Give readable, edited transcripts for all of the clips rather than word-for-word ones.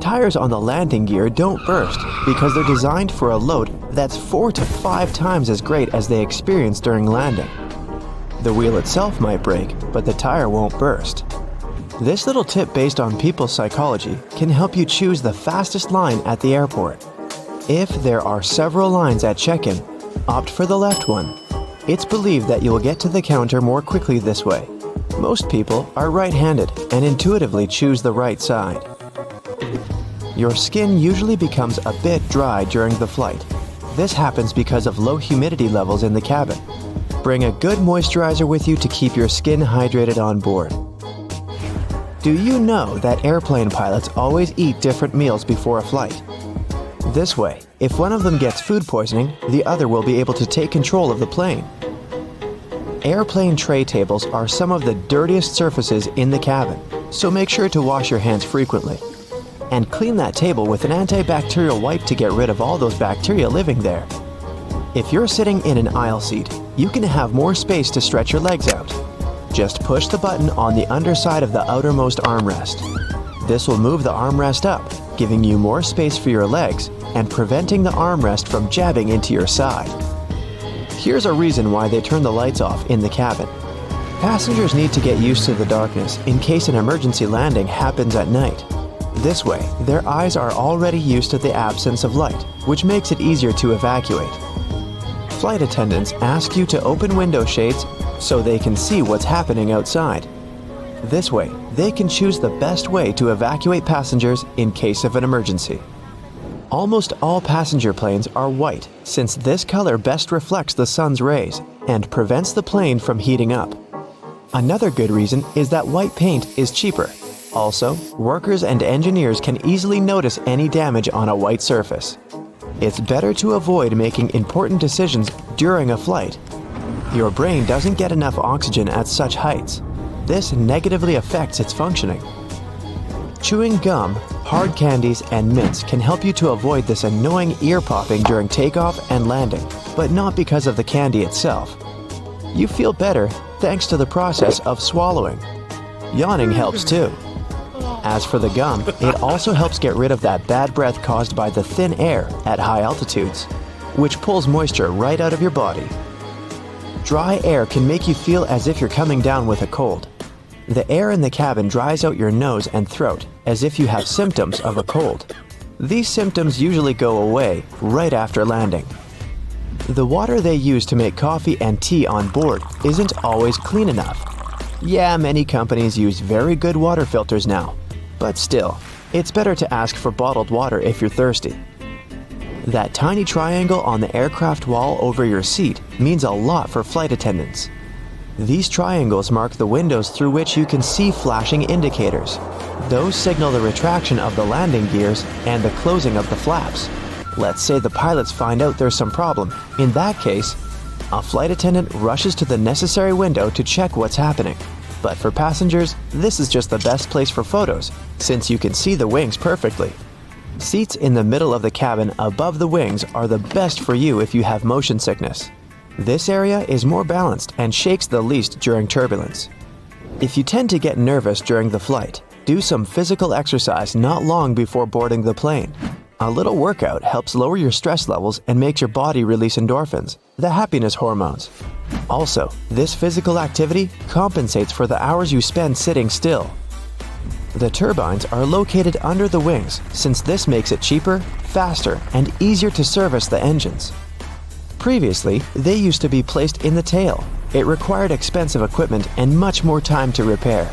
Tires on the landing gear don't burst because they're designed for a load that's 4 to 5 times as great as they experience during landing. The wheel itself might break, but the tire won't burst. This little tip based on people's psychology can help you choose the fastest line at the airport. If there are several lines at check-in, opt for the left one. It's believed that you'll get to the counter more quickly this way. Most people are right-handed and intuitively choose the right side. Your skin usually becomes a bit dry during the flight. This happens because of low humidity levels in the cabin. Bring a good moisturizer with you to keep your skin hydrated on board. Do you know that airplane pilots always eat different meals before a flight? This way, if one of them gets food poisoning, the other will be able to take control of the plane. Airplane tray tables are some of the dirtiest surfaces in the cabin, so make sure to wash your hands frequently. And clean that table with an antibacterial wipe to get rid of all those bacteria living there. If you're sitting in an aisle seat, you can have more space to stretch your legs out. Just push the button on the underside of the outermost armrest. This will move the armrest up, giving you more space for your legs and preventing the armrest from jabbing into your side. Here's a reason why they turn the lights off in the cabin. Passengers need to get used to the darkness in case an emergency landing happens at night. This way, their eyes are already used to the absence of light, which makes it easier to evacuate. Flight attendants ask you to open window shades so they can see what's happening outside. This way, they can choose the best way to evacuate passengers in case of an emergency. Almost all passenger planes are white, since this color best reflects the sun's rays and prevents the plane from heating up. Another good reason is that white paint is cheaper. Also, workers and engineers can easily notice any damage on a white surface. It's better to avoid making important decisions during a flight. Your brain doesn't get enough oxygen at such heights. This negatively affects its functioning. Chewing gum, hard candies, and mints can help you to avoid this annoying ear popping during takeoff and landing, but not because of the candy itself. You feel better thanks to the process of swallowing. Yawning helps too. As for the gum, it also helps get rid of that bad breath caused by the thin air at high altitudes, which pulls moisture right out of your body. Dry air can make you feel as if you're coming down with a cold. The air in the cabin dries out your nose and throat as if you have symptoms of a cold. These symptoms usually go away right after landing. The water they use to make coffee and tea on board isn't always clean enough. Yeah, many companies use very good water filters now, but still, it's better to ask for bottled water if you're thirsty. That tiny triangle on the aircraft wall over your seat means a lot for flight attendants. These triangles mark the windows through which you can see flashing indicators. Those signal the retraction of the landing gears and the closing of the flaps. Let's say the pilots find out there's some problem. In that case, a flight attendant rushes to the necessary window to check what's happening. But for passengers, this is just the best place for photos, since you can see the wings perfectly. Seats in the middle of the cabin above the wings are the best for you if you have motion sickness. This area is more balanced and shakes the least during turbulence. If you tend to get nervous during the flight, do some physical exercise not long before boarding the plane. A little workout helps lower your stress levels and makes your body release endorphins, the happiness hormones. Also, this physical activity compensates for the hours you spend sitting still. The turbines are located under the wings, since this makes it cheaper, faster, and easier to service the engines. Previously, they used to be placed in the tail. It required expensive equipment and much more time to repair.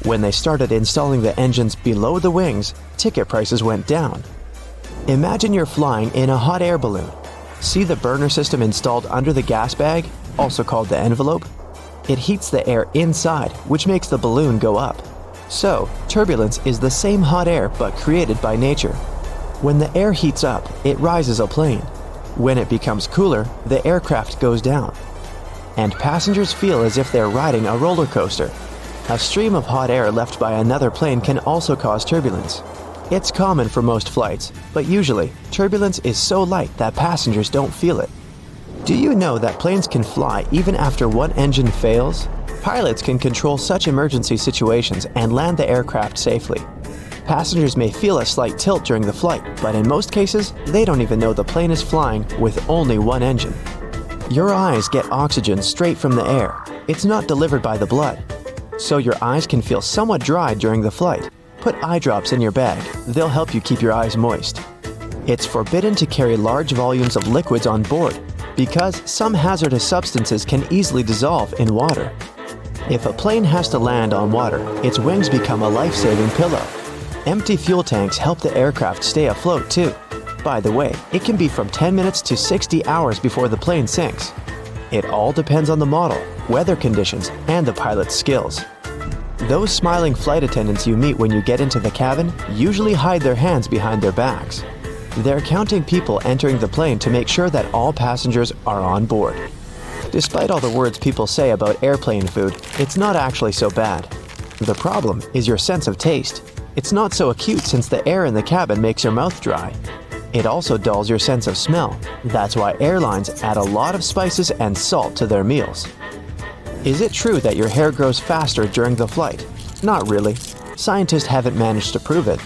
When they started installing the engines below the wings, ticket prices went down. Imagine you're flying in a hot air balloon. See the burner system installed under the gas bag, also called the envelope? It heats the air inside, which makes the balloon go up. So, turbulence is the same hot air but created by nature. When the air heats up, it rises a plane. When it becomes cooler, the aircraft goes down. And passengers feel as if they're riding a roller coaster. A stream of hot air left by another plane can also cause turbulence. It's common for most flights, but usually, turbulence is so light that passengers don't feel it. Do you know that planes can fly even after one engine fails? Pilots can control such emergency situations and land the aircraft safely. Passengers may feel a slight tilt during the flight, but in most cases, they don't even know the plane is flying with only one engine. Your eyes get oxygen straight from the air. It's not delivered by the blood. So your eyes can feel somewhat dry during the flight. Put eye drops in your bag. They'll help you keep your eyes moist. It's forbidden to carry large volumes of liquids on board because some hazardous substances can easily dissolve in water. If a plane has to land on water, its wings become a life-saving pillow. Empty fuel tanks help the aircraft stay afloat too. By the way, it can be from 10 minutes to 60 hours before the plane sinks. It all depends on the model, weather conditions, and the pilot's skills. Those smiling flight attendants you meet when you get into the cabin usually hide their hands behind their backs. They're counting people entering the plane to make sure that all passengers are on board. Despite all the words people say about airplane food, it's not actually so bad. The problem is your sense of taste. It's not so acute since the air in the cabin makes your mouth dry. It also dulls your sense of smell. That's why airlines add a lot of spices and salt to their meals. Is it true that your hair grows faster during the flight? Not really. Scientists haven't managed to prove it.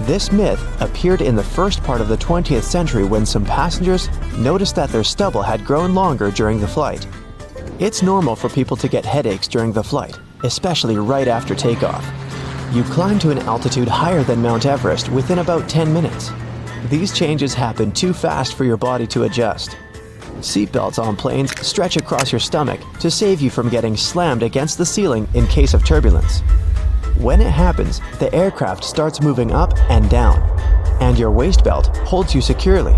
This myth appeared in the first part of the 20th century when some passengers noticed that their stubble had grown longer during the flight. It's normal for people to get headaches during the flight, especially right after takeoff. You climb to an altitude higher than Mount Everest within about 10 minutes. These changes happen too fast for your body to adjust. Seatbelts on planes stretch across your stomach to save you from getting slammed against the ceiling in case of turbulence. When it happens, the aircraft starts moving up and down, and your waist belt holds you securely.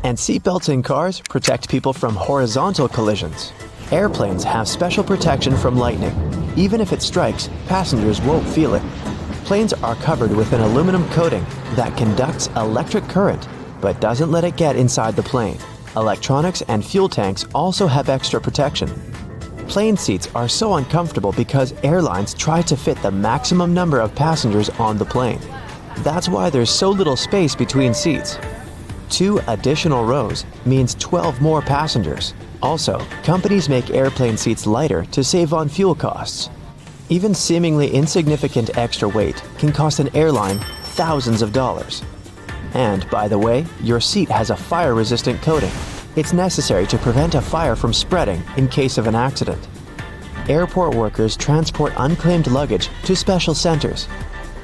And seatbelts in cars protect people from horizontal collisions. Airplanes have special protection from lightning. Even if it strikes, passengers won't feel it. Planes are covered with an aluminum coating that conducts electric current, but doesn't let it get inside the plane. Electronics and fuel tanks also have extra protection. Plane seats are so uncomfortable because airlines try to fit the maximum number of passengers on the plane. That's why there's so little space between seats. 2 additional rows means 12 more passengers. Also, companies make airplane seats lighter to save on fuel costs. Even seemingly insignificant extra weight can cost an airline thousands of dollars. And, by the way, your seat has a fire-resistant coating. It's necessary to prevent a fire from spreading in case of an accident. Airport workers transport unclaimed luggage to special centers.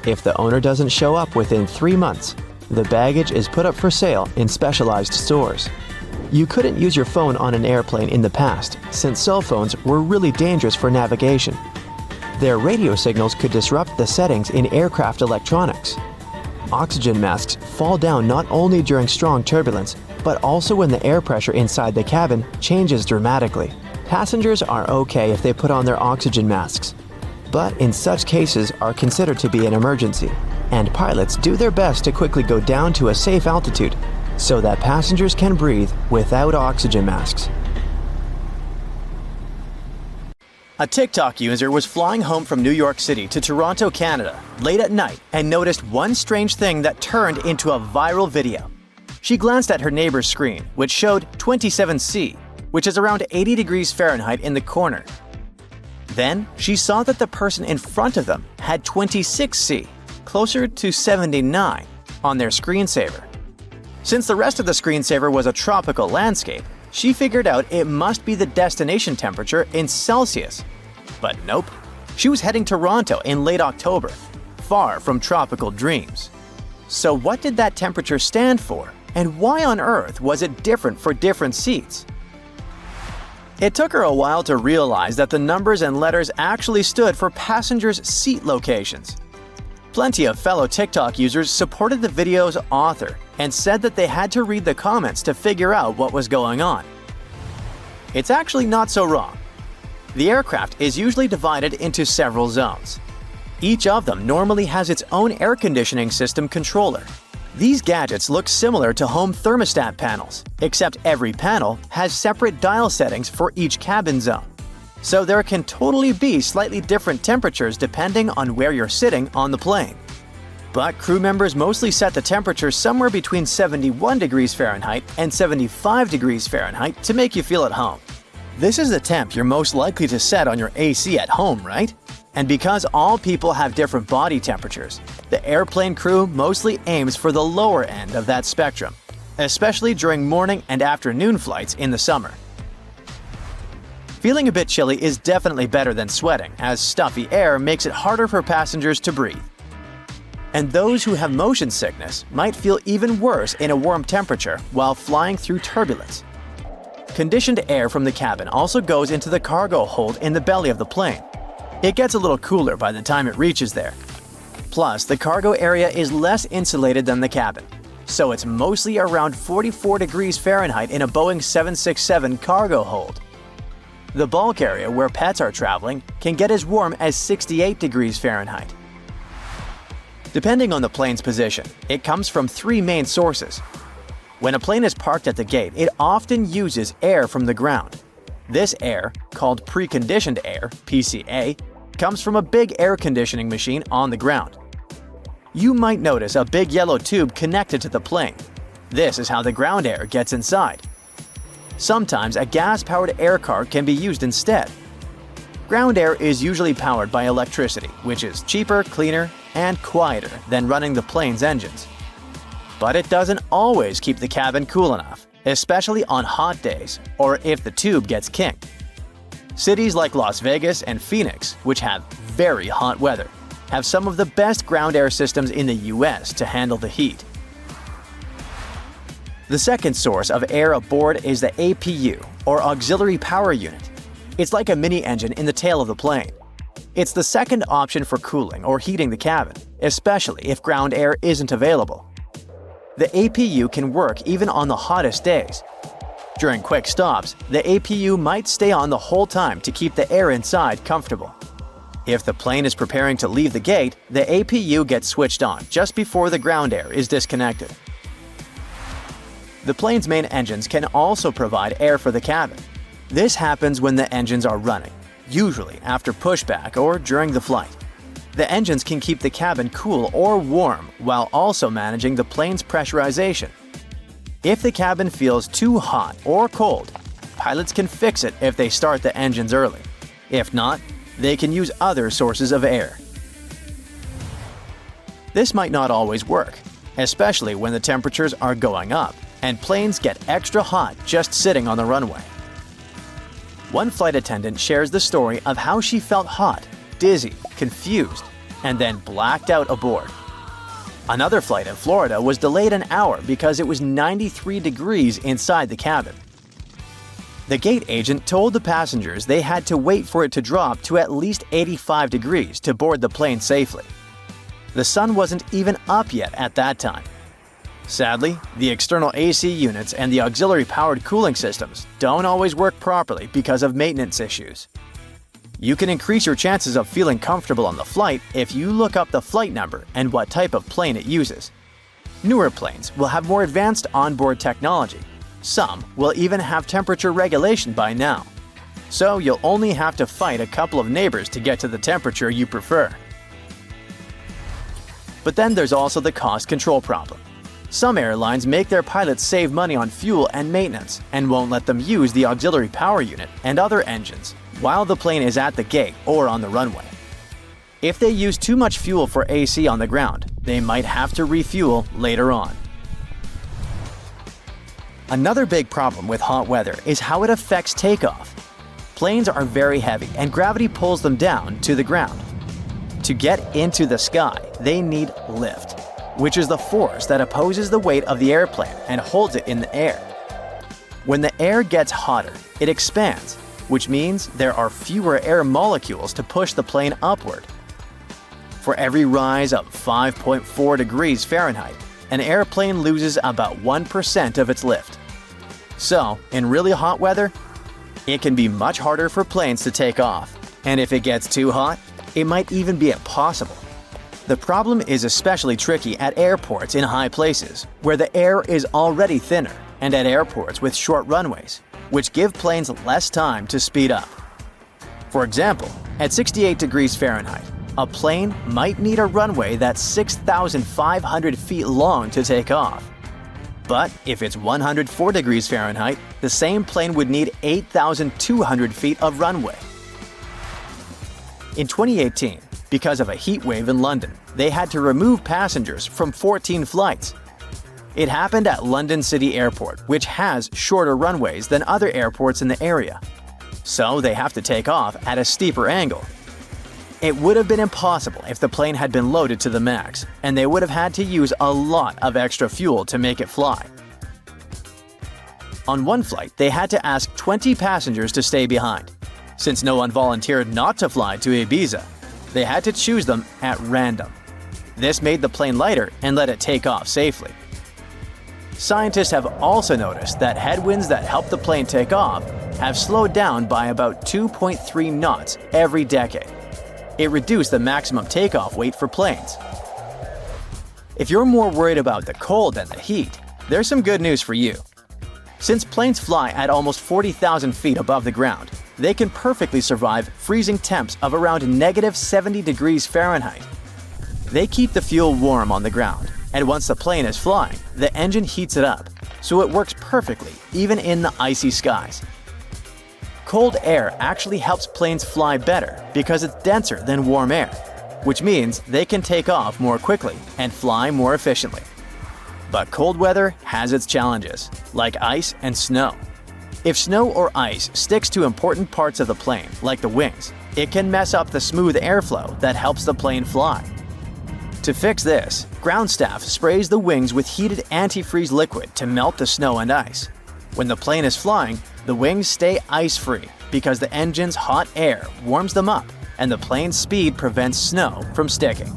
If the owner doesn't show up within 3 months, the baggage is put up for sale in specialized stores. You couldn't use your phone on an airplane in the past, since cell phones were really dangerous for navigation. Their radio signals could disrupt the settings in aircraft electronics. Oxygen masks fall down not only during strong turbulence, but also when the air pressure inside the cabin changes dramatically. Passengers are okay if they put on their oxygen masks, but in such cases are considered to be an emergency, and pilots do their best to quickly go down to a safe altitude so that passengers can breathe without oxygen masks. A TikTok user was flying home from New York City to Toronto, Canada, late at night and noticed one strange thing that turned into a viral video. She glanced at her neighbor's screen, which showed 27°C, which is around 80 degrees Fahrenheit in the corner. Then, she saw that the person in front of them had 26°C, closer to 79, on their screensaver. Since the rest of the screensaver was a tropical landscape, she figured out it must be the destination temperature in Celsius. But nope, she was heading to Toronto in late October, far from tropical dreams. So what did that temperature stand for, and why on earth was it different for different seats? It took her a while to realize that the numbers and letters actually stood for passengers' seat locations. Plenty of fellow TikTok users supported the video's author and said that they had to read the comments to figure out what was going on. It's actually not so wrong. The aircraft is usually divided into several zones. Each of them normally has its own air conditioning system controller. These gadgets look similar to home thermostat panels, except every panel has separate dial settings for each cabin zone. So there can totally be slightly different temperatures depending on where you're sitting on the plane. But crew members mostly set the temperature somewhere between 71 degrees Fahrenheit and 75 degrees Fahrenheit to make you feel at home. This is the temp you're most likely to set on your AC at home, right? And because all people have different body temperatures, The airplane crew mostly aims for the lower end of that spectrum, especially during morning and afternoon flights in the summer. Feeling a bit chilly is definitely better than sweating, as stuffy air makes it harder for passengers to breathe. And those who have motion sickness might feel even worse in a warm temperature while flying through turbulence. Conditioned air from the cabin also goes into the cargo hold in the belly of the plane. It gets a little cooler by the time it reaches there. Plus, the cargo area is less insulated than the cabin, so it's mostly around 44 degrees Fahrenheit in a Boeing 767 cargo hold. The bulk area where pets are traveling can get as warm as 68 degrees Fahrenheit. Depending on the plane's position, it comes from three main sources. When a plane is parked at the gate, it often uses air from the ground. This air, called preconditioned air (PCA), comes from a big air conditioning machine on the ground. You might notice a big yellow tube connected to the plane. This is how the ground air gets inside. Sometimes a gas-powered air car can be used instead. Ground air is usually powered by electricity, which is cheaper, cleaner, and quieter than running the plane's engines. But it doesn't always keep the cabin cool enough, especially on hot days or if the tube gets kinked. Cities like Las Vegas and Phoenix, which have very hot weather, have some of the best ground air systems in the US to handle the heat. The second source of air aboard is the APU, or Auxiliary Power Unit. It's like a mini engine in the tail of the plane. It's the second option for cooling or heating the cabin, especially if ground air isn't available. The APU can work even on the hottest days. During quick stops, the APU might stay on the whole time to keep the air inside comfortable. If the plane is preparing to leave the gate, the APU gets switched on just before the ground air is disconnected. The plane's main engines can also provide air for the cabin. This happens when the engines are running, usually after pushback or during the flight. The engines can keep the cabin cool or warm while also managing the plane's pressurization. If the cabin feels too hot or cold, pilots can fix it if they start the engines early. If not, they can use other sources of air. This might not always work, especially when the temperatures are going up and planes get extra hot just sitting on the runway. One flight attendant shares the story of how she felt hot, dizzy, confused, and then blacked out aboard. Another flight in Florida was delayed an hour because it was 93 degrees inside the cabin. The gate agent told the passengers they had to wait for it to drop to at least 85 degrees to board the plane safely. The sun wasn't even up yet at that time. Sadly, the external AC units and the auxiliary-powered cooling systems don't always work properly because of maintenance issues. You can increase your chances of feeling comfortable on the flight if you look up the flight number and what type of plane it uses. Newer planes will have more advanced onboard technology. Some will even have temperature regulation by now. So you'll only have to fight a couple of neighbors to get to the temperature you prefer. But then there's also the cost control problem. Some airlines make their pilots save money on fuel and maintenance and won't let them use the auxiliary power unit and other engines while the plane is at the gate or on the runway. If they use too much fuel for AC on the ground, they might have to refuel later on. Another big problem with hot weather is how it affects takeoff. Planes are very heavy and gravity pulls them down to the ground. To get into the sky, they need lift, which is the force that opposes the weight of the airplane and holds it in the air. When the air gets hotter, it expands, which means there are fewer air molecules to push the plane upward. For every rise of 5.4 degrees Fahrenheit, an airplane loses about 1% of its lift. So, in really hot weather, it can be much harder for planes to take off. And if it gets too hot, it might even be impossible. The problem is especially tricky at airports in high places, where the air is already thinner, and at airports with short runways, which give planes less time to speed up. For example, at 68 degrees Fahrenheit, a plane might need a runway that's 6,500 feet long to take off. But if it's 104 degrees Fahrenheit, the same plane would need 8,200 feet of runway. In 2018, Because of a heat wave in London, they had to remove passengers from 14 flights. It happened at London City Airport, which has shorter runways than other airports in the area. So they have to take off at a steeper angle. It would have been impossible if the plane had been loaded to the max, and they would have had to use a lot of extra fuel to make it fly. On one flight, they had to ask 20 passengers to stay behind. Since no one volunteered not to fly to Ibiza, they had to choose them at random. This made the plane lighter and let it take off safely. Scientists have also noticed that headwinds that help the plane take off have slowed down by about 2.3 knots every decade. It reduced the maximum takeoff weight for planes. If you're more worried about the cold than the heat, there's some good news for you. Since planes fly at almost 40,000 feet above the ground, they can perfectly survive freezing temps of around negative 70 degrees Fahrenheit. They keep the fuel warm on the ground, and once the plane is flying, the engine heats it up, so it works perfectly even in the icy skies. Cold air actually helps planes fly better because it's denser than warm air, which means they can take off more quickly and fly more efficiently. But cold weather has its challenges, like ice and snow. If snow or ice sticks to important parts of the plane, like the wings, it can mess up the smooth airflow that helps the plane fly. To fix this, ground staff sprays the wings with heated antifreeze liquid to melt the snow and ice. When the plane is flying, the wings stay ice-free because the engine's hot air warms them up and the plane's speed prevents snow from sticking.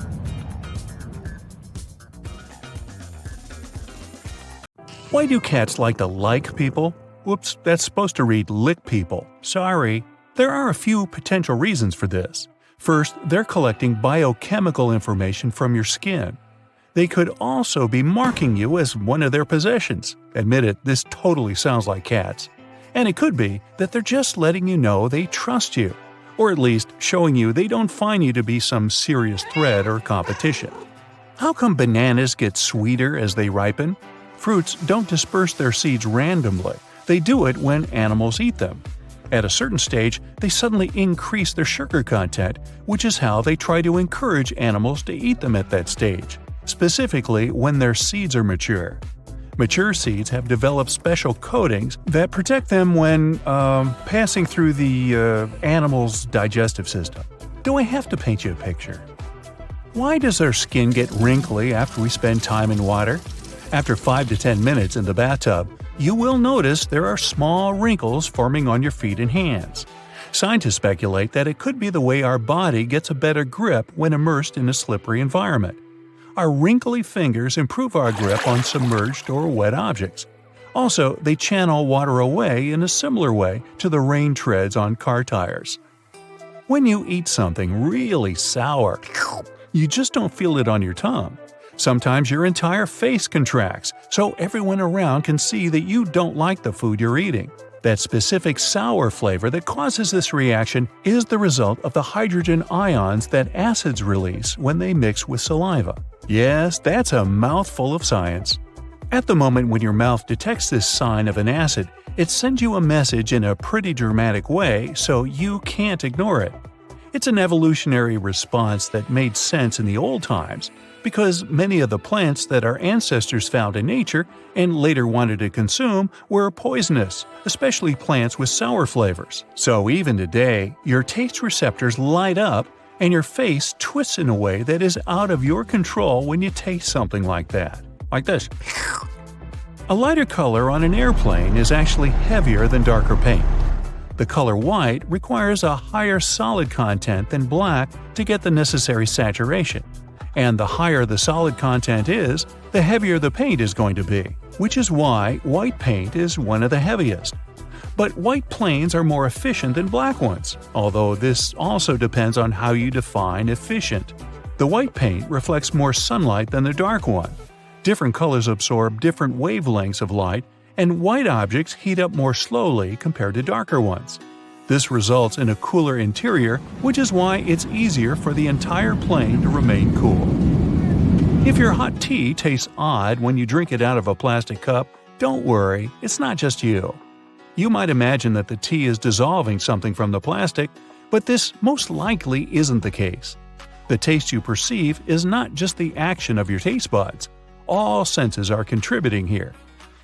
Why do cats like to like people? Whoops, that's supposed to read lick people. Sorry. There are a few potential reasons for this. First, they're collecting biochemical information from your skin. They could also be marking you as one of their possessions. Admit it, this totally sounds like cats. And it could be that they're just letting you know they trust you, or at least showing you they don't find you to be some serious threat or competition. How come bananas get sweeter as they ripen? Fruits don't disperse their seeds randomly. They do it when animals eat them. At a certain stage, they suddenly increase their sugar content, which is how they try to encourage animals to eat them at that stage, specifically when their seeds are mature. Mature seeds have developed special coatings that protect them when passing through the animal's digestive system. Do I have to paint you a picture? Why does our skin get wrinkly after we spend time in water? After 5 to 10 minutes in the bathtub, you will notice there are small wrinkles forming on your feet and hands. Scientists speculate that it could be the way our body gets a better grip when immersed in a slippery environment. Our wrinkly fingers improve our grip on submerged or wet objects. Also, they channel water away in a similar way to the rain treads on car tires. When you eat something really sour, you just don't feel it on your tongue. Sometimes your entire face contracts, so everyone around can see that you don't like the food you're eating. That specific sour flavor that causes this reaction is the result of the hydrogen ions that acids release when they mix with saliva. Yes, that's a mouthful of science. At the moment when your mouth detects this sign of an acid, it sends you a message in a pretty dramatic way, so you can't ignore it. It's an evolutionary response that made sense in the old times, because many of the plants that our ancestors found in nature and later wanted to consume were poisonous, especially plants with sour flavors. So even today, your taste receptors light up and your face twists in a way that is out of your control when you taste something like that. Like this. A lighter color on an airplane is actually heavier than darker paint. The color white requires a higher solid content than black to get the necessary saturation. And the higher the solid content is, the heavier the paint is going to be, which is why white paint is one of the heaviest. But white planes are more efficient than black ones, although this also depends on how you define efficient. The white paint reflects more sunlight than the dark one. Different colors absorb different wavelengths of light, and white objects heat up more slowly compared to darker ones. This results in a cooler interior, which is why it's easier for the entire plane to remain cool. If your hot tea tastes odd when you drink it out of a plastic cup, don't worry, it's not just you. You might imagine that the tea is dissolving something from the plastic, but this most likely isn't the case. The taste you perceive is not just the action of your taste buds. All senses are contributing here.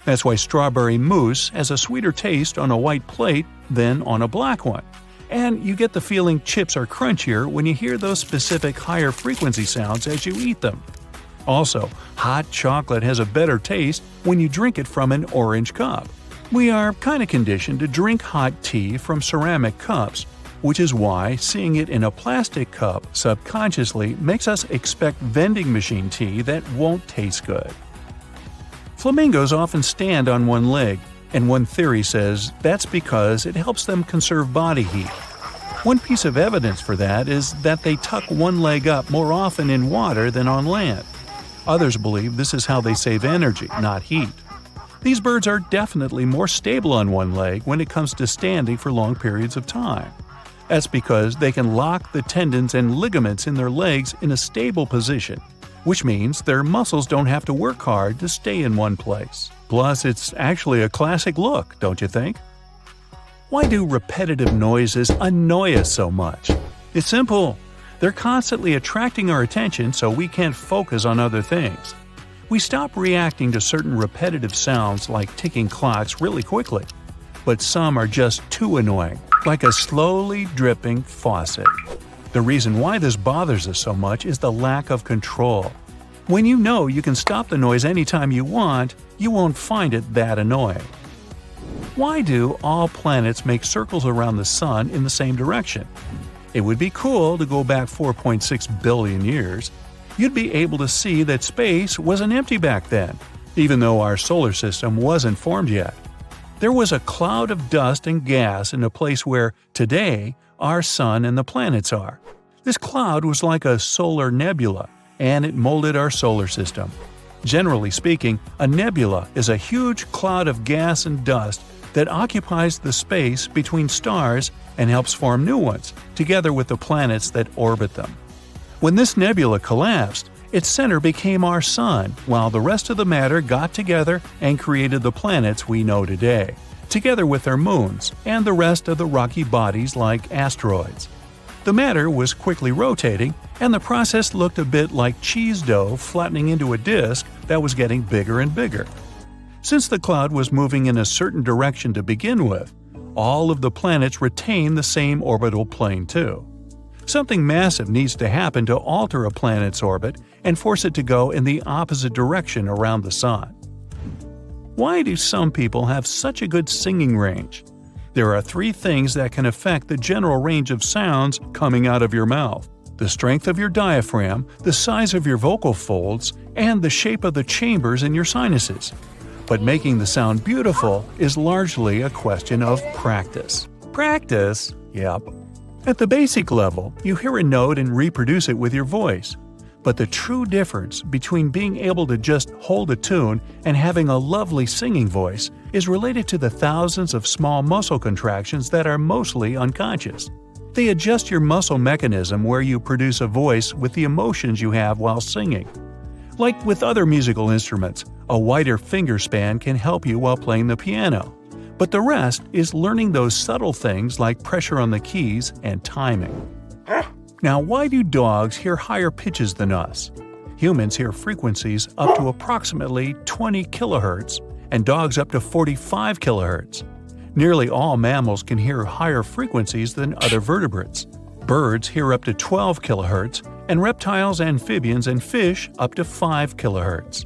That's why strawberry mousse has a sweeter taste on a white plate than on a black one. And you get the feeling chips are crunchier when you hear those specific higher frequency sounds as you eat them. Also, hot chocolate has a better taste when you drink it from an orange cup. We are kind of conditioned to drink hot tea from ceramic cups, which is why seeing it in a plastic cup subconsciously makes us expect vending machine tea that won't taste good. Flamingos often stand on one leg, and one theory says that's because it helps them conserve body heat. One piece of evidence for that is that they tuck one leg up more often in water than on land. Others believe this is how they save energy, not heat. These birds are definitely more stable on one leg when it comes to standing for long periods of time. That's because they can lock the tendons and ligaments in their legs in a stable position, which means their muscles don't have to work hard to stay in one place. Plus, it's actually a classic look, don't you think? Why do repetitive noises annoy us so much? It's simple. They're constantly attracting our attention so we can't focus on other things. We stop reacting to certain repetitive sounds like ticking clocks really quickly. But some are just too annoying, like a slowly dripping faucet. The reason why this bothers us so much is the lack of control. When you know you can stop the noise anytime you want, you won't find it that annoying. Why do all planets make circles around the sun in the same direction? It would be cool to go back 4.6 billion years. You'd be able to see that space wasn't empty back then, even though our solar system wasn't formed yet. There was a cloud of dust and gas in a place where, today, our sun and the planets are. This cloud was like a solar nebula, and it molded our solar system. Generally speaking, a nebula is a huge cloud of gas and dust that occupies the space between stars and helps form new ones, together with the planets that orbit them. When this nebula collapsed, its center became our sun, while the rest of the matter got together and created the planets we know today, together with their moons and the rest of the rocky bodies like asteroids. The matter was quickly rotating, and the process looked a bit like cheese dough flattening into a disk that was getting bigger and bigger. Since the cloud was moving in a certain direction to begin with, all of the planets retain the same orbital plane too. Something massive needs to happen to alter a planet's orbit and force it to go in the opposite direction around the sun. Why do some people have such a good singing range? There are 3 things that can affect the general range of sounds coming out of your mouth: the strength of your diaphragm, the size of your vocal folds, and the shape of the chambers in your sinuses. But making the sound beautiful is largely a question of practice. Practice? Yep. At the basic level, you hear a note and reproduce it with your voice. But the true difference between being able to just hold a tune and having a lovely singing voice is related to the thousands of small muscle contractions that are mostly unconscious. They adjust your muscle mechanism where you produce a voice with the emotions you have while singing. Like with other musical instruments, a wider finger span can help you while playing the piano. But the rest is learning those subtle things like pressure on the keys and timing. Now, why do dogs hear higher pitches than us? Humans hear frequencies up to approximately 20 kHz, and dogs up to 45 kHz. Nearly all mammals can hear higher frequencies than other vertebrates. Birds hear up to 12 kHz, and reptiles, amphibians, and fish up to 5 kHz.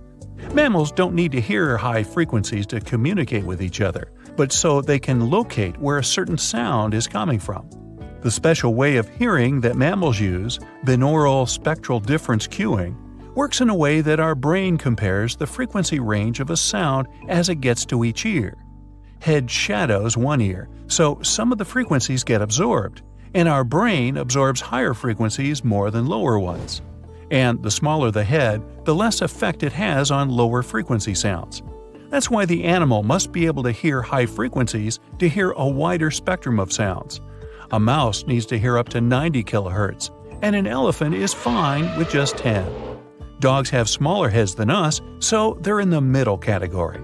Mammals don't need to hear high frequencies to communicate with each other, but so they can locate where a certain sound is coming from. The special way of hearing that mammals use, binaural spectral difference cueing, works in a way that our brain compares the frequency range of a sound as it gets to each ear. Head shadows one ear, so some of the frequencies get absorbed, and our brain absorbs higher frequencies more than lower ones. And the smaller the head, the less effect it has on lower frequency sounds. That's why the animal must be able to hear high frequencies to hear a wider spectrum of sounds. A mouse needs to hear up to 90 kHz, and an elephant is fine with just 10. Dogs have smaller heads than us, so they're in the middle category.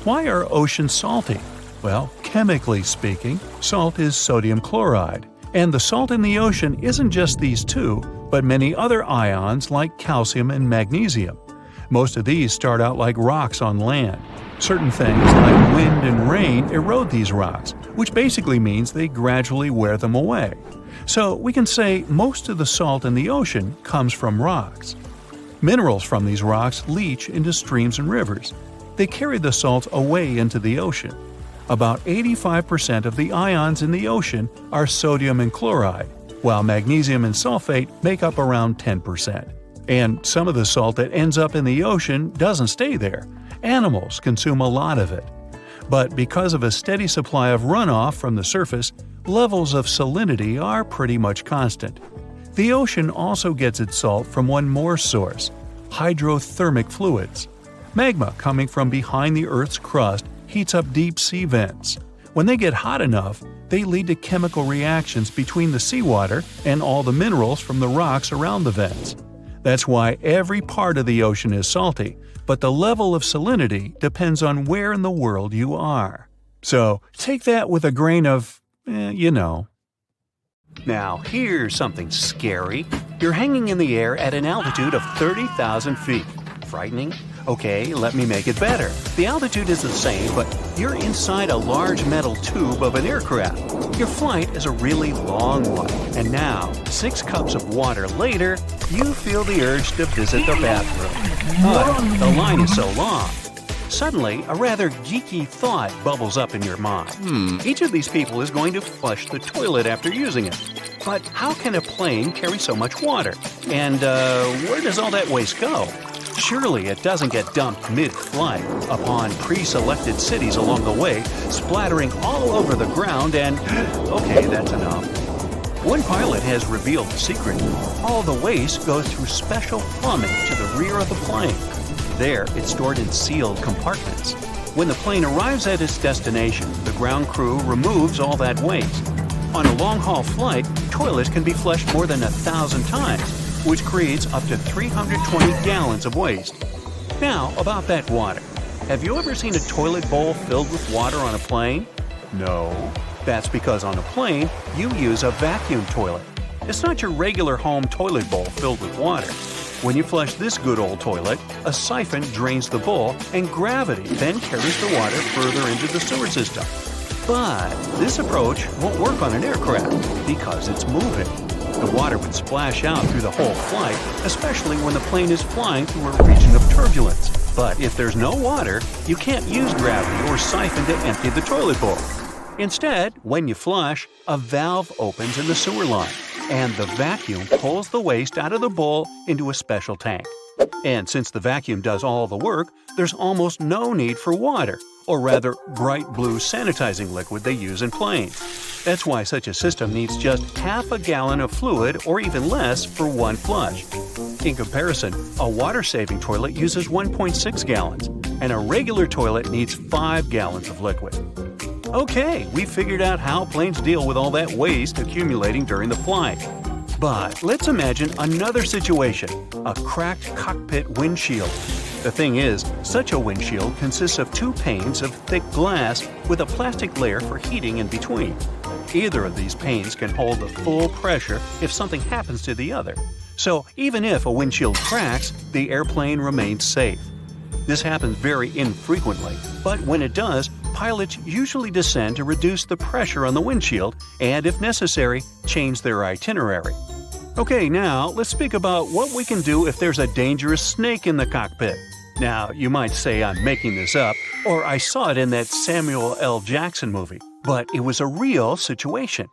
Why are oceans salty? Well, chemically speaking, salt is sodium chloride, and the salt in the ocean isn't just these two, but many other ions like calcium and magnesium. Most of these start out like rocks on land. Certain things like wind and rain erode these rocks, which basically means they gradually wear them away. So we can say most of the salt in the ocean comes from rocks. Minerals from these rocks leach into streams and rivers. They carry the salt away into the ocean. About 85% of the ions in the ocean are sodium and chloride, while magnesium and sulfate make up around 10%. And some of the salt that ends up in the ocean doesn't stay there. Animals consume a lot of it. But because of a steady supply of runoff from the surface, levels of salinity are pretty much constant. The ocean also gets its salt from one more source: hydrothermic fluids. Magma coming from behind the Earth's crust heats up deep sea vents. When they get hot enough, they lead to chemical reactions between the seawater and all the minerals from the rocks around the vents. That's why every part of the ocean is salty, but the level of salinity depends on where in the world you are. So take that with a grain of, you know. Now, here's something scary. You're hanging in the air at an altitude of 30,000 feet. Frightening? Okay, let me make it better. The altitude is the same, but you're inside a large metal tube of an aircraft. Your flight is a really long one, and now, 6 cups of water later, you feel the urge to visit the bathroom. But the line is so long. Suddenly, a rather geeky thought bubbles up in your mind. Each of these people is going to flush the toilet after using it. But how can a plane carry so much water? And where does all that waste go? Surely it doesn't get dumped mid-flight upon pre-selected cities along the way, splattering all over the ground and… Okay, that's enough. One pilot has revealed the secret. All the waste goes through special plumbing to the rear of the plane. There, it's stored in sealed compartments. When the plane arrives at its destination, the ground crew removes all that waste. On a long-haul flight, toilets can be flushed more than 1,000 times, which creates up to 320 gallons of waste. Now, about that water. Have you ever seen a toilet bowl filled with water on a plane? No. That's because on a plane, you use a vacuum toilet. It's not your regular home toilet bowl filled with water. When you flush this good old toilet, a siphon drains the bowl and gravity then carries the water further into the sewer system. But this approach won't work on an aircraft because it's moving. The water would splash out through the whole flight, especially when the plane is flying through a region of turbulence. But if there's no water, you can't use gravity or siphon to empty the toilet bowl. Instead, when you flush, a valve opens in the sewer line, and the vacuum pulls the waste out of the bowl into a special tank. And since the vacuum does all the work, there's almost no need for water, or rather bright blue sanitizing liquid they use in planes. That's why such a system needs just half a gallon of fluid or even less for one flush. In comparison, a water-saving toilet uses 1.6 gallons, and a regular toilet needs 5 gallons of liquid. Okay, we figured out how planes deal with all that waste accumulating during the flight. But let's imagine another situation, a cracked cockpit windshield. The thing is, such a windshield consists of 2 panes of thick glass with a plastic layer for heating in between. Either of these panes can hold the full pressure if something happens to the other. So even if a windshield cracks, the airplane remains safe. This happens very infrequently, but when it does, pilots usually descend to reduce the pressure on the windshield and, if necessary, change their itinerary. Okay, now let's speak about what we can do if there's a dangerous snake in the cockpit. Now, you might say I'm making this up, or I saw it in that Samuel L. Jackson movie, but it was a real situation.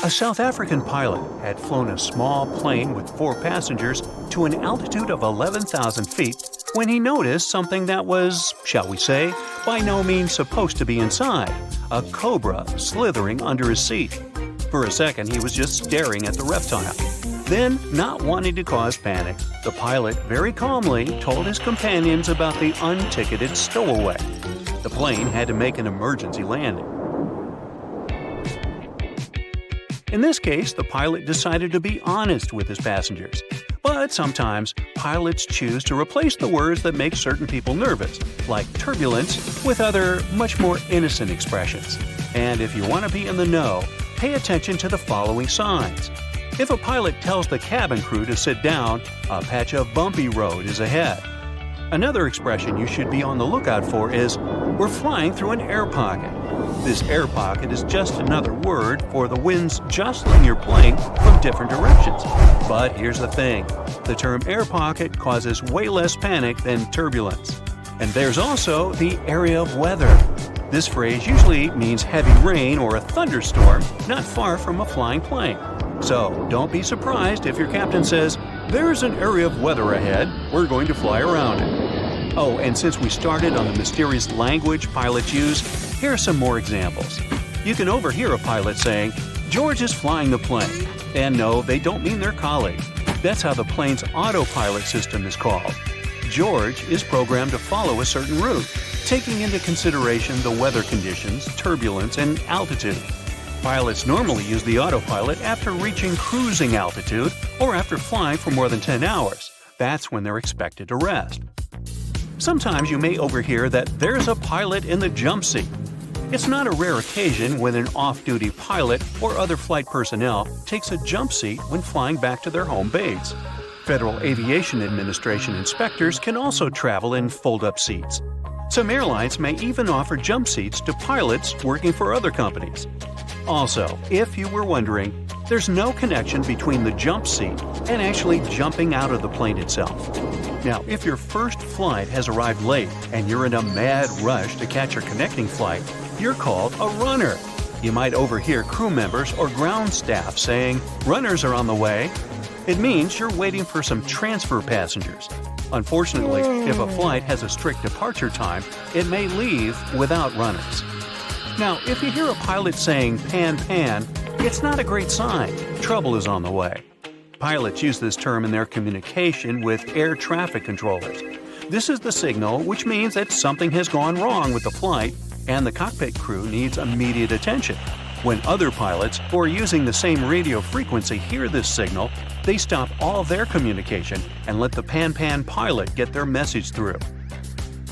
A South African pilot had flown a small plane with 4 passengers to an altitude of 11,000 feet when he noticed something that was, shall we say, by no means supposed to be inside, a cobra slithering under his seat. For a second, he was just staring at the reptile. Then, not wanting to cause panic, the pilot very calmly told his companions about the unticketed stowaway. The plane had to make an emergency landing. In this case, the pilot decided to be honest with his passengers. But sometimes, pilots choose to replace the words that make certain people nervous, like turbulence, with other, much more innocent expressions. And if you want to be in the know, pay attention to the following signs. If a pilot tells the cabin crew to sit down, a patch of bumpy road is ahead. Another expression you should be on the lookout for is, "We're flying through an air pocket." This air pocket is just another word for the winds jostling your plane from different directions. But here's the thing, the term air pocket causes way less panic than turbulence. And there's also the area of weather. This phrase usually means heavy rain or a thunderstorm not far from a flying plane. So don't be surprised if your captain says, "There's an area of weather ahead, we're going to fly around it." Oh, and since we started on the mysterious language pilots use, here are some more examples. You can overhear a pilot saying, "George is flying the plane." And no, they don't mean their colleague. That's how the plane's autopilot system is called. George is programmed to follow a certain route, taking into consideration the weather conditions, turbulence, and altitude. Pilots normally use the autopilot after reaching cruising altitude or after flying for more than 10 hours. That's when they're expected to rest. Sometimes you may overhear that there's a pilot in the jump seat. It's not a rare occasion when an off-duty pilot or other flight personnel takes a jump seat when flying back to their home base. Federal Aviation Administration inspectors can also travel in fold-up seats. Some airlines may even offer jump seats to pilots working for other companies. Also, if you were wondering, there's no connection between the jump seat and actually jumping out of the plane itself. Now, if your first flight has arrived late and you're in a mad rush to catch your connecting flight, you're called a runner. You might overhear crew members or ground staff saying, "Runners are on the way." It means you're waiting for some transfer passengers. Unfortunately, if a flight has a strict departure time, it may leave without runners. Now, if you hear a pilot saying "pan, pan," it's not a great sign. Trouble is on the way. Pilots use this term in their communication with air traffic controllers. This is the signal, which means that something has gone wrong with the flight and the cockpit crew needs immediate attention. When other pilots who are using the same radio frequency hear this signal, they stop all their communication and let the pan-pan pilot get their message through.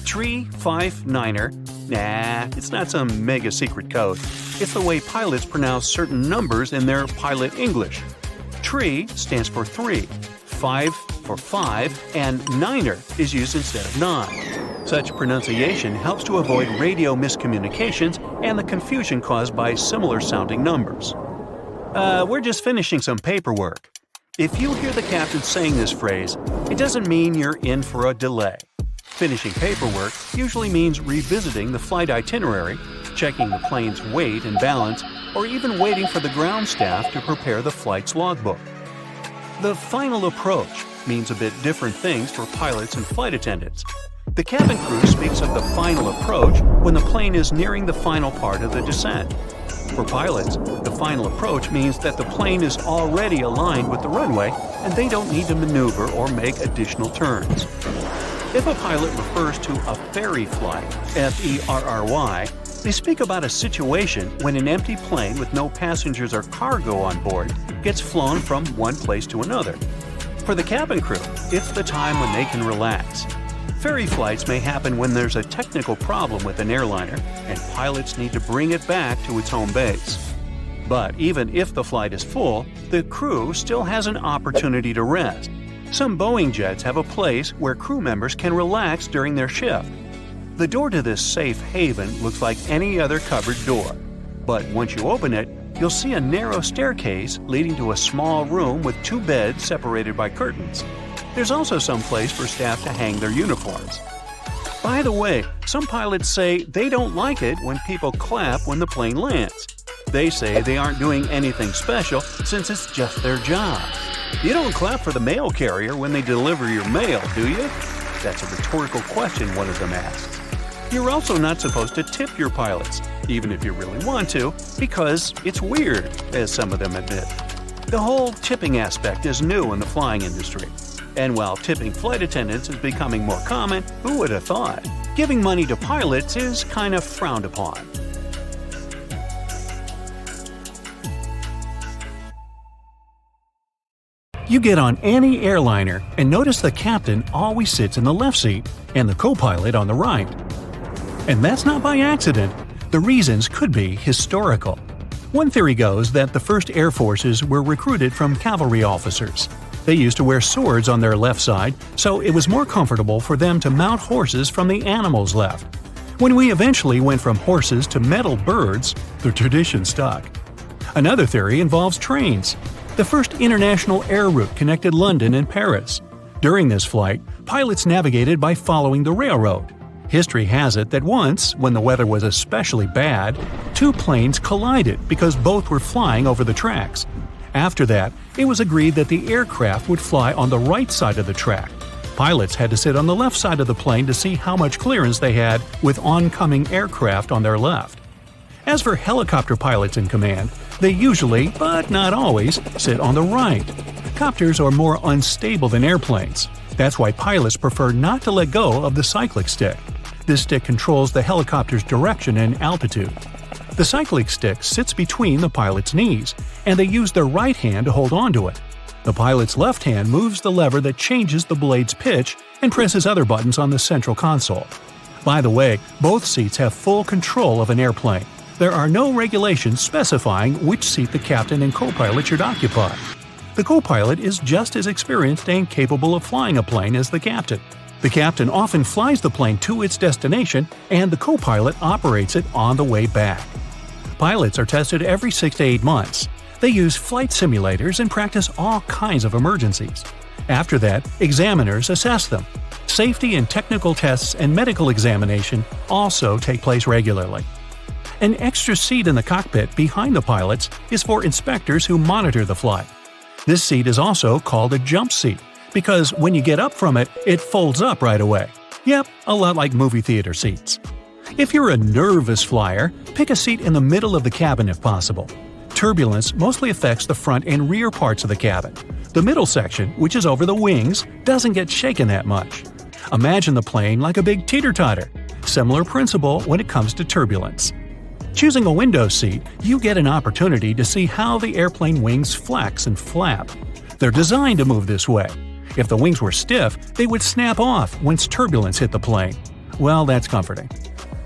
359er. Nah, it's not some mega secret code. It's the way pilots pronounce certain numbers in their pilot English. Tree stands for 3, 5 for 5, and niner is used instead of 9. Such pronunciation helps to avoid radio miscommunications and the confusion caused by similar-sounding numbers. We're just finishing some paperwork. If you hear the captain saying this phrase, it doesn't mean you're in for a delay. Finishing paperwork usually means revisiting the flight itinerary, checking the plane's weight and balance, or even waiting for the ground staff to prepare the flight's logbook. The final approach means a bit different things for pilots and flight attendants. The cabin crew speaks of the final approach when the plane is nearing the final part of the descent. For pilots, the final approach means that the plane is already aligned with the runway and they don't need to maneuver or make additional turns. If a pilot refers to a ferry flight, F-E-R-R-Y, they speak about a situation when an empty plane with no passengers or cargo on board gets flown from one place to another. For the cabin crew, it's the time when they can relax. Ferry flights may happen when there's a technical problem with an airliner and pilots need to bring it back to its home base. But even if the flight is full, the crew still has an opportunity to rest. Some Boeing jets have a place where crew members can relax during their shift. The door to this safe haven looks like any other covered door. But once you open it, you'll see a narrow staircase leading to a small room with 2 beds separated by curtains. There's also some place for staff to hang their uniforms. By the way, some pilots say they don't like it when people clap when the plane lands. They say they aren't doing anything special since it's just their job. You don't clap for the mail carrier when they deliver your mail, do you? That's a rhetorical question one of them asks. You're also not supposed to tip your pilots, even if you really want to, because it's weird, as some of them admit. The whole tipping aspect is new in the flying industry. And while tipping flight attendants is becoming more common, who would have thought? Giving money to pilots is kind of frowned upon. You get on any airliner and notice the captain always sits in the left seat and the co-pilot on the right. And that's not by accident. The reasons could be historical. One theory goes that the first air forces were recruited from cavalry officers. They used to wear swords on their left side, so it was more comfortable for them to mount horses from the animal's left. When we eventually went from horses to metal birds, the tradition stuck. Another theory involves trains. The first international air route connected London and Paris. During this flight, pilots navigated by following the railroad. History has it that once, when the weather was especially bad, two planes collided because both were flying over the tracks. After that, it was agreed that the aircraft would fly on the right side of the track. Pilots had to sit on the left side of the plane to see how much clearance they had with oncoming aircraft on their left. As for helicopter pilots in command, they usually, but not always, sit on the right. Copters are more unstable than airplanes. That's why pilots prefer not to let go of the cyclic stick. This stick controls the helicopter's direction and altitude. The cyclic stick sits between the pilot's knees, and they use their right hand to hold onto it. The pilot's left hand moves the lever that changes the blade's pitch and presses other buttons on the central console. By the way, both seats have full control of an airplane. There are no regulations specifying which seat the captain and co-pilot should occupy. The co-pilot is just as experienced and capable of flying a plane as the captain. The captain often flies the plane to its destination, and the co-pilot operates it on the way back. Pilots are tested every 6 to 8 months. They use flight simulators and practice all kinds of emergencies. After that, examiners assess them. Safety and technical tests and medical examination also take place regularly. An extra seat in the cockpit behind the pilots is for inspectors who monitor the flight. This seat is also called a jump seat because when you get up from it, it folds up right away. Yep, a lot like movie theater seats. If you're a nervous flyer, pick a seat in the middle of the cabin if possible. Turbulence mostly affects the front and rear parts of the cabin. The middle section, which is over the wings, doesn't get shaken that much. Imagine the plane like a big teeter-totter. Similar principle when it comes to turbulence. Choosing a window seat, you get an opportunity to see how the airplane wings flex and flap. They're designed to move this way. If the wings were stiff, they would snap off once turbulence hit the plane. Well, that's comforting.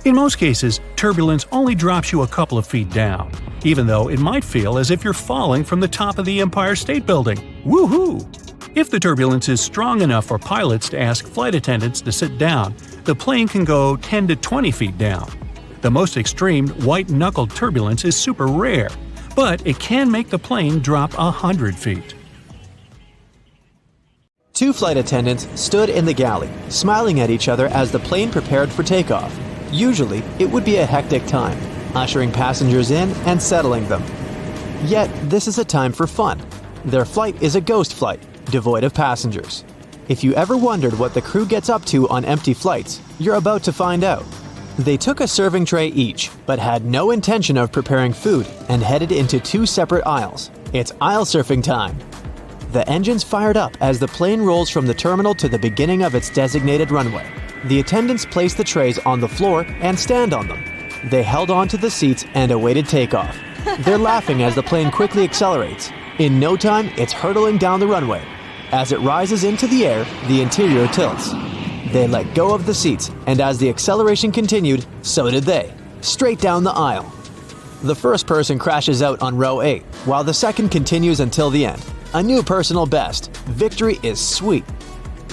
In most cases, turbulence only drops you a couple of feet down, even though it might feel as if you're falling from the top of the Empire State Building. Woohoo! If the turbulence is strong enough for pilots to ask flight attendants to sit down, the plane can go 10 to 20 feet down. The most extreme white-knuckled turbulence is super rare, but it can make the plane drop 100 feet. Two flight attendants stood in the galley, smiling at each other as the plane prepared for takeoff. Usually, it would be a hectic time, ushering passengers in and settling them. Yet, this is a time for fun. Their flight is a ghost flight, devoid of passengers. If you ever wondered what the crew gets up to on empty flights, you're about to find out. They took a serving tray each, but had no intention of preparing food and headed into two separate aisles. It's aisle surfing time. The engines fired up as the plane rolls from the terminal to the beginning of its designated runway. The attendants place the trays on the floor and stand on them. They held on to the seats and awaited takeoff. They're laughing as the plane quickly accelerates. In no time, it's hurtling down the runway. As it rises into the air, the interior tilts. They let go of the seats, and as the acceleration continued, so did they, straight down the aisle. The first person crashes out on row 8, while the second continues until the end. A new personal best. Victory is sweet.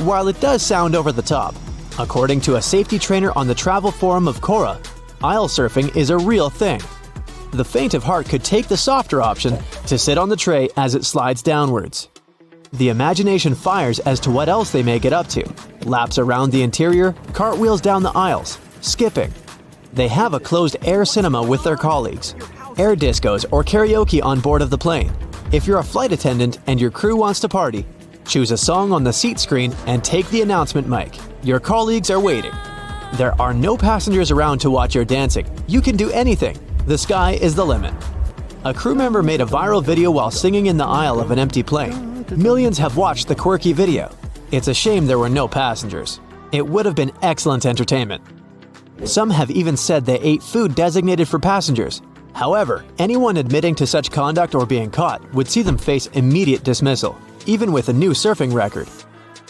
While it does sound over the top, according to a safety trainer on the travel forum of Cora, aisle surfing is a real thing. The faint of heart could take the softer option to sit on the tray as it slides downwards. The imagination fires as to what else they may get up to. Laps around the interior, cartwheels down the aisles, skipping. They have a closed air cinema with their colleagues, air discos or karaoke on board of the plane. If you're a flight attendant and your crew wants to party, choose a song on the seat screen and take the announcement mic. Your colleagues are waiting. There are no passengers around to watch your dancing. You can do anything. The sky is the limit. A crew member made a viral video while singing in the aisle of an empty plane. Millions have watched the quirky video. It's a shame there were no passengers. It would have been excellent entertainment. Some have even said they ate food designated for passengers. However, anyone admitting to such conduct or being caught would see them face immediate dismissal, even with a new surfing record.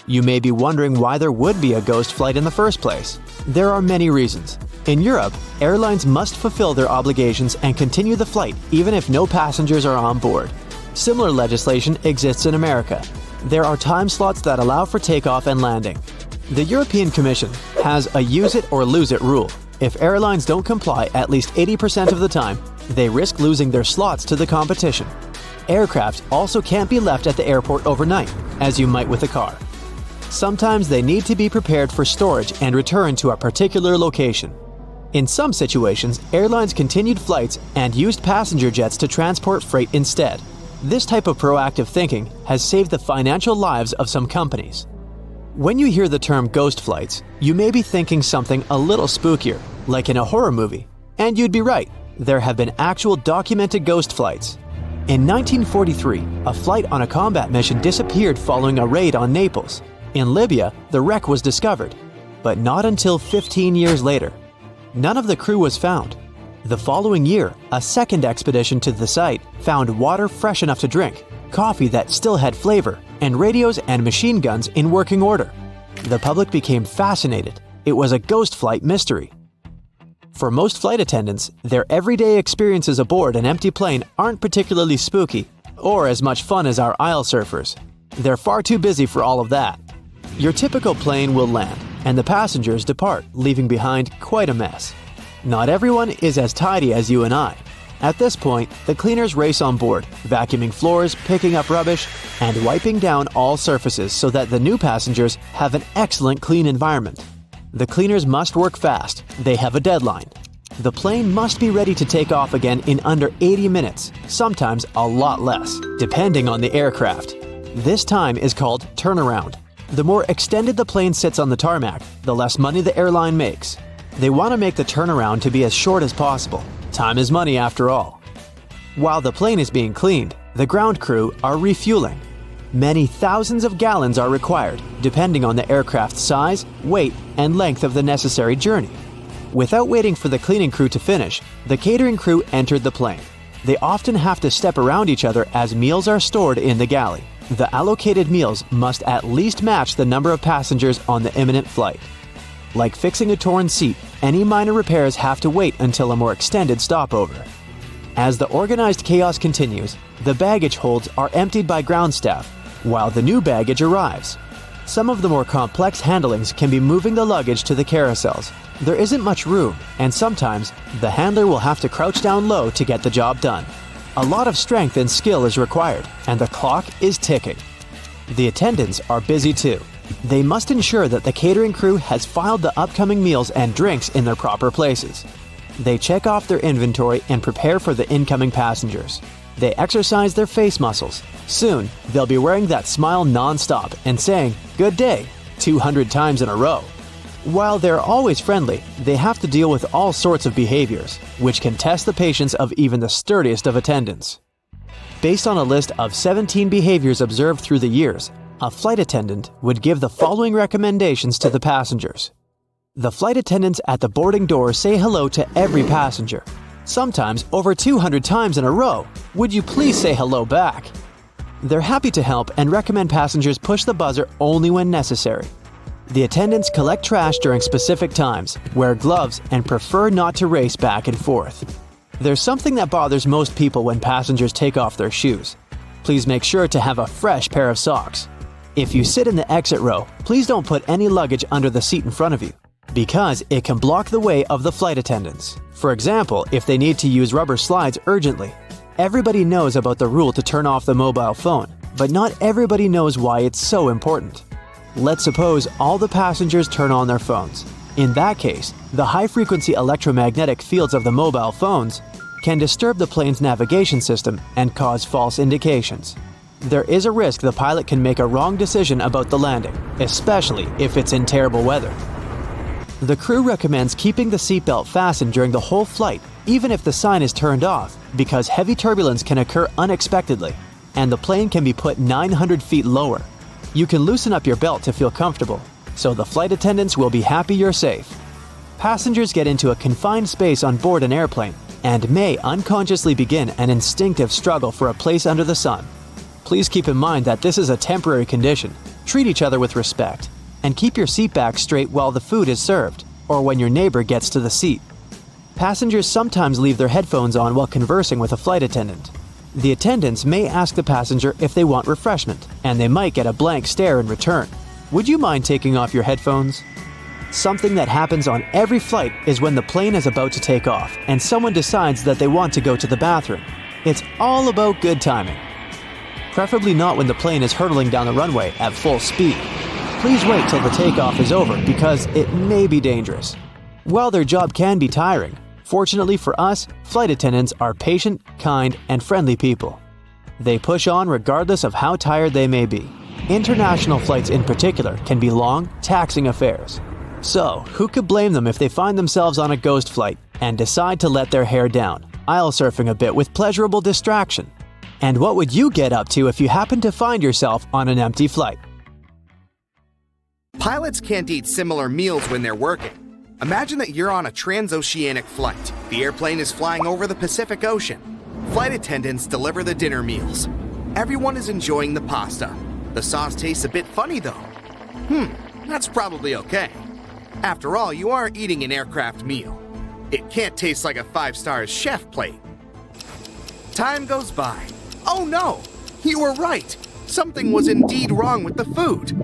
You may be wondering why there would be a ghost flight in the first place. There are many reasons. In Europe, airlines must fulfill their obligations and continue the flight even if no passengers are on board. Similar legislation exists in America. There are time slots that allow for takeoff and landing. The European Commission has a use it or lose it rule. If airlines don't comply at least 80% of the time, they risk losing their slots to the competition. Aircraft also can't be left at the airport overnight, as you might with a car. Sometimes they need to be prepared for storage and returned to a particular location. In some situations, airlines continued flights and used passenger jets to transport freight instead. This type of proactive thinking has saved the financial lives of some companies. When you hear the term ghost flights, you may be thinking something a little spookier, like in a horror movie. And you'd be right, there have been actual documented ghost flights. In 1943, a flight on a combat mission disappeared following a raid on Naples. In Libya, the wreck was discovered, but not until 15 years later. None of the crew was found. The following year, a second expedition to the site found water fresh enough to drink, coffee that still had flavor, and radios and machine guns in working order. The public became fascinated. It was a ghost flight mystery. For most flight attendants, their everyday experiences aboard an empty plane aren't particularly spooky or as much fun as our aisle surfers. They're far too busy for all of that. Your typical plane will land, and the passengers depart, leaving behind quite a mess. Not everyone is as tidy as you and I. At this point, the cleaners race on board, vacuuming floors, picking up rubbish, and wiping down all surfaces so that the new passengers have an excellent clean environment. The cleaners must work fast. They have a deadline. The plane must be ready to take off again in under 80 minutes, sometimes a lot less, depending on the aircraft. This time is called turnaround. The more extended the plane sits on the tarmac, the less money the airline makes. They want to make the turnaround to be as short as possible. Time is money after all. While the plane is being cleaned, the ground crew are refueling. Many thousands of gallons are required, depending on the aircraft's size, weight, and length of the necessary journey. Without waiting for the cleaning crew to finish, the catering crew entered the plane. They often have to step around each other as meals are stored in the galley. The allocated meals must at least match the number of passengers on the imminent flight. Like fixing a torn seat, any minor repairs have to wait until a more extended stopover. As the organized chaos continues, the baggage holds are emptied by ground staff, while the new baggage arrives. Some of the more complex handlings can be moving the luggage to the carousels. There isn't much room, and sometimes the handler will have to crouch down low to get the job done. A lot of strength and skill is required, and the clock is ticking. The attendants are busy too. They must ensure that the catering crew has filed the upcoming meals and drinks in their proper places. They check off their inventory and prepare for the incoming passengers. They exercise their face muscles. Soon, they'll be wearing that smile non-stop and saying, "Good day," 200 times in a row. While they're always friendly, they have to deal with all sorts of behaviors, which can test the patience of even the sturdiest of attendants. Based on a list of 17 behaviors observed through the years, a flight attendant would give the following recommendations to the passengers. The flight attendants at the boarding door say hello to every passenger. Sometimes over 200 times in a row. Would you please say hello back? They're happy to help and recommend passengers push the buzzer only when necessary. The attendants collect trash during specific times, wear gloves, and prefer not to race back and forth. There's something that bothers most people when passengers take off their shoes. Please make sure to have a fresh pair of socks. If you sit in the exit row, please don't put any luggage under the seat in front of you, because it can block the way of the flight attendants. For example, if they need to use rubber slides urgently. Everybody knows about the rule to turn off the mobile phone, but not everybody knows why it's so important. Let's suppose all the passengers turn on their phones. In that case, the high-frequency electromagnetic fields of the mobile phones can disturb the plane's navigation system and cause false indications. There is a risk the pilot can make a wrong decision about the landing, especially if it's in terrible weather. The crew recommends keeping the seatbelt fastened during the whole flight, even if the sign is turned off, because heavy turbulence can occur unexpectedly, and the plane can be put 900 feet lower. You can loosen up your belt to feel comfortable, so the flight attendants will be happy you're safe. Passengers get into a confined space on board an airplane and may unconsciously begin an instinctive struggle for a place under the sun. Please keep in mind that this is a temporary condition. Treat each other with respect, and keep your seat back straight while the food is served. or when your neighbor gets to the seat. Passengers sometimes leave their headphones on while conversing with a flight attendant. The attendants may ask the passenger if they want refreshment, and they might get a blank stare in return. Would you mind taking off your headphones? Something that happens on every flight is when the plane is about to take off and someone decides that they want to go to the bathroom. It's all about good timing. Preferably not when the plane is hurtling down the runway at full speed. Please wait till the takeoff is over because it may be dangerous. While their job can be tiring, fortunately for us, flight attendants are patient, kind, and friendly people. They push on regardless of how tired they may be. International flights in particular can be long, taxing affairs. So, who could blame them if they find themselves on a ghost flight and decide to let their hair down, aisle surfing a bit with pleasurable distraction? And what would you get up to if you happened to find yourself on an empty flight? Pilots can't eat similar meals when they're working. Imagine that you're on a transoceanic flight. The airplane is flying over the Pacific Ocean. Flight attendants deliver the dinner meals. Everyone is enjoying the pasta. The sauce tastes a bit funny though. That's probably okay. After all, you are eating an aircraft meal. It can't taste like a 5-star chef plate. Time goes by. Oh no! You were right! Something was indeed wrong with the food.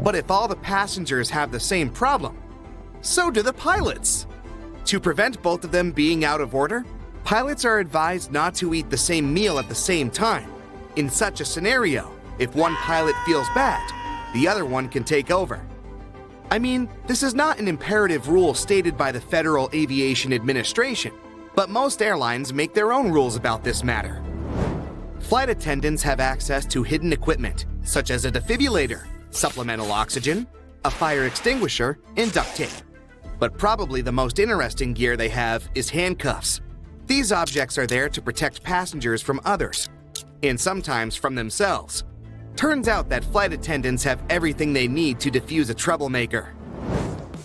But if all the passengers have the same problem, so do the pilots. To prevent both of them being out of order, pilots are advised not to eat the same meal at the same time. In such a scenario, if one pilot feels bad, the other one can take over. I mean, this is not an imperative rule stated by the Federal Aviation Administration, but most airlines make their own rules about this matter. Flight attendants have access to hidden equipment, such as a defibrillator, supplemental oxygen, a fire extinguisher, and duct tape. But probably the most interesting gear they have is handcuffs. These objects are there to protect passengers from others, and sometimes from themselves. Turns out that flight attendants have everything they need to defuse a troublemaker.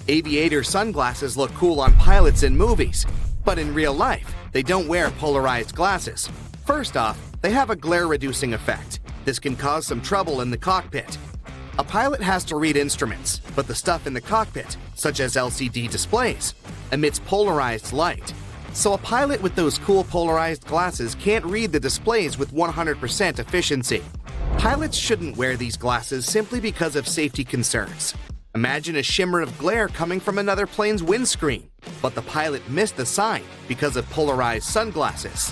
Aviator sunglasses look cool on pilots in movies, but in real life, they don't wear polarized glasses. First off, they have a glare-reducing effect. This can cause some trouble in the cockpit. A pilot has to read instruments, but the stuff in the cockpit, such as LCD displays, emits polarized light. So a pilot with those cool polarized glasses can't read the displays with 100% efficiency. Pilots shouldn't wear these glasses simply because of safety concerns. Imagine a shimmer of glare coming from another plane's windscreen, but the pilot missed the sign because of polarized sunglasses.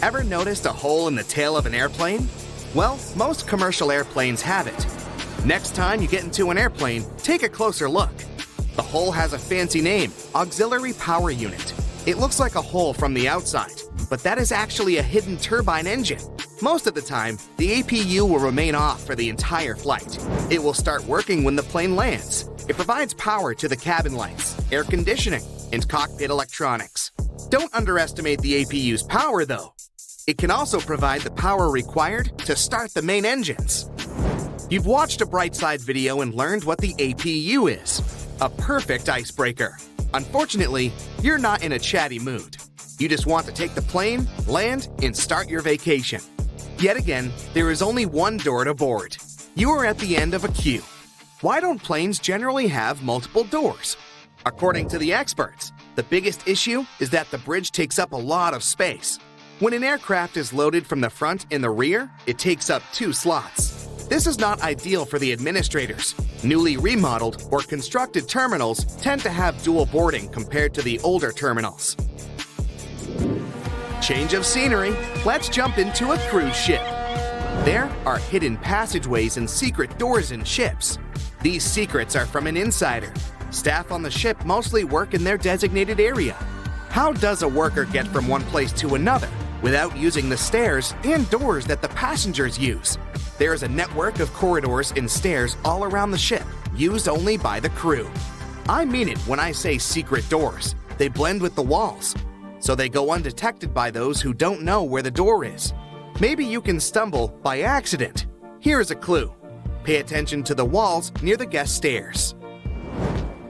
Ever noticed a hole in the tail of an airplane? Well, most commercial airplanes have it. Next time you get into an airplane, take a closer look. The hole has a fancy name, Auxiliary Power Unit. It looks like a hole from the outside, but that is actually a hidden turbine engine. Most of the time, the APU will remain off for the entire flight. It will start working when the plane lands. It provides power to the cabin lights, air conditioning, and cockpit electronics. Don't underestimate the APU's power, though. It can also provide the power required to start the main engines. You've watched a Brightside video and learned what the APU is. A perfect icebreaker. Unfortunately, you're not in a chatty mood. You just want to take the plane, land, and start your vacation. Yet again, there is only one door to board. You are at the end of a queue. Why don't planes generally have multiple doors? According to the experts, the biggest issue is that the bridge takes up a lot of space. When an aircraft is loaded from the front and the rear, it takes up 2 slots. This is not ideal for the administrators. Newly remodeled or constructed terminals tend to have dual boarding compared to the older terminals. Change of scenery, let's jump into a cruise ship. There are hidden passageways and secret doors in ships. These secrets are from an insider. Staff on the ship mostly work in their designated area. How does a worker get from one place to another without using the stairs and doors that the passengers use? There is a network of corridors and stairs all around the ship, used only by the crew. I mean it when I say secret doors. They blend with the walls, so they go undetected by those who don't know where the door is. Maybe you can stumble by accident. Here is a clue. Pay attention to the walls near the guest stairs.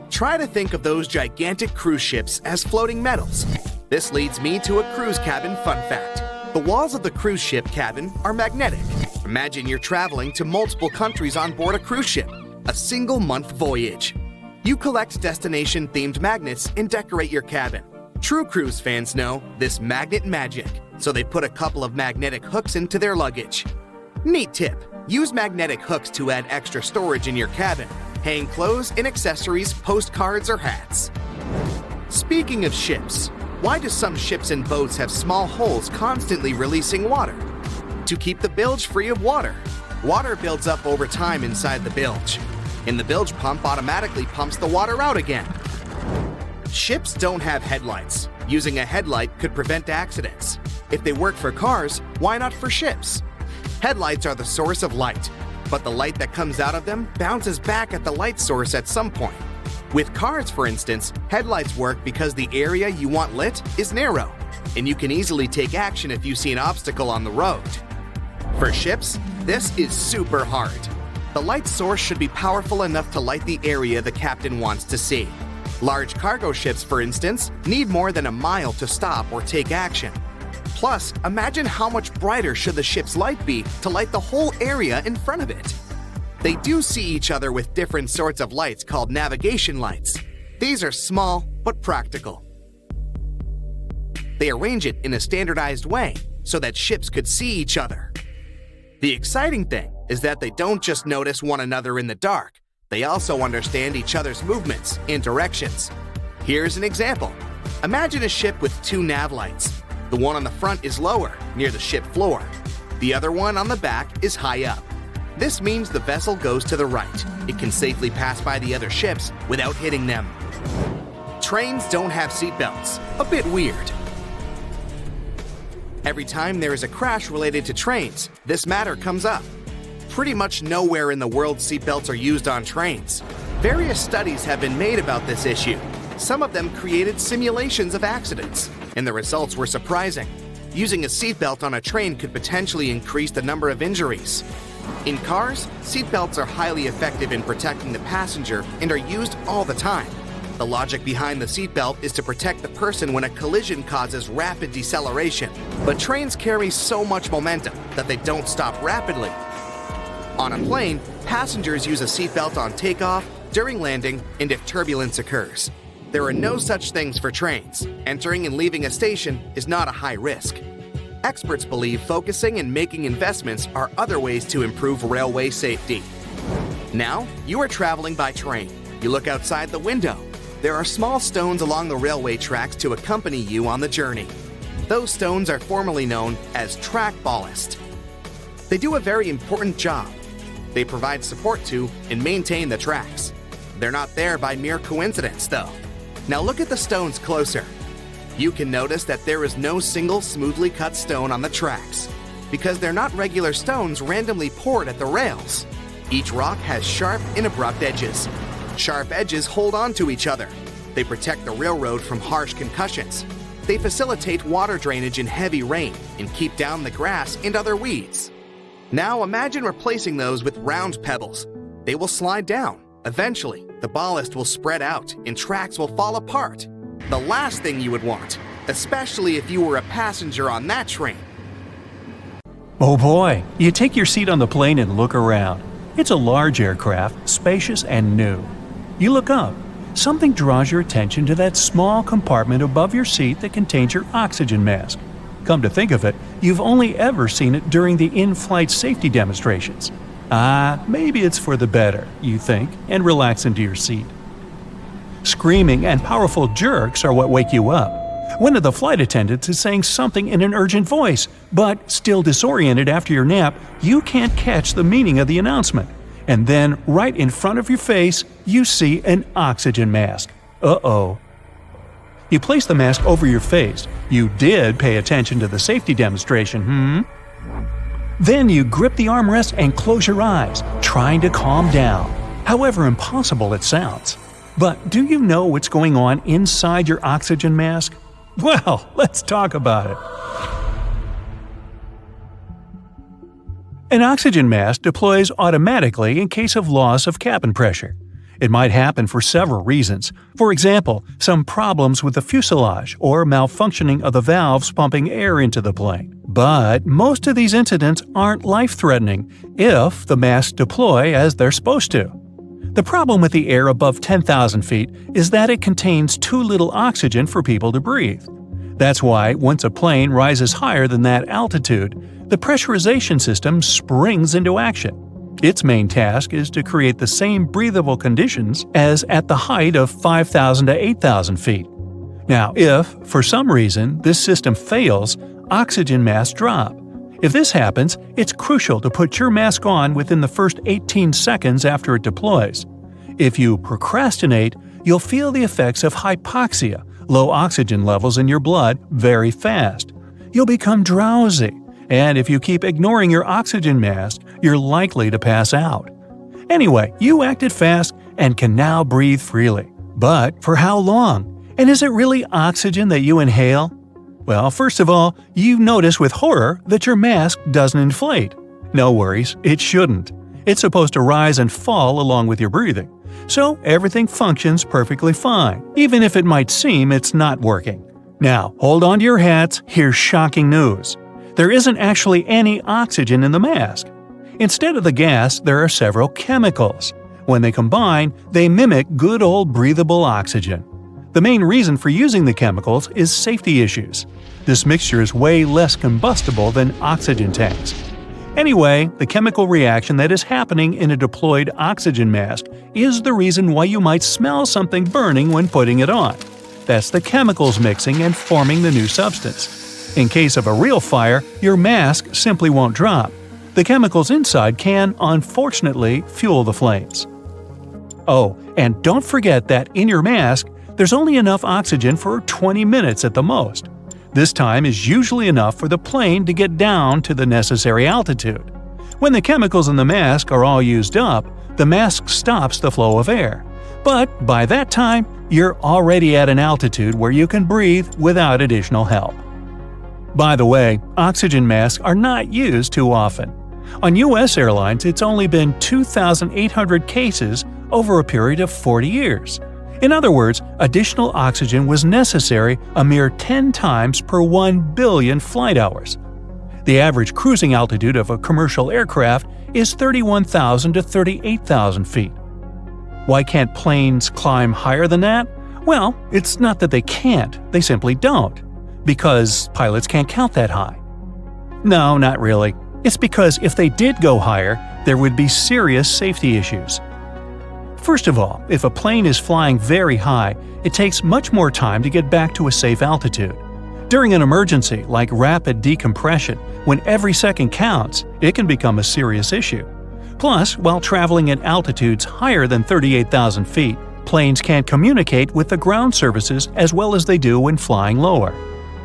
Try to think of those gigantic cruise ships as floating metals. This leads me to a cruise cabin fun fact. The walls of the cruise ship cabin are magnetic. Imagine you're traveling to multiple countries on board a cruise ship, a single-month voyage. You collect destination-themed magnets and decorate your cabin. True cruise fans know this magnet magic, so they put a couple of magnetic hooks into their luggage. Neat tip: use magnetic hooks to add extra storage in your cabin. Hang clothes and accessories, postcards, or hats. Speaking of ships, why do some ships and boats have small holes constantly releasing water? To keep the bilge free of water. Water builds up over time inside the bilge, and the bilge pump automatically pumps the water out again. Ships don't have headlights. Using a headlight could prevent accidents. If they work for cars, why not for ships? Headlights are the source of light, but the light that comes out of them bounces back at the light source at some point. With cars, for instance, headlights work because the area you want lit is narrow, and you can easily take action if you see an obstacle on the road. For ships, this is super hard. The light source should be powerful enough to light the area the captain wants to see. Large cargo ships, for instance, need more than a mile to stop or take action. Plus, imagine how much brighter should the ship's light be to light the whole area in front of it. They do see each other with different sorts of lights called navigation lights. These are small but practical. They arrange it in a standardized way so that ships could see each other. The exciting thing is that they don't just notice one another in the dark, they also understand each other's movements and directions. Here's an example. Imagine a ship with two nav lights. The one on the front is lower, near the ship floor. The other one on the back is high up. This means the vessel goes to the right. It can safely pass by the other ships without hitting them. Trains don't have seatbelts. A bit weird. Every time there is a crash related to trains, this matter comes up. Pretty much nowhere in the world seatbelts are used on trains. Various studies have been made about this issue. Some of them created simulations of accidents, and the results were surprising. Using a seatbelt on a train could potentially increase the number of injuries. In cars, seatbelts are highly effective in protecting the passenger and are used all the time. The logic behind the seatbelt is to protect the person when a collision causes rapid deceleration. But trains carry so much momentum that they don't stop rapidly. On a plane, passengers use a seatbelt on takeoff, during landing, and if turbulence occurs. There are no such things for trains. Entering and leaving a station is not a high risk. Experts believe focusing and making investments are other ways to improve railway safety. Now, you are traveling by train. You look outside the window. There are small stones along the railway tracks to accompany you on the journey. Those stones are formally known as track ballast. They do a very important job. They provide support to and maintain the tracks. They're not there by mere coincidence, though. Now look at the stones closer. You can notice that there is no single smoothly cut stone on the tracks, because they're not regular stones randomly poured at the rails. Each rock has sharp and abrupt edges. Sharp edges hold on to each other. They protect the railroad from harsh concussions. They facilitate water drainage in heavy rain and keep down the grass and other weeds. Now imagine replacing those with round pebbles. They will slide down. Eventually, the ballast will spread out and tracks will fall apart. The last thing you would want, especially if you were a passenger on that train. Oh boy, you take your seat on the plane and look around. It's a large aircraft, spacious and new. You look up. Something draws your attention to that small compartment above your seat that contains your oxygen mask. Come to think of it, you've only ever seen it during the in-flight safety demonstrations. Maybe it's for the better, you think, and relax into your seat. Screaming and powerful jerks are what wake you up. One of the flight attendants is saying something in an urgent voice, but still disoriented after your nap, you can't catch the meaning of the announcement. And then, right in front of your face, you see an oxygen mask. Uh-oh. You place the mask over your face. You did pay attention to the safety demonstration, Then you grip the armrest and close your eyes, trying to calm down, however impossible it sounds. But do you know what's going on inside your oxygen mask? Well, let's talk about it. An oxygen mask deploys automatically in case of loss of cabin pressure. It might happen for several reasons. For example, some problems with the fuselage or malfunctioning of the valves pumping air into the plane. But most of these incidents aren't life-threatening if the masks deploy as they're supposed to. The problem with the air above 10,000 feet is that it contains too little oxygen for people to breathe. That's why, once a plane rises higher than that altitude, the pressurization system springs into action. Its main task is to create the same breathable conditions as at the height of 5,000 to 8,000 feet. Now, if, for some reason, this system fails, oxygen masks drop. If this happens, it's crucial to put your mask on within the first 18 seconds after it deploys. If you procrastinate, you'll feel the effects of hypoxia, low oxygen levels in your blood, very fast. You'll become drowsy, and if you keep ignoring your oxygen mask, you're likely to pass out. Anyway, you acted fast and can now breathe freely. But for how long? And is it really oxygen that you inhale? Well, first of all, you notice with horror that your mask doesn't inflate. No worries, it shouldn't. It's supposed to rise and fall along with your breathing. So everything functions perfectly fine, even if it might seem it's not working. Now, hold on to your hats, here's shocking news. There isn't actually any oxygen in the mask. Instead of the gas, there are several chemicals. When they combine, they mimic good old breathable oxygen. The main reason for using the chemicals is safety issues. This mixture is way less combustible than oxygen tanks. Anyway, the chemical reaction that is happening in a deployed oxygen mask is the reason why you might smell something burning when putting it on. That's the chemicals mixing and forming the new substance. In case of a real fire, your mask simply won't drop. The chemicals inside can, unfortunately, fuel the flames. Oh, and don't forget that in your mask, there's only enough oxygen for 20 minutes at the most. This time is usually enough for the plane to get down to the necessary altitude. When the chemicals in the mask are all used up, the mask stops the flow of air. But by that time, you're already at an altitude where you can breathe without additional help. By the way, oxygen masks are not used too often. On U.S. Airlines, it's only been 2,800 cases over a period of 40 years. In other words, additional oxygen was necessary a mere 10 times per 1 billion flight hours. The average cruising altitude of a commercial aircraft is 31,000 to 38,000 feet. Why can't planes climb higher than that? Well, it's not that they can't, they simply don't. Because pilots can't count that high. No, not really. It's because if they did go higher, there would be serious safety issues. First of all, if a plane is flying very high, it takes much more time to get back to a safe altitude. During an emergency, like rapid decompression, when every second counts, it can become a serious issue. Plus, while traveling at altitudes higher than 38,000 feet, planes can't communicate with the ground services as well as they do when flying lower.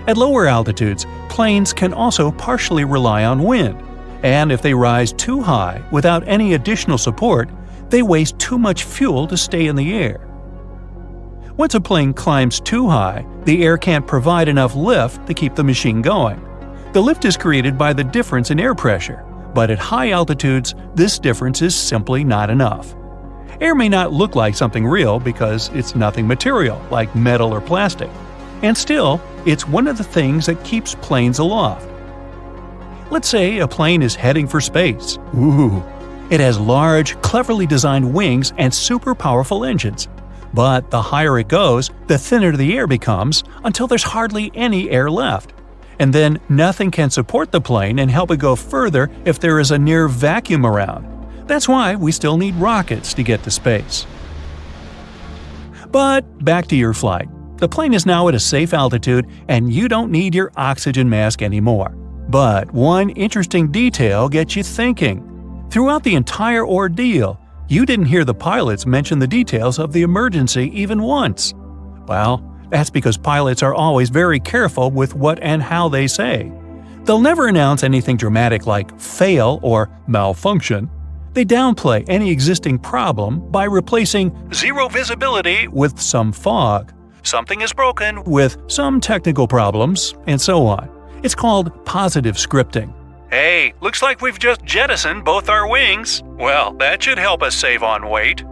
At lower altitudes, planes can also partially rely on wind, and if they rise too high without any additional support, they waste too much fuel to stay in the air. Once a plane climbs too high, the air can't provide enough lift to keep the machine going. The lift is created by the difference in air pressure, but at high altitudes, this difference is simply not enough. Air may not look like something real because it's nothing material, like metal or plastic. And still, it's one of the things that keeps planes aloft. Let's say a plane is heading for space. Ooh! It has large, cleverly designed wings and super powerful engines. But the higher it goes, the thinner the air becomes until there's hardly any air left. And then nothing can support the plane and help it go further if there is a near vacuum around. That's why we still need rockets to get to space. But back to your flight. The plane is now at a safe altitude and you don't need your oxygen mask anymore. But one interesting detail gets you thinking. Throughout the entire ordeal, you didn't hear the pilots mention the details of the emergency even once. Well, that's because pilots are always very careful with what and how they say. They'll never announce anything dramatic like fail or malfunction. They downplay any existing problem by replacing zero visibility with some fog. Something is broken with some technical problems, and so on. It's called positive scripting. Hey, looks like we've just jettisoned both our wings. Well, that should help us save on weight.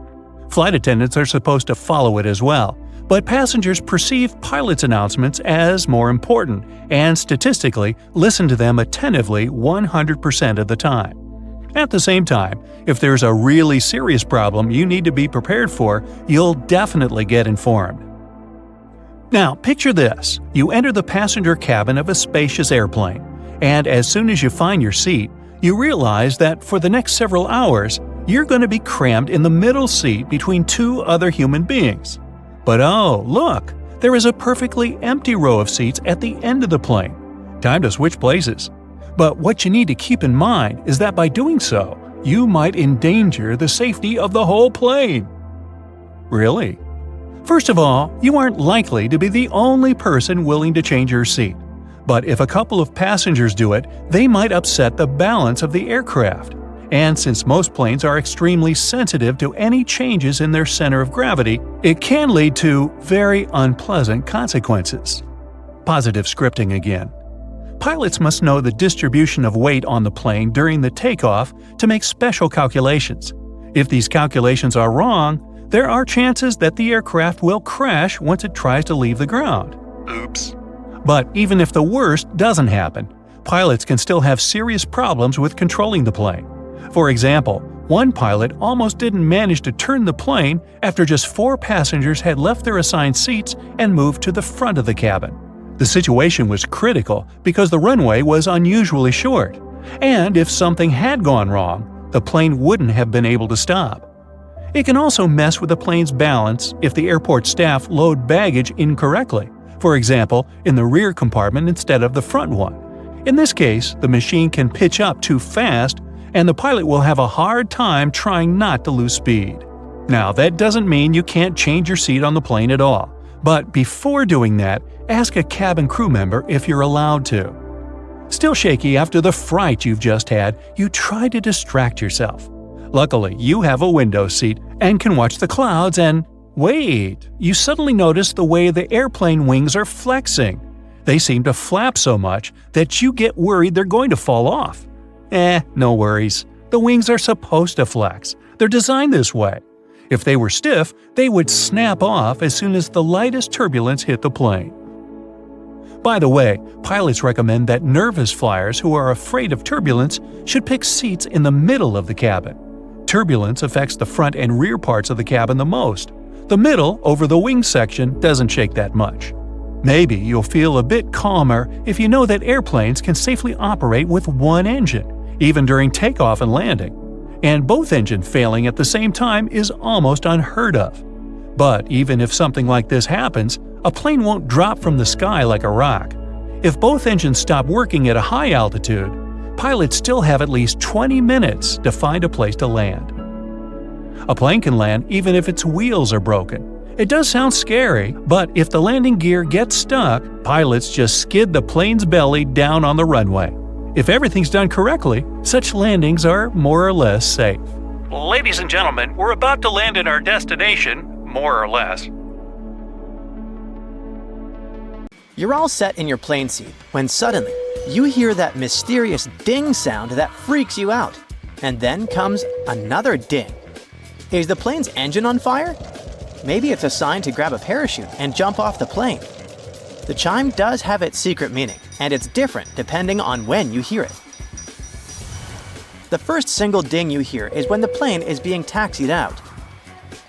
Flight attendants are supposed to follow it as well, but passengers perceive pilots' announcements as more important and statistically listen to them attentively 100% of the time. At the same time, if there's a really serious problem you need to be prepared for, you'll definitely get informed. Now, picture this. You enter the passenger cabin of a spacious airplane, and as soon as you find your seat, you realize that for the next several hours, you're going to be crammed in the middle seat between two other human beings. But oh, look! There is a perfectly empty row of seats at the end of the plane. Time to switch places. But what you need to keep in mind is that by doing so, you might endanger the safety of the whole plane. Really? First of all, you aren't likely to be the only person willing to change your seat. But if a couple of passengers do it, they might upset the balance of the aircraft. And since most planes are extremely sensitive to any changes in their center of gravity, it can lead to very unpleasant consequences. Positive scripting again. Pilots must know the distribution of weight on the plane during the takeoff to make special calculations. If these calculations are wrong, there are chances that the aircraft will crash once it tries to leave the ground. Oops. But even if the worst doesn't happen, pilots can still have serious problems with controlling the plane. For example, one pilot almost didn't manage to turn the plane after just 4 passengers had left their assigned seats and moved to the front of the cabin. The situation was critical because the runway was unusually short, and if something had gone wrong, the plane wouldn't have been able to stop. It can also mess with the plane's balance if the airport staff load baggage incorrectly, for example, in the rear compartment instead of the front one. In this case, the machine can pitch up too fast, and the pilot will have a hard time trying not to lose speed. Now, that doesn't mean you can't change your seat on the plane at all, but before doing that, ask a cabin crew member if you're allowed to. Still shaky after the fright you've just had, you try to distract yourself. Luckily, you have a window seat and can watch the clouds and wait, you suddenly notice the way the airplane wings are flexing. They seem to flap so much that you get worried they're going to fall off. No worries. The wings are supposed to flex. They're designed this way. If they were stiff, they would snap off as soon as the lightest turbulence hit the plane. By the way, pilots recommend that nervous flyers who are afraid of turbulence should pick seats in the middle of the cabin. Turbulence affects the front and rear parts of the cabin the most. The middle, over the wing section, doesn't shake that much. Maybe you'll feel a bit calmer if you know that airplanes can safely operate with one engine, even during takeoff and landing. And both engines failing at the same time is almost unheard of. But even if something like this happens, a plane won't drop from the sky like a rock. If both engines stop working at a high altitude, pilots still have at least 20 minutes to find a place to land. A plane can land even if its wheels are broken. It does sound scary, but if the landing gear gets stuck, pilots just skid the plane's belly down on the runway. If everything's done correctly, such landings are more or less safe. Ladies and gentlemen, we're about to land in our destination, more or less. You're all set in your plane seat when suddenly you hear that mysterious ding sound that freaks you out. And then comes another ding. Is the plane's engine on fire? Maybe it's a sign to grab a parachute and jump off the plane. The chime does have its secret meaning, and it's different depending on when you hear it. The first single ding you hear is when the plane is being taxied out.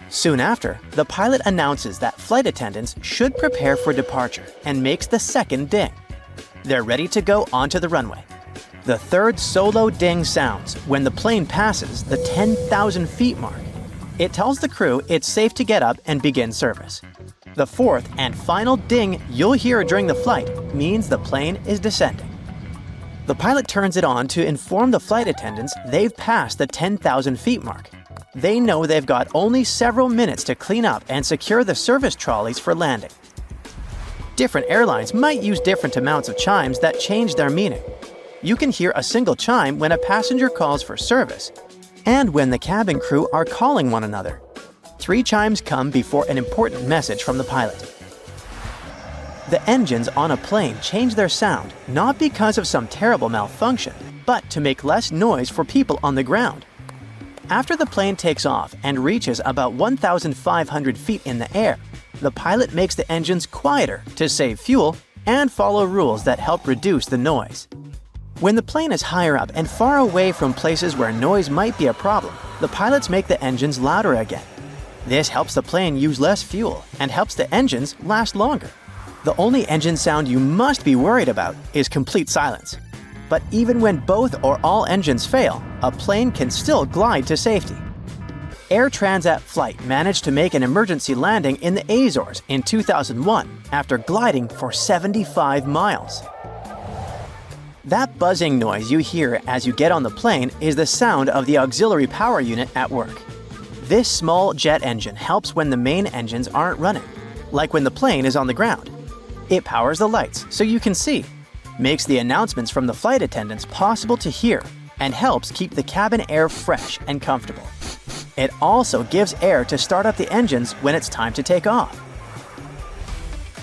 Soon after, the pilot announces that flight attendants should prepare for departure and makes the second ding. They're ready to go onto the runway. The third solo ding sounds when the plane passes the 10,000 feet mark. It tells the crew it's safe to get up and begin service. The fourth and final ding you'll hear during the flight means the plane is descending. The pilot turns it on to inform the flight attendants they've passed the 10,000 feet mark. They know they've got only several minutes to clean up and secure the service trolleys for landing. Different airlines might use different amounts of chimes that change their meaning. You can hear a single chime when a passenger calls for service, and when the cabin crew are calling one another. 3 chimes come before an important message from the pilot. The engines on a plane change their sound not because of some terrible malfunction, but to make less noise for people on the ground. After the plane takes off and reaches about 1,500 feet in the air, the pilot makes the engines quieter to save fuel and follow rules that help reduce the noise. When the plane is higher up and far away from places where noise might be a problem, the pilots make the engines louder again. This helps the plane use less fuel and helps the engines last longer. The only engine sound you must be worried about is complete silence. But even when both or all engines fail, a plane can still glide to safety. Air Transat Flight managed to make an emergency landing in the Azores in 2001 after gliding for 75 miles. That buzzing noise you hear as you get on the plane is the sound of the auxiliary power unit at work. This small jet engine helps when the main engines aren't running, like when the plane is on the ground. It powers the lights so you can see, makes the announcements from the flight attendants possible to hear, and helps keep the cabin air fresh and comfortable. It also gives air to start up the engines when it's time to take off.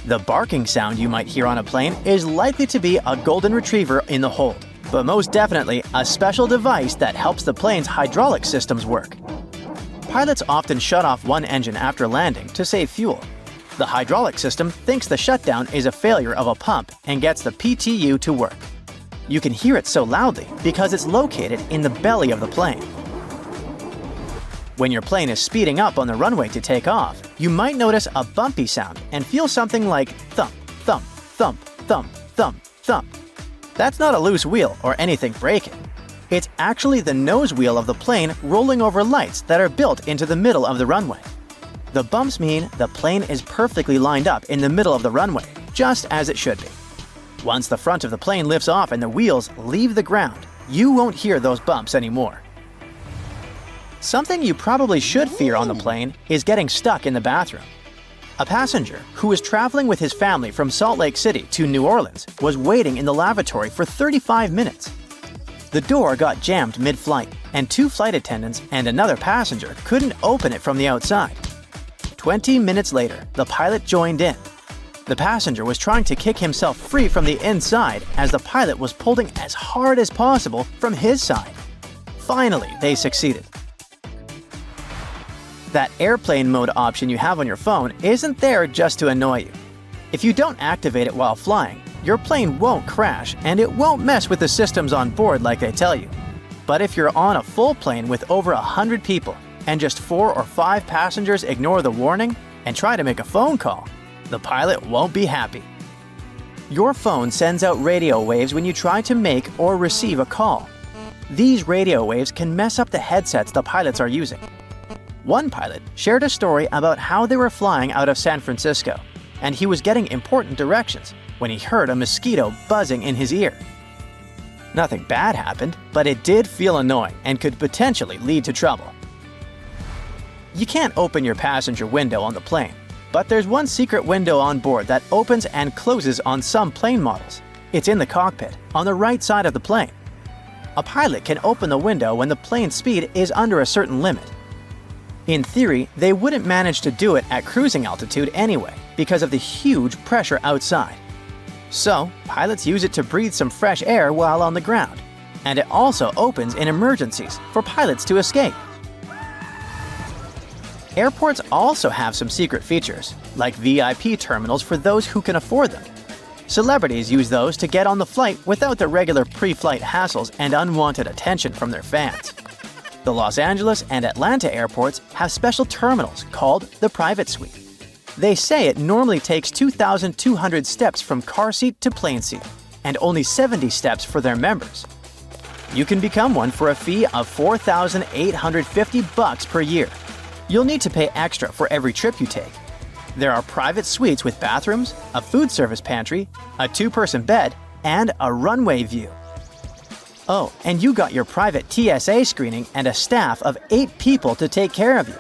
The barking sound you might hear on a plane is likely to be a golden retriever in the hold, but most definitely a special device that helps the plane's hydraulic systems work. Pilots often shut off one engine after landing to save fuel. The hydraulic system thinks the shutdown is a failure of a pump and gets the PTU to work. You can hear it so loudly because it's located in the belly of the plane. When your plane is speeding up on the runway to take off, you might notice a bumpy sound and feel something like thump, thump, thump, thump, thump, thump. That's not a loose wheel or anything breaking. It's actually the nose wheel of the plane rolling over lights that are built into the middle of the runway. The bumps mean the plane is perfectly lined up in the middle of the runway, just as it should be. Once the front of the plane lifts off and the wheels leave the ground, you won't hear those bumps anymore. Something you probably should fear on the plane is getting stuck in the bathroom. A passenger who was traveling with his family from Salt Lake City to New Orleans was waiting in the lavatory for 35 minutes. The door got jammed mid-flight, and 2 flight attendants and another passenger couldn't open it from the outside. 20 minutes later, the pilot joined in. The passenger was trying to kick himself free from the inside as the pilot was pulling as hard as possible from his side. Finally, they succeeded. That airplane mode option you have on your phone isn't there just to annoy you. If you don't activate it while flying, your plane won't crash and it won't mess with the systems on board like they tell you. But if you're on a full plane with over 100 people and just 4 or 5 passengers ignore the warning and try to make a phone call, the pilot won't be happy. Your phone sends out radio waves when you try to make or receive a call. These radio waves can mess up the headsets the pilots are using. One pilot shared a story about how they were flying out of San Francisco, and he was getting important directions when he heard a mosquito buzzing in his ear. Nothing bad happened, but it did feel annoying and could potentially lead to trouble. You can't open your passenger window on the plane, but there's one secret window on board that opens and closes on some plane models. It's in the cockpit, on the right side of the plane. A pilot can open the window when the plane's speed is under a certain limit. In theory, they wouldn't manage to do it at cruising altitude anyway because of the huge pressure outside. So, pilots use it to breathe some fresh air while on the ground. And it also opens in emergencies for pilots to escape. Airports also have some secret features, like VIP terminals for those who can afford them. Celebrities use those to get on the flight without the regular pre-flight hassles and unwanted attention from their fans. The Los Angeles and Atlanta airports have special terminals called the Private Suite. They say it normally takes 2,200 steps from car seat to plane seat, and only 70 steps for their members. You can become one for a fee of $4,850 per year. You'll need to pay extra for every trip you take. There are private suites with bathrooms, a food service pantry, a 2-person bed, and a runway view. Oh, and you got your private TSA screening and a staff of 8 people to take care of you.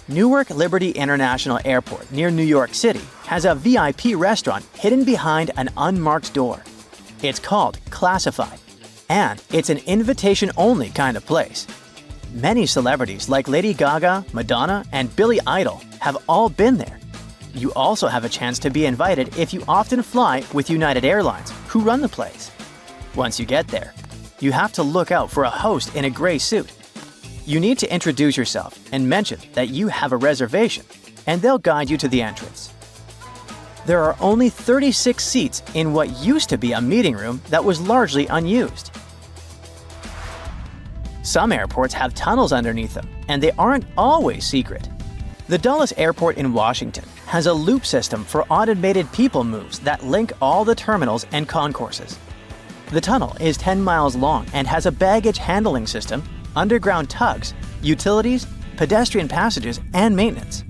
Newark Liberty International Airport near New York City has a VIP restaurant hidden behind an unmarked door. It's called Classified, and it's an invitation-only kind of place. Many celebrities like Lady Gaga, Madonna, and Billy Idol have all been there. You also have a chance to be invited if you often fly with United Airlines, who run the place. Once you get there, you have to look out for a host in a gray suit. You need to introduce yourself and mention that you have a reservation, and they'll guide you to the entrance. there are only 36 seats in what used to be a meeting room that was largely unused. Some airports have tunnels underneath them, and they aren't always secret. The Dulles Airport in Washington has a loop system for automated people moves that link all the terminals and concourses. The tunnel is 10 miles long and has a baggage handling system, underground tugs, utilities, pedestrian passages, and maintenance.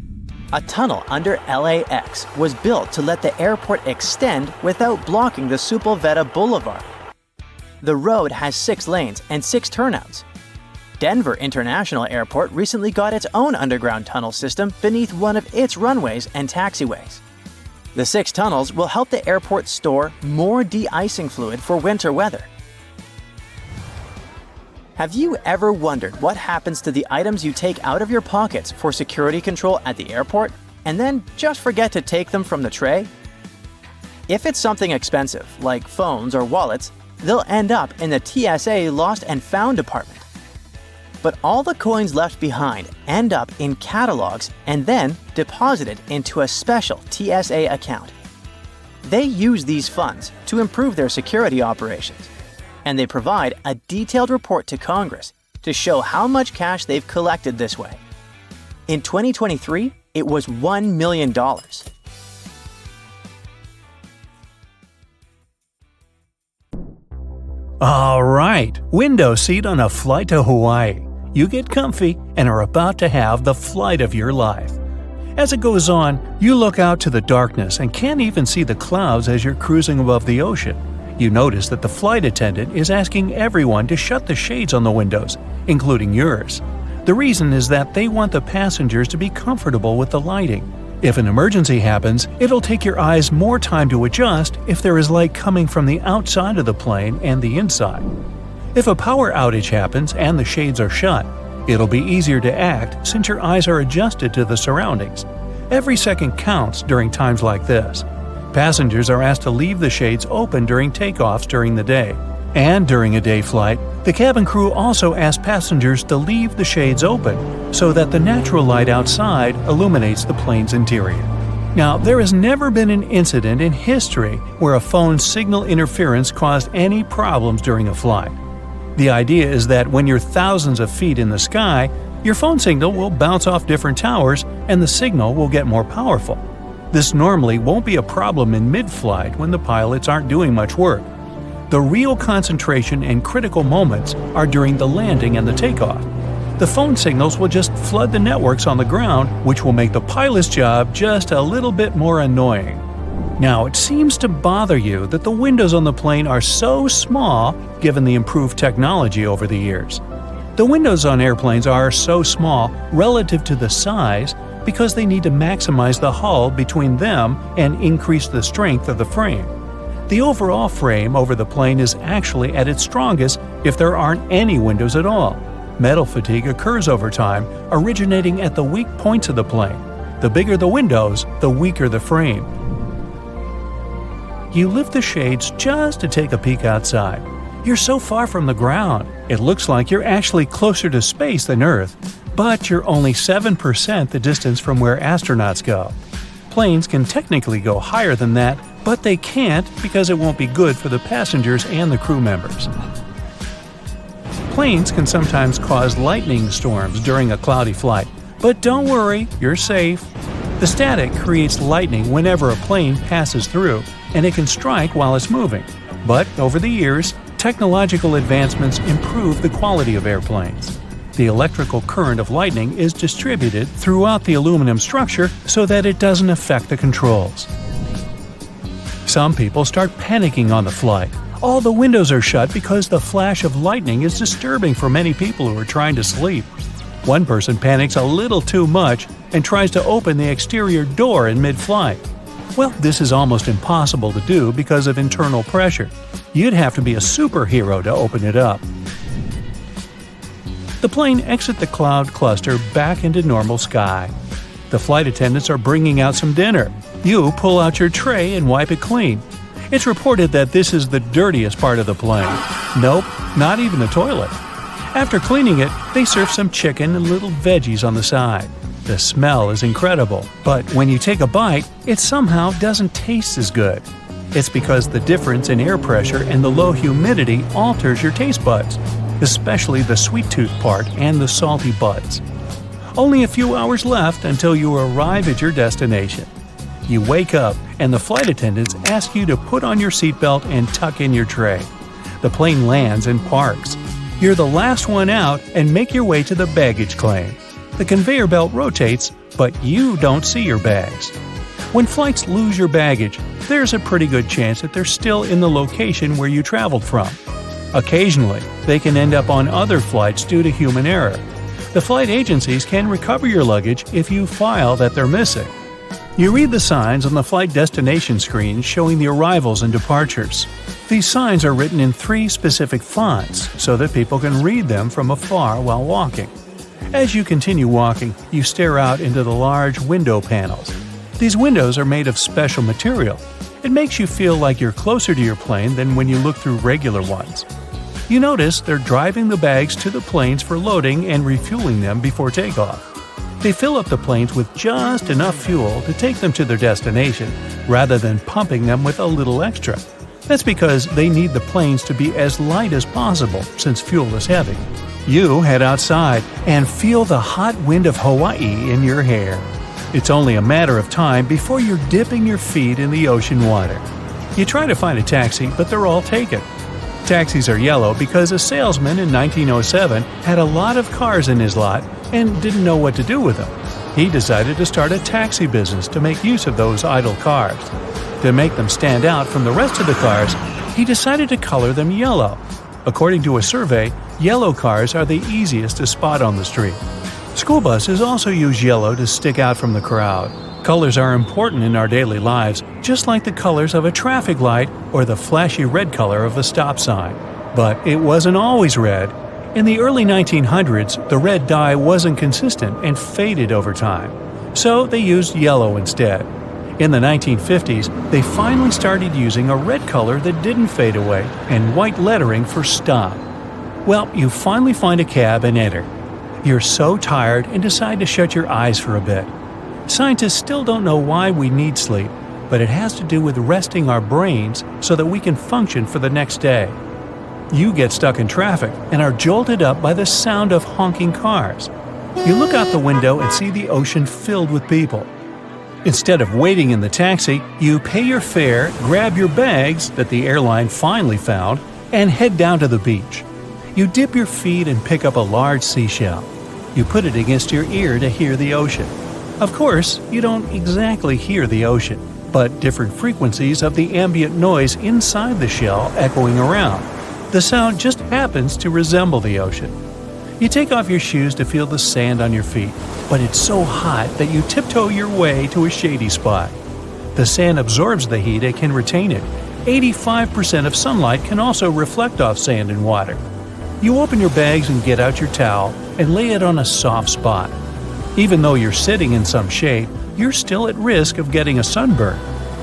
A tunnel under LAX was built to let the airport extend without blocking the Sepulveda Boulevard. The road has 6 lanes and 6 turnouts. Denver International Airport recently got its own underground tunnel system beneath one of its runways and taxiways. The 6 tunnels will help the airport store more de-icing fluid for winter weather. Have you ever wondered what happens to the items you take out of your pockets for security control at the airport, and then just forget to take them from the tray? If it's something expensive, like phones or wallets, they'll end up in the TSA Lost and Found department. But all the coins left behind end up in catalogs and then deposited into a special TSA account. They use these funds to improve their security operations, and they provide a detailed report to Congress to show how much cash they've collected this way. In 2023, it was $1 million. All right, window seat on a flight to Hawaii. You get comfy and are about to have the flight of your life. As it goes on, you look out to the darkness and can't even see the clouds as you're cruising above the ocean. You notice that the flight attendant is asking everyone to shut the shades on the windows, including yours. The reason is that they want the passengers to be comfortable with the lighting. If an emergency happens, it'll take your eyes more time to adjust if there is light coming from the outside of the plane and the inside. If a power outage happens and the shades are shut, it'll be easier to act since your eyes are adjusted to the surroundings. Every second counts during times like this. Passengers are asked to leave the shades open during takeoffs during the day. And during a day flight, the cabin crew also asks passengers to leave the shades open so that the natural light outside illuminates the plane's interior. Now, there has never been an incident in history where a phone's signal interference caused any problems during a flight. The idea is that when you're thousands of feet in the sky, your phone signal will bounce off different towers and the signal will get more powerful. This normally won't be a problem in mid-flight when the pilots aren't doing much work. The real concentration and critical moments are during the landing and the takeoff. The phone signals will just flood the networks on the ground, which will make the pilot's job just a little bit more annoying. Now, it seems to bother you that the windows on the plane are so small given the improved technology over the years. The windows on airplanes are so small relative to the size because they need to maximize the hull between them and increase the strength of the frame. The overall frame over the plane is actually at its strongest if there aren't any windows at all. Metal fatigue occurs over time, originating at the weak points of the plane. The bigger the windows, the weaker the frame. You lift the shades just to take a peek outside. You're so far from the ground, it looks like you're actually closer to space than Earth, but you're only 7% the distance from where astronauts go. Planes can technically go higher than that, but they can't because it won't be good for the passengers and the crew members. Planes can sometimes cause lightning storms during a cloudy flight, but don't worry, you're safe. The static creates lightning whenever a plane passes through, and it can strike while it's moving. But over the years, technological advancements improve the quality of airplanes. The electrical current of lightning is distributed throughout the aluminum structure so that it doesn't affect the controls. Some people start panicking on the flight. All the windows are shut because the flash of lightning is disturbing for many people who are trying to sleep. One person panics a little too much and tries to open the exterior door in mid-flight. Well, this is almost impossible to do because of internal pressure. You'd have to be a superhero to open it up. The plane exits the cloud cluster back into normal sky. The flight attendants are bringing out some dinner. You pull out your tray and wipe it clean. It's reported that this is the dirtiest part of the plane. Nope, not even the toilet. After cleaning it, they serve some chicken and little veggies on the side. The smell is incredible, but when you take a bite, it somehow doesn't taste as good. It's because the difference in air pressure and the low humidity alters your taste buds, especially the sweet tooth part and the salty buds. Only a few hours left until you arrive at your destination. You wake up, and the flight attendants ask you to put on your seatbelt and tuck in your tray. The plane lands and parks. You're the last one out and make your way to the baggage claim. The conveyor belt rotates, but you don't see your bags. When flights lose your baggage, there's a pretty good chance that they're still in the location where you traveled from. Occasionally, they can end up on other flights due to human error. The flight agencies can recover your luggage if you file that they're missing. You read the signs on the flight destination screen showing the arrivals and departures. These signs are written in 3 specific fonts so that people can read them from afar while walking. As you continue walking, you stare out into the large window panels. These windows are made of special material. It makes you feel like you're closer to your plane than when you look through regular ones. You notice they're driving the bags to the planes for loading and refueling them before takeoff. They fill up the planes with just enough fuel to take them to their destination, rather than pumping them with a little extra. That's because they need the planes to be as light as possible since fuel is heavy. You head outside and feel the hot wind of Hawaii in your hair. It's only a matter of time before you're dipping your feet in the ocean water. You try to find a taxi, but they're all taken. Taxis are yellow because a salesman in 1907 had a lot of cars in his lot and didn't know what to do with them. He decided to start a taxi business to make use of those idle cars. To make them stand out from the rest of the cars, he decided to color them yellow. According to a survey, yellow cars are the easiest to spot on the street. School buses also use yellow to stick out from the crowd. Colors are important in our daily lives, just like the colors of a traffic light or the flashy red color of a stop sign. But it wasn't always red. In the early 1900s, the red dye wasn't consistent and faded over time, so they used yellow instead. In the 1950s, they finally started using a red color that didn't fade away and white lettering for stop. Well, you finally find a cab and enter. You're so tired and decide to shut your eyes for a bit. Scientists still don't know why we need sleep, but it has to do with resting our brains so that we can function for the next day. You get stuck in traffic and are jolted up by the sound of honking cars. You look out the window and see the ocean filled with people. Instead of waiting in the taxi, you pay your fare, grab your bags that the airline finally found, and head down to the beach. You dip your feet and pick up a large seashell. You put it against your ear to hear the ocean. Of course, you don't exactly hear the ocean, but different frequencies of the ambient noise inside the shell echoing around. The sound just happens to resemble the ocean. You take off your shoes to feel the sand on your feet, but it's so hot that you tiptoe your way to a shady spot. The sand absorbs the heat and can retain it. 85% of sunlight can also reflect off sand and water. You open your bags and get out your towel and lay it on a soft spot. Even though you're sitting in some shade, you're still at risk of getting a sunburn.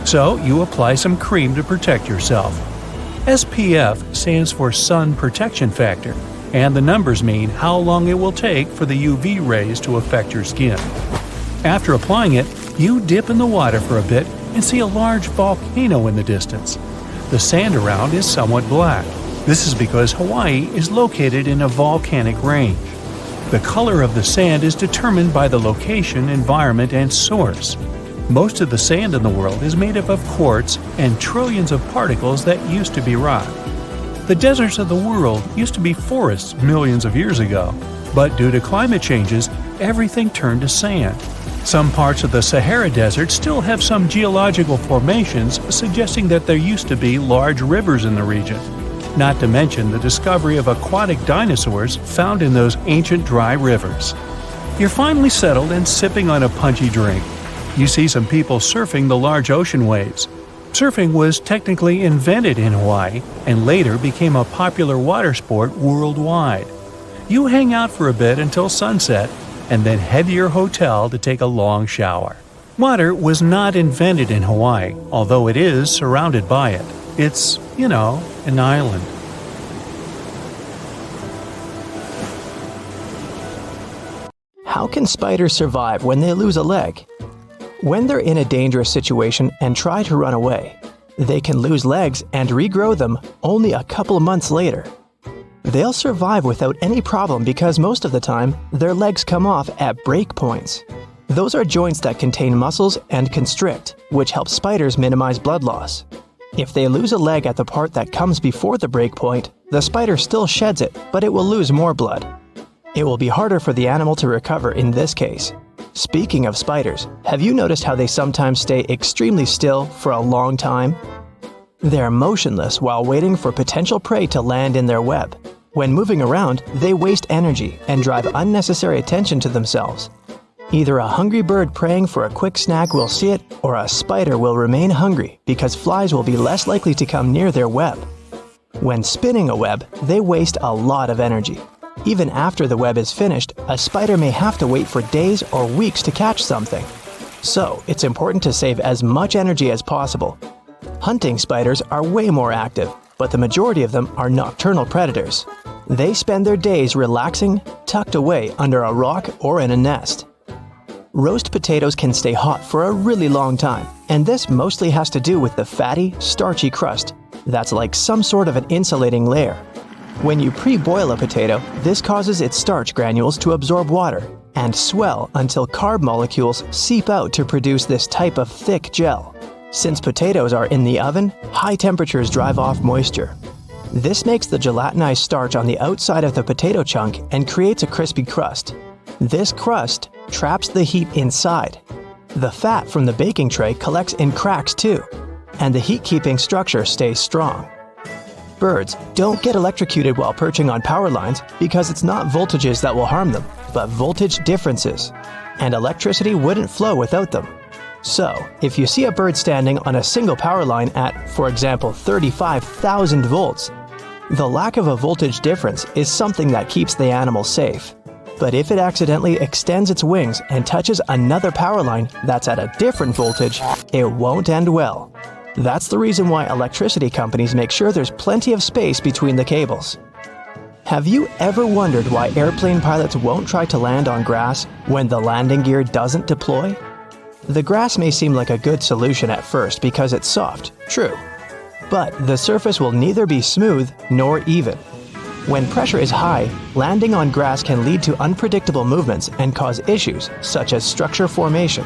So you apply some cream to protect yourself. SPF stands for Sun Protection Factor, and the numbers mean how long it will take for the UV rays to affect your skin. After applying it, you dip in the water for a bit and see a large volcano in the distance. The sand around is somewhat black. This is because Hawaii is located in a volcanic range. The color of the sand is determined by the location, environment, and source. Most of the sand in the world is made up of quartz and trillions of particles that used to be rock. The deserts of the world used to be forests millions of years ago, but due to climate changes, everything turned to sand. Some parts of the Sahara Desert still have some geological formations suggesting that there used to be large rivers in the region. Not to mention the discovery of aquatic dinosaurs found in those ancient dry rivers. You're finally settled and sipping on a punchy drink. You see some people surfing the large ocean waves. Surfing was technically invented in Hawaii and later became a popular water sport worldwide. You hang out for a bit until sunset and then head to your hotel to take a long shower. Water was not invented in Hawaii, although it is surrounded by it. It's, an island. How can spiders survive when they lose a leg? When they're in a dangerous situation and try to run away, they can lose legs and regrow them only a couple months later. They'll survive without any problem because most of the time, their legs come off at break points. Those are joints that contain muscles and constrict, which helps spiders minimize blood loss. If they lose a leg at the part that comes before the break point, the spider still sheds it, but it will lose more blood. It will be harder for the animal to recover in this case. Speaking of spiders, have you noticed how they sometimes stay extremely still for a long time? They're motionless while waiting for potential prey to land in their web. When moving around, they waste energy and drive unnecessary attention to themselves. Either a hungry bird praying for a quick snack will see it, or a spider will remain hungry because flies will be less likely to come near their web. When spinning a web, they waste a lot of energy. Even after the web is finished, a spider may have to wait for days or weeks to catch something. So, it's important to save as much energy as possible. Hunting spiders are way more active, but the majority of them are nocturnal predators. They spend their days relaxing, tucked away under a rock or in a nest. Roast potatoes can stay hot for a really long time, and this mostly has to do with the fatty, starchy crust that's like some sort of an insulating layer. When you pre-boil a potato, this causes its starch granules to absorb water and swell until carb molecules seep out to produce this type of thick gel. Since potatoes are in the oven, high temperatures drive off moisture. This makes the gelatinized starch on the outside of the potato chunk and creates a crispy crust. This crust traps the heat inside. The fat from the baking tray collects in cracks too, and the heat-keeping structure stays strong. Birds don't get electrocuted while perching on power lines because it's not voltages that will harm them, but voltage differences, and electricity wouldn't flow without them. So, if you see a bird standing on a single power line at, for example, 35,000 volts, the lack of a voltage difference is something that keeps the animal safe. But if it accidentally extends its wings and touches another power line that's at a different voltage, it won't end well. That's the reason why electricity companies make sure there's plenty of space between the cables. Have you ever wondered why airplane pilots won't try to land on grass when the landing gear doesn't deploy? The grass may seem like a good solution at first because it's soft, true. But the surface will neither be smooth nor even. When pressure is high, landing on grass can lead to unpredictable movements and cause issues such as structure formation.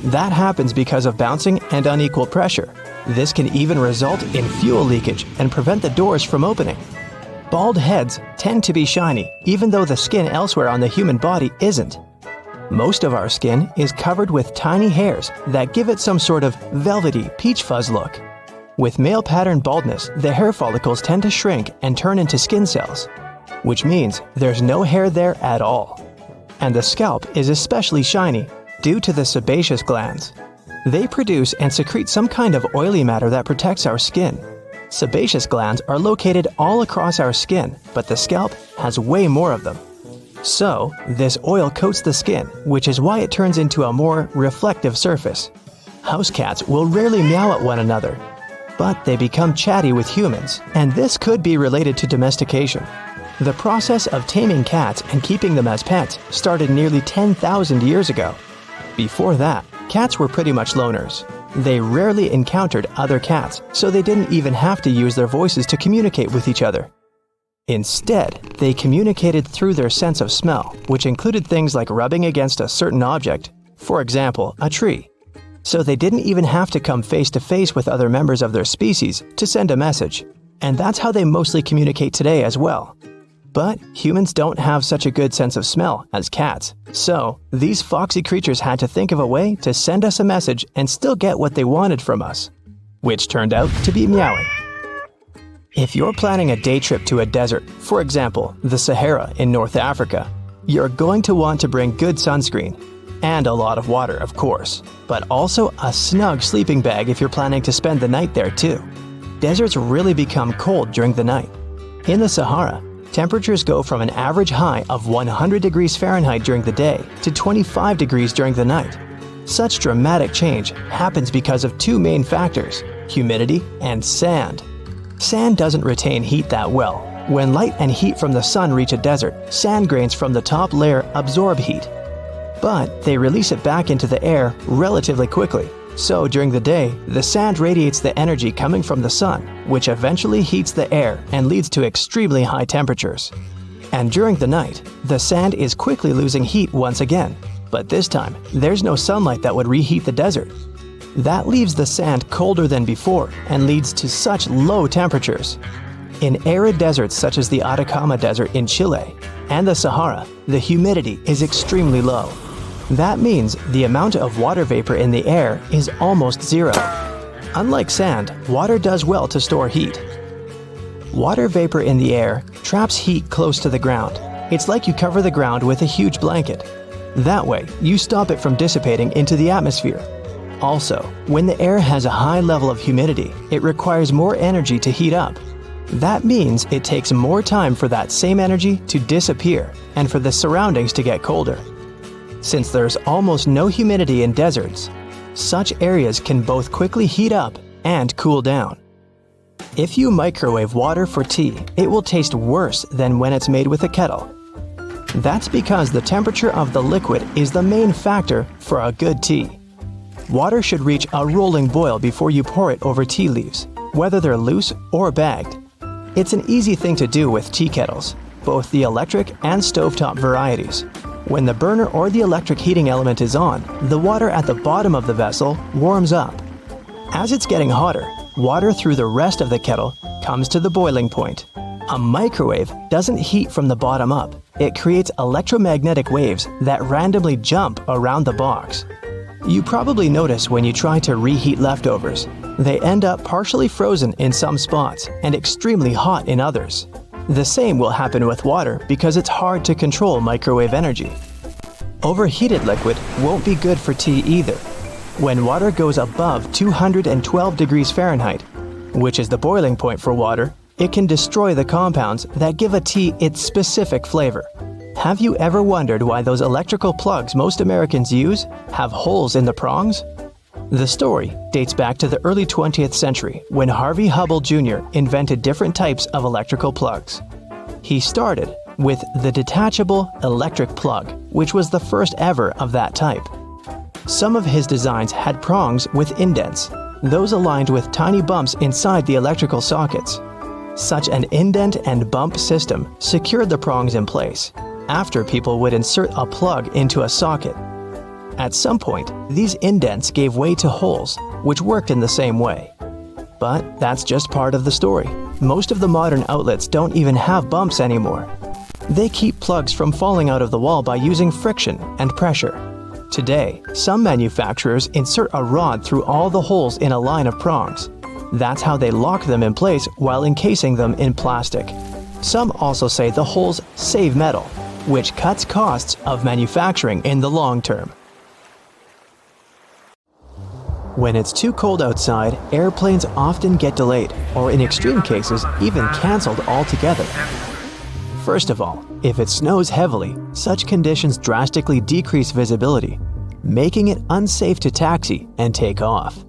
That happens because of bouncing and unequal pressure. This can even result in fuel leakage and prevent the doors from opening. Bald heads tend to be shiny, even though the skin elsewhere on the human body isn't. Most of our skin is covered with tiny hairs that give it some sort of velvety peach fuzz look. With male pattern baldness, the hair follicles tend to shrink and turn into skin cells, which means there's no hair there at all. And the scalp is especially shiny due to the sebaceous glands. They produce and secrete some kind of oily matter that protects our skin. Sebaceous glands are located all across our skin, but the scalp has way more of them. So, this oil coats the skin, which is why it turns into a more reflective surface. House cats will rarely meow at one another, but they become chatty with humans, and this could be related to domestication. The process of taming cats and keeping them as pets started nearly 10,000 years ago. Before that, cats were pretty much loners. They rarely encountered other cats, so they didn't even have to use their voices to communicate with each other. Instead, they communicated through their sense of smell, which included things like rubbing against a certain object, for example, a tree. So they didn't even have to come face to face with other members of their species to send a message. And that's how they mostly communicate today as well. But humans don't have such a good sense of smell as cats, so these foxy creatures had to think of a way to send us a message and still get what they wanted from us, which turned out to be meowing. If you're planning a day trip to a desert, for example, the Sahara in North Africa, you're going to want to bring good sunscreen, and a lot of water, of course, but also a snug sleeping bag if you're planning to spend the night there too. Deserts really become cold during the night. In the Sahara, temperatures go from an average high of 100 degrees Fahrenheit during the day to 25 degrees during the night. Such dramatic change happens because of two main factors: humidity and sand. Sand doesn't retain heat that well. When light and heat from the sun reach a desert, sand grains from the top layer absorb heat. But they release it back into the air relatively quickly. So during the day, the sand radiates the energy coming from the sun, which eventually heats the air and leads to extremely high temperatures. And during the night, the sand is quickly losing heat once again. But this time, there's no sunlight that would reheat the desert. That leaves the sand colder than before and leads to such low temperatures. In arid deserts such as the Atacama Desert in Chile and the Sahara, the humidity is extremely low. That means the amount of water vapor in the air is almost zero. Unlike sand, water does well to store heat. Water vapor in the air traps heat close to the ground. It's like you cover the ground with a huge blanket. That way, you stop it from dissipating into the atmosphere. Also, when the air has a high level of humidity, it requires more energy to heat up. That means it takes more time for that same energy to disappear and for the surroundings to get colder. Since there's almost no humidity in deserts, such areas can both quickly heat up and cool down. If you microwave water for tea, it will taste worse than when it's made with a kettle. That's because the temperature of the liquid is the main factor for a good tea. Water should reach a rolling boil before you pour it over tea leaves, whether they're loose or bagged. It's an easy thing to do with tea kettles, both the electric and stovetop varieties. When the burner or the electric heating element is on, the water at the bottom of the vessel warms up. As it's getting hotter, water through the rest of the kettle comes to the boiling point. A microwave doesn't heat from the bottom up. It creates electromagnetic waves that randomly jump around the box. You probably notice when you try to reheat leftovers. They end up partially frozen in some spots and extremely hot in others. The same will happen with water because it's hard to control microwave energy. Overheated liquid won't be good for tea either. When water goes above 212 degrees Fahrenheit, which is the boiling point for water, it can destroy the compounds that give a tea its specific flavor. Have you ever wondered why those electrical plugs most Americans use have holes in the prongs? The story dates back to the early 20th century when Harvey Hubble Jr. invented different types of electrical plugs. He started with the detachable electric plug, which was the first ever of that type. Some of his designs had prongs with indents, those aligned with tiny bumps inside the electrical sockets. Such an indent and bump system secured the prongs in place after people would insert a plug into a socket. At some point, these indents gave way to holes, which worked in the same way. But that's just part of the story. Most of the modern outlets don't even have bumps anymore. They keep plugs from falling out of the wall by using friction and pressure. Today, some manufacturers insert a rod through all the holes in a line of prongs. That's how they lock them in place while encasing them in plastic. Some also say the holes save metal, which cuts costs of manufacturing in the long term. When it's too cold outside, airplanes often get delayed, or in extreme cases, even cancelled altogether. First of all, if it snows heavily, such conditions drastically decrease visibility, making it unsafe to taxi and take off.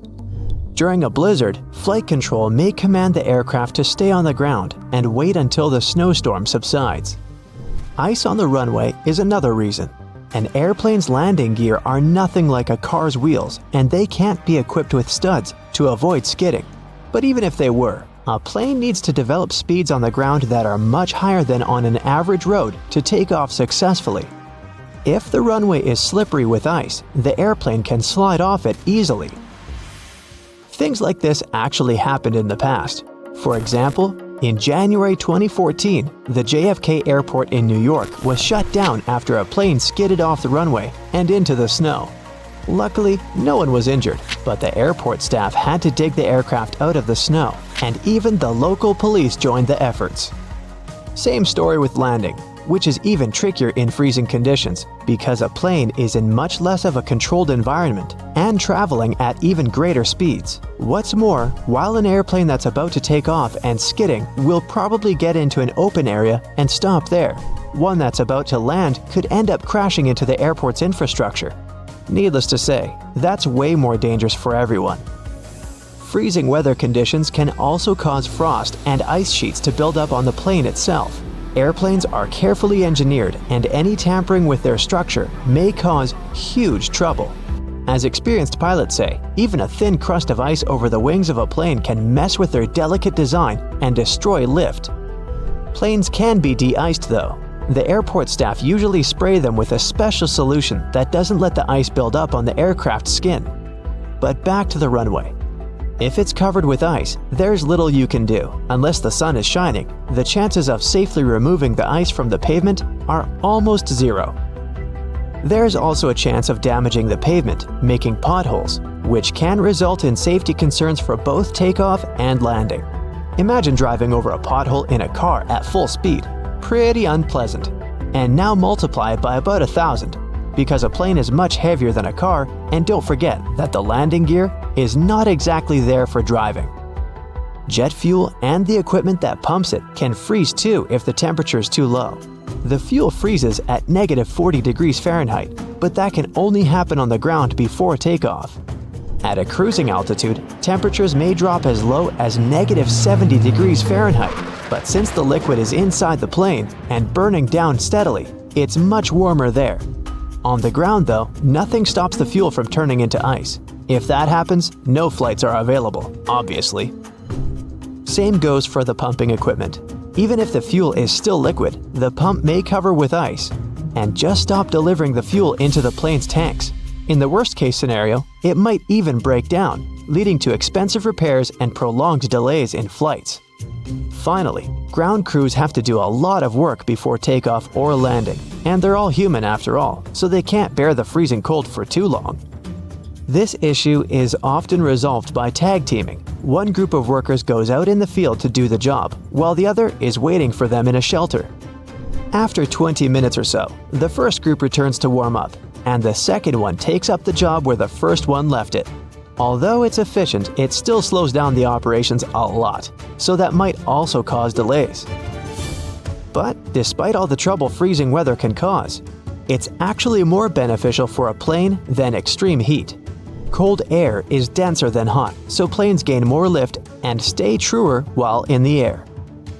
During a blizzard, flight control may command the aircraft to stay on the ground and wait until the snowstorm subsides. Ice on the runway is another reason. An airplane's landing gear are nothing like a car's wheels, and they can't be equipped with studs to avoid skidding. But even if they were, a plane needs to develop speeds on the ground that are much higher than on an average road to take off successfully. If the runway is slippery with ice, the airplane can slide off it easily. Things like this actually happened in the past. For example, in January 2014, the JFK airport in New York was shut down after a plane skidded off the runway and into the snow. Luckily, no one was injured, but the airport staff had to dig the aircraft out of the snow, and even the local police joined the efforts. Same story with landing, which is even trickier in freezing conditions because a plane is in much less of a controlled environment and traveling at even greater speeds. What's more, while an airplane that's about to take off and skidding will probably get into an open area and stop there, one that's about to land could end up crashing into the airport's infrastructure. Needless to say, that's way more dangerous for everyone. Freezing weather conditions can also cause frost and ice sheets to build up on the plane itself. Airplanes are carefully engineered, and any tampering with their structure may cause huge trouble. As experienced pilots say, even a thin crust of ice over the wings of a plane can mess with their delicate design and destroy lift. Planes can be de-iced though. The airport staff usually spray them with a special solution that doesn't let the ice build up on the aircraft's skin. But back to the runway. If it's covered with ice, there's little you can do. Unless the sun is shining, the chances of safely removing the ice from the pavement are almost zero. There's also a chance of damaging the pavement, making potholes, which can result in safety concerns for both takeoff and landing. Imagine driving over a pothole in a car at full speed. Pretty unpleasant. And now multiply it by about 1,000, because a plane is much heavier than a car, and don't forget that the landing gear is not exactly there for driving. Jet fuel and the equipment that pumps it can freeze too if the temperature is too low. The fuel freezes at -40 degrees Fahrenheit, but that can only happen on the ground before takeoff. At a cruising altitude, temperatures may drop as low as -70 degrees Fahrenheit, but since the liquid is inside the plane and burning down steadily, it's much warmer there. On the ground though, nothing stops the fuel from turning into ice. If that happens, no flights are available, obviously. Same goes for the pumping equipment. Even if the fuel is still liquid, the pump may cover with ice and just stop delivering the fuel into the plane's tanks. In the worst-case scenario, it might even break down, leading to expensive repairs and prolonged delays in flights. Finally, ground crews have to do a lot of work before takeoff or landing, and they're all human after all, so they can't bear the freezing cold for too long. This issue is often resolved by tag teaming. One group of workers goes out in the field to do the job, while the other is waiting for them in a shelter. After 20 minutes or so, the first group returns to warm up, and the second one takes up the job where the first one left it. Although it's efficient, it still slows down the operations a lot, so that might also cause delays. But despite all the trouble freezing weather can cause, it's actually more beneficial for a plane than extreme heat. Cold air is denser than hot, so planes gain more lift and stay truer while in the air.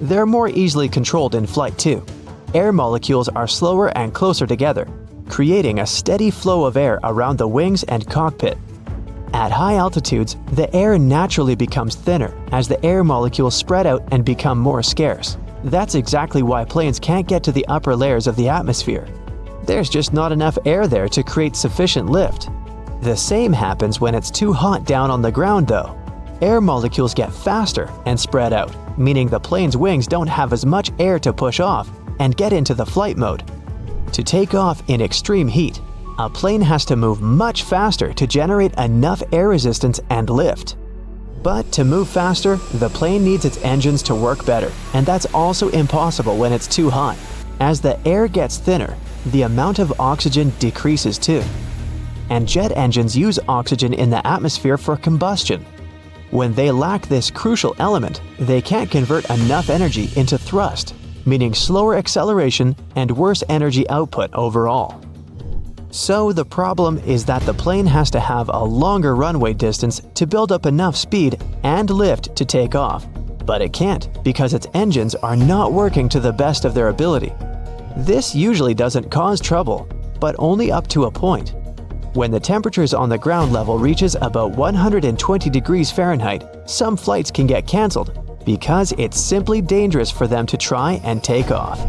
They're more easily controlled in flight too. Air molecules are slower and closer together, creating a steady flow of air around the wings and cockpit. At high altitudes, the air naturally becomes thinner as the air molecules spread out and become more scarce. That's exactly why planes can't get to the upper layers of the atmosphere. There's just not enough air there to create sufficient lift. The same happens when it's too hot down on the ground though. Air molecules get faster and spread out, meaning the plane's wings don't have as much air to push off and get into the flight mode. To take off in extreme heat, a plane has to move much faster to generate enough air resistance and lift. But to move faster, the plane needs its engines to work better, and that's also impossible when it's too hot. As the air gets thinner, the amount of oxygen decreases too. And jet engines use oxygen in the atmosphere for combustion. When they lack this crucial element, they can't convert enough energy into thrust, meaning slower acceleration and worse energy output overall. So the problem is that the plane has to have a longer runway distance to build up enough speed and lift to take off. But it can't because its engines are not working to the best of their ability. This usually doesn't cause trouble, but only up to a point. When the temperatures on the ground level reaches about 120 degrees Fahrenheit, some flights can get cancelled because it's simply dangerous for them to try and take off.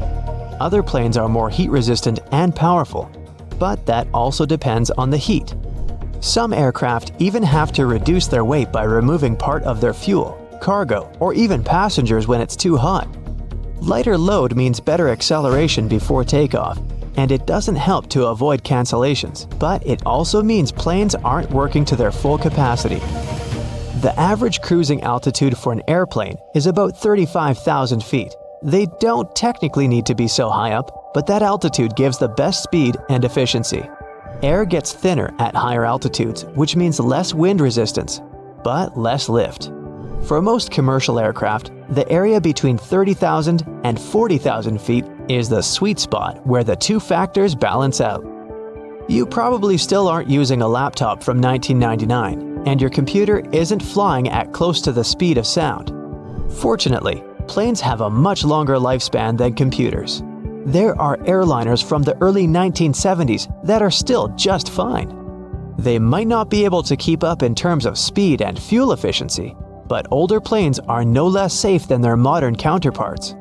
Other planes are more heat resistant and powerful, but that also depends on the heat. Some aircraft even have to reduce their weight by removing part of their fuel, cargo, or even passengers when it's too hot. Lighter load means better acceleration before takeoff, and it doesn't help to avoid cancellations, but it also means planes aren't working to their full capacity. The average cruising altitude for an airplane is about 35,000 feet. They don't technically need to be so high up, but that altitude gives the best speed and efficiency. Air gets thinner at higher altitudes, which means less wind resistance, but less lift. For most commercial aircraft, the area between 30,000 and 40,000 feet is the sweet spot where the two factors balance out. You probably still aren't using a laptop from 1999, and your computer isn't flying at close to the speed of sound. Fortunately, planes have a much longer lifespan than computers. There are airliners from the early 1970s that are still just fine. They might not be able to keep up in terms of speed and fuel efficiency, but older planes are no less safe than their modern counterparts.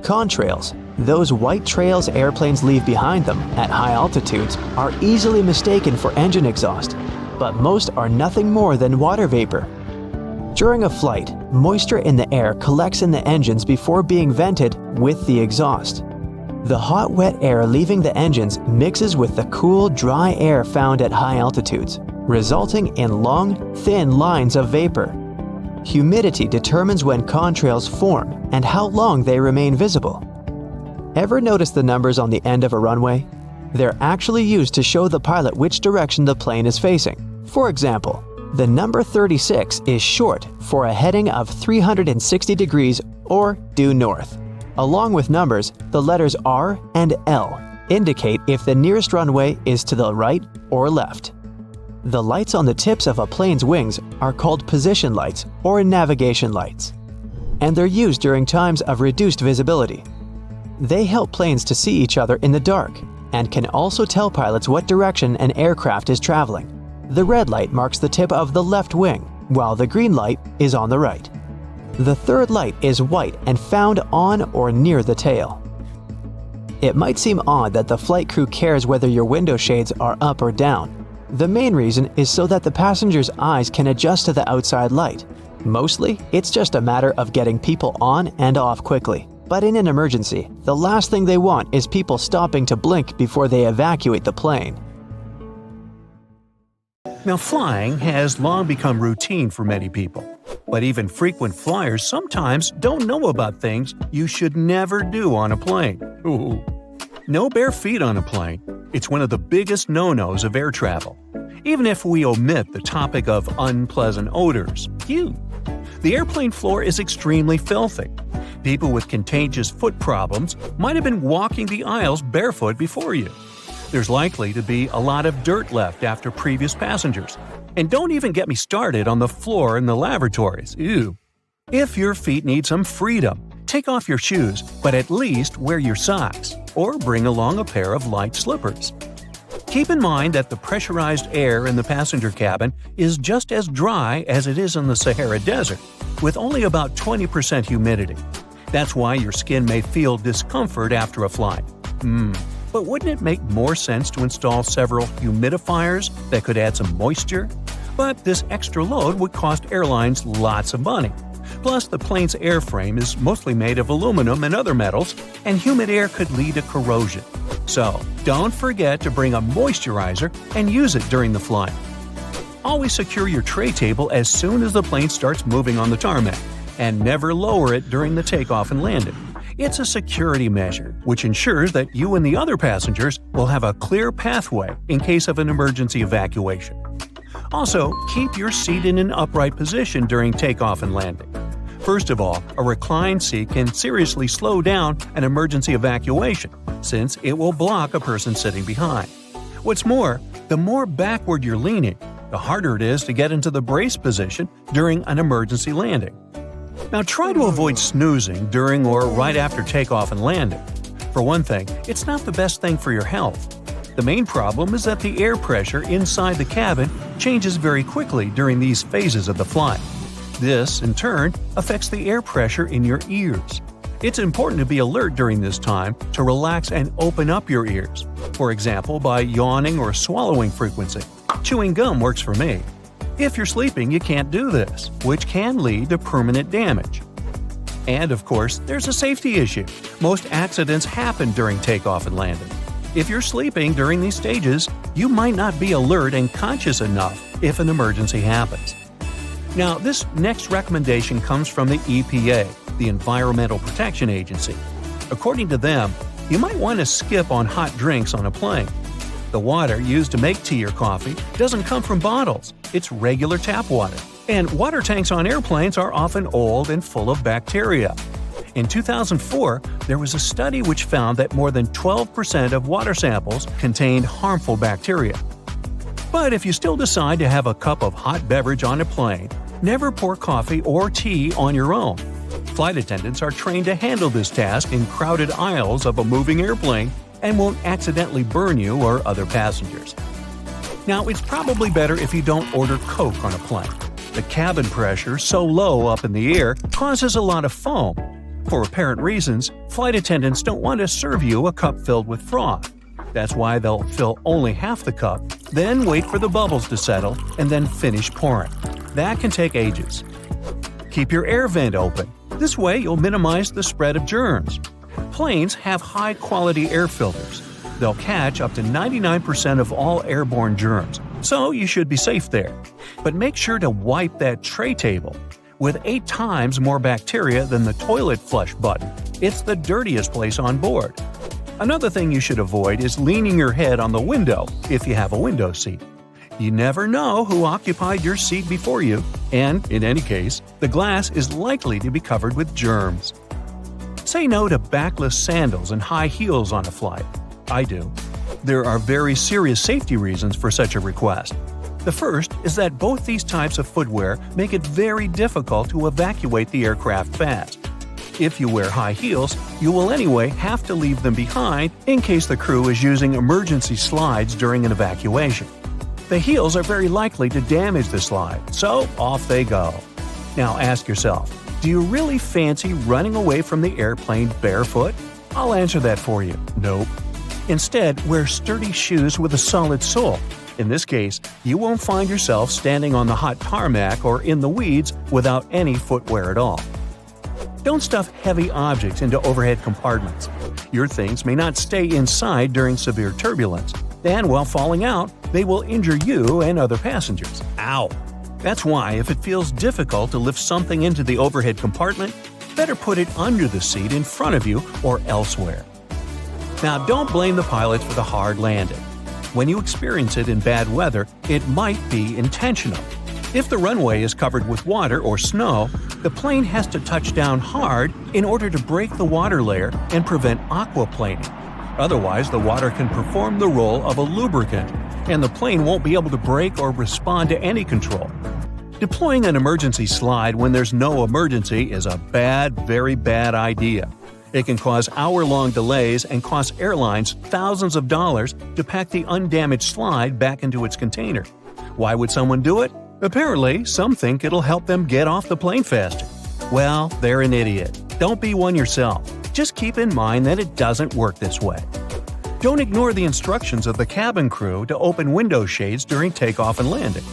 Contrails, those white trails airplanes leave behind them at high altitudes, are easily mistaken for engine exhaust, but most are nothing more than water vapor. During a flight, moisture in the air collects in the engines before being vented with the exhaust. The hot, wet air leaving the engines mixes with the cool, dry air found at high altitudes, resulting in long, thin lines of vapor. Humidity determines when contrails form and how long they remain visible. Ever notice the numbers on the end of a runway? They're actually used to show the pilot which direction the plane is facing. For example, the number 36 is short for a heading of 360 degrees or due north. Along with numbers, the letters R and L indicate if the nearest runway is to the right or left. The lights on the tips of a plane's wings are called position lights or navigation lights, and they're used during times of reduced visibility. They help planes to see each other in the dark and can also tell pilots what direction an aircraft is traveling. The red light marks the tip of the left wing, while the green light is on the right. The third light is white and found on or near the tail. It might seem odd that the flight crew cares whether your window shades are up or down. The main reason is so that the passenger's eyes can adjust to the outside light. Mostly, it's just a matter of getting people on and off quickly. But in an emergency, the last thing they want is people stopping to blink before they evacuate the plane. Now, flying has long become routine for many people. But even frequent flyers sometimes don't know about things you should never do on a plane. Ooh. No bare feet on a plane. It's one of the biggest no-nos of air travel. Even if we omit the topic of unpleasant odors. The airplane floor is extremely filthy. People with contagious foot problems might have been walking the aisles barefoot before you. There's likely to be a lot of dirt left after previous passengers. And don't even get me started on the floor in the lavatories. Ew. If your feet need some freedom, take off your shoes, but at least wear your socks, or bring along a pair of light slippers. Keep in mind that the pressurized air in the passenger cabin is just as dry as it is in the Sahara Desert, with only about 20% humidity. That's why your skin may feel discomfort after a flight. But wouldn't it make more sense to install several humidifiers that could add some moisture? But this extra load would cost airlines lots of money. Plus, the plane's airframe is mostly made of aluminum and other metals, and humid air could lead to corrosion. So, don't forget to bring a moisturizer and use it during the flight. Always secure your tray table as soon as the plane starts moving on the tarmac, and never lower it during the takeoff and landing. It's a security measure, which ensures that you and the other passengers will have a clear pathway in case of an emergency evacuation. Also, keep your seat in an upright position during takeoff and landing. First of all, a reclined seat can seriously slow down an emergency evacuation, since it will block a person sitting behind. What's more, the more backward you're leaning, the harder it is to get into the brace position during an emergency landing. Now try to avoid snoozing during or right after takeoff and landing. For one thing, it's not the best thing for your health. The main problem is that the air pressure inside the cabin changes very quickly during these phases of the flight. This, in turn, affects the air pressure in your ears. It's important to be alert during this time to relax and open up your ears, for example by yawning or swallowing frequency. Chewing gum works for me. If you're sleeping, you can't do this, which can lead to permanent damage. And of course, there's a safety issue. Most accidents happen during takeoff and landing. If you're sleeping during these stages, you might not be alert and conscious enough if an emergency happens. Now, this next recommendation comes from the EPA, the Environmental Protection Agency. According to them, you might want to skip on hot drinks on a plane. The water used to make tea or coffee doesn't come from bottles, it's regular tap water. And water tanks on airplanes are often old and full of bacteria. In 2004, there was a study which found that more than 12% of water samples contained harmful bacteria. But if you still decide to have a cup of hot beverage on a plane, never pour coffee or tea on your own. Flight attendants are trained to handle this task in crowded aisles of a moving airplane and won't accidentally burn you or other passengers. Now, it's probably better if you don't order Coke on a plane. The cabin pressure, so low up in the air, causes a lot of foam. For apparent reasons, flight attendants don't want to serve you a cup filled with froth. That's why they'll fill only half the cup, then wait for the bubbles to settle, and then finish pouring. That can take ages. Keep your air vent open. This way you'll minimize the spread of germs. Planes have high-quality air filters. They'll catch up to 99% of all airborne germs, so you should be safe there. But make sure to wipe that tray table. With 8 times more bacteria than the toilet flush button, it's the dirtiest place on board. Another thing you should avoid is leaning your head on the window if you have a window seat. You never know who occupied your seat before you, and, in any case, the glass is likely to be covered with germs. Say no to backless sandals and high heels on a flight. I do. There are very serious safety reasons for such a request. The first is that both these types of footwear make it very difficult to evacuate the aircraft fast. If you wear high heels, you will anyway have to leave them behind in case the crew is using emergency slides during an evacuation. The heels are very likely to damage the slide, so off they go. Now ask yourself, do you really fancy running away from the airplane barefoot? I'll answer that for you. Nope. Instead, wear sturdy shoes with a solid sole. In this case, you won't find yourself standing on the hot tarmac or in the weeds without any footwear at all. Don't stuff heavy objects into overhead compartments. Your things may not stay inside during severe turbulence, and while falling out, they will injure you and other passengers. Ow! That's why, if it feels difficult to lift something into the overhead compartment, better put it under the seat in front of you or elsewhere. Now, don't blame the pilots for the hard landing. When you experience it in bad weather, it might be intentional. If the runway is covered with water or snow, the plane has to touch down hard in order to break the water layer and prevent aquaplaning. Otherwise, the water can perform the role of a lubricant, and the plane won't be able to brake or respond to any control. Deploying an emergency slide when there's no emergency is a very bad idea. It can cause hour-long delays and cost airlines thousands of dollars to pack the undamaged slide back into its container. Why would someone do it? Apparently, some think it'll help them get off the plane faster. Well, they're an idiot. Don't be one yourself. Just keep in mind that it doesn't work this way. Don't ignore the instructions of the cabin crew to open window shades during takeoff and landing.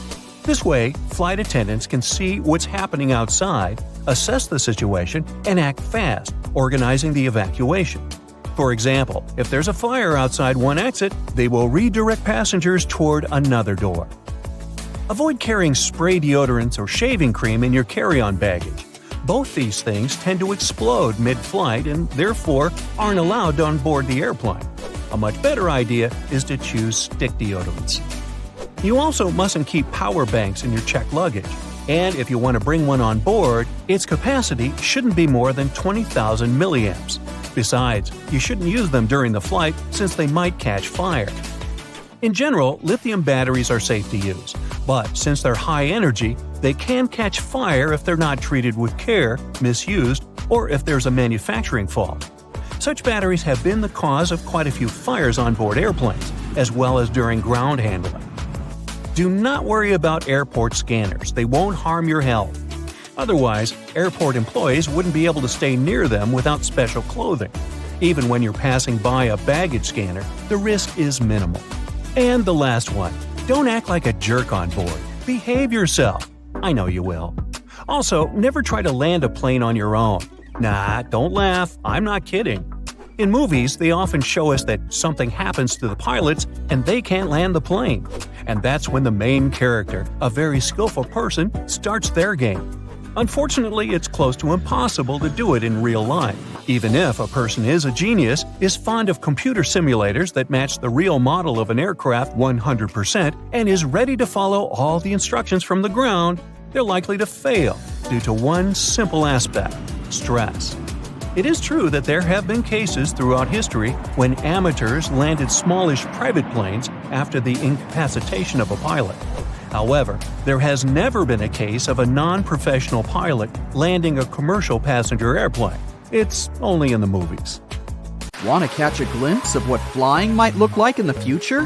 This way, flight attendants can see what's happening outside, assess the situation, and act fast, organizing the evacuation. For example, if there's a fire outside one exit, they will redirect passengers toward another door. Avoid carrying spray deodorants or shaving cream in your carry-on baggage. Both these things tend to explode mid-flight and therefore aren't allowed on board the airplane. A much better idea is to choose stick deodorants. You also mustn't keep power banks in your checked luggage, and if you want to bring one on board, its capacity shouldn't be more than 20,000 milliamps. Besides, you shouldn't use them during the flight since they might catch fire. In general, lithium batteries are safe to use, but since they're high energy, they can catch fire if they're not treated with care, misused, or if there's a manufacturing fault. Such batteries have been the cause of quite a few fires on board airplanes, as well as during ground handling. Do not worry about airport scanners, they won't harm your health. Otherwise, airport employees wouldn't be able to stay near them without special clothing. Even when you're passing by a baggage scanner, the risk is minimal. And the last one, don't act like a jerk on board. Behave yourself. I know you will. Also, never try to land a plane on your own. Nah, don't laugh, I'm not kidding. In movies, they often show us that something happens to the pilots and they can't land the plane. And that's when the main character, a very skillful person, starts their game. Unfortunately, it's close to impossible to do it in real life, even if a person is a genius, is fond of computer simulators that match the real model of an aircraft 100%, and is ready to follow all the instructions from the ground, they're likely to fail due to one simple aspect: stress. It is true that there have been cases throughout history when amateurs landed smallish private planes after the incapacitation of a pilot. However, there has never been a case of a non-professional pilot landing a commercial passenger airplane. It's only in the movies. Want to catch a glimpse of what flying might look like in the future?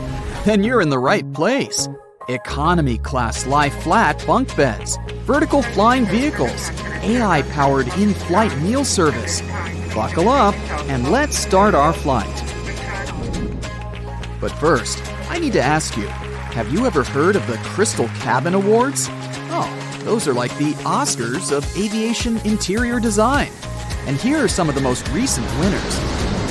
Then you're in the right place. Economy class lie-flat bunk beds, vertical flying vehicles, AI-powered in-flight meal service. Buckle up and let's start our flight. But first, I need to ask you, have you ever heard of the Crystal Cabin Awards? Oh, those are like the Oscars of aviation interior design. And here are some of the most recent winners.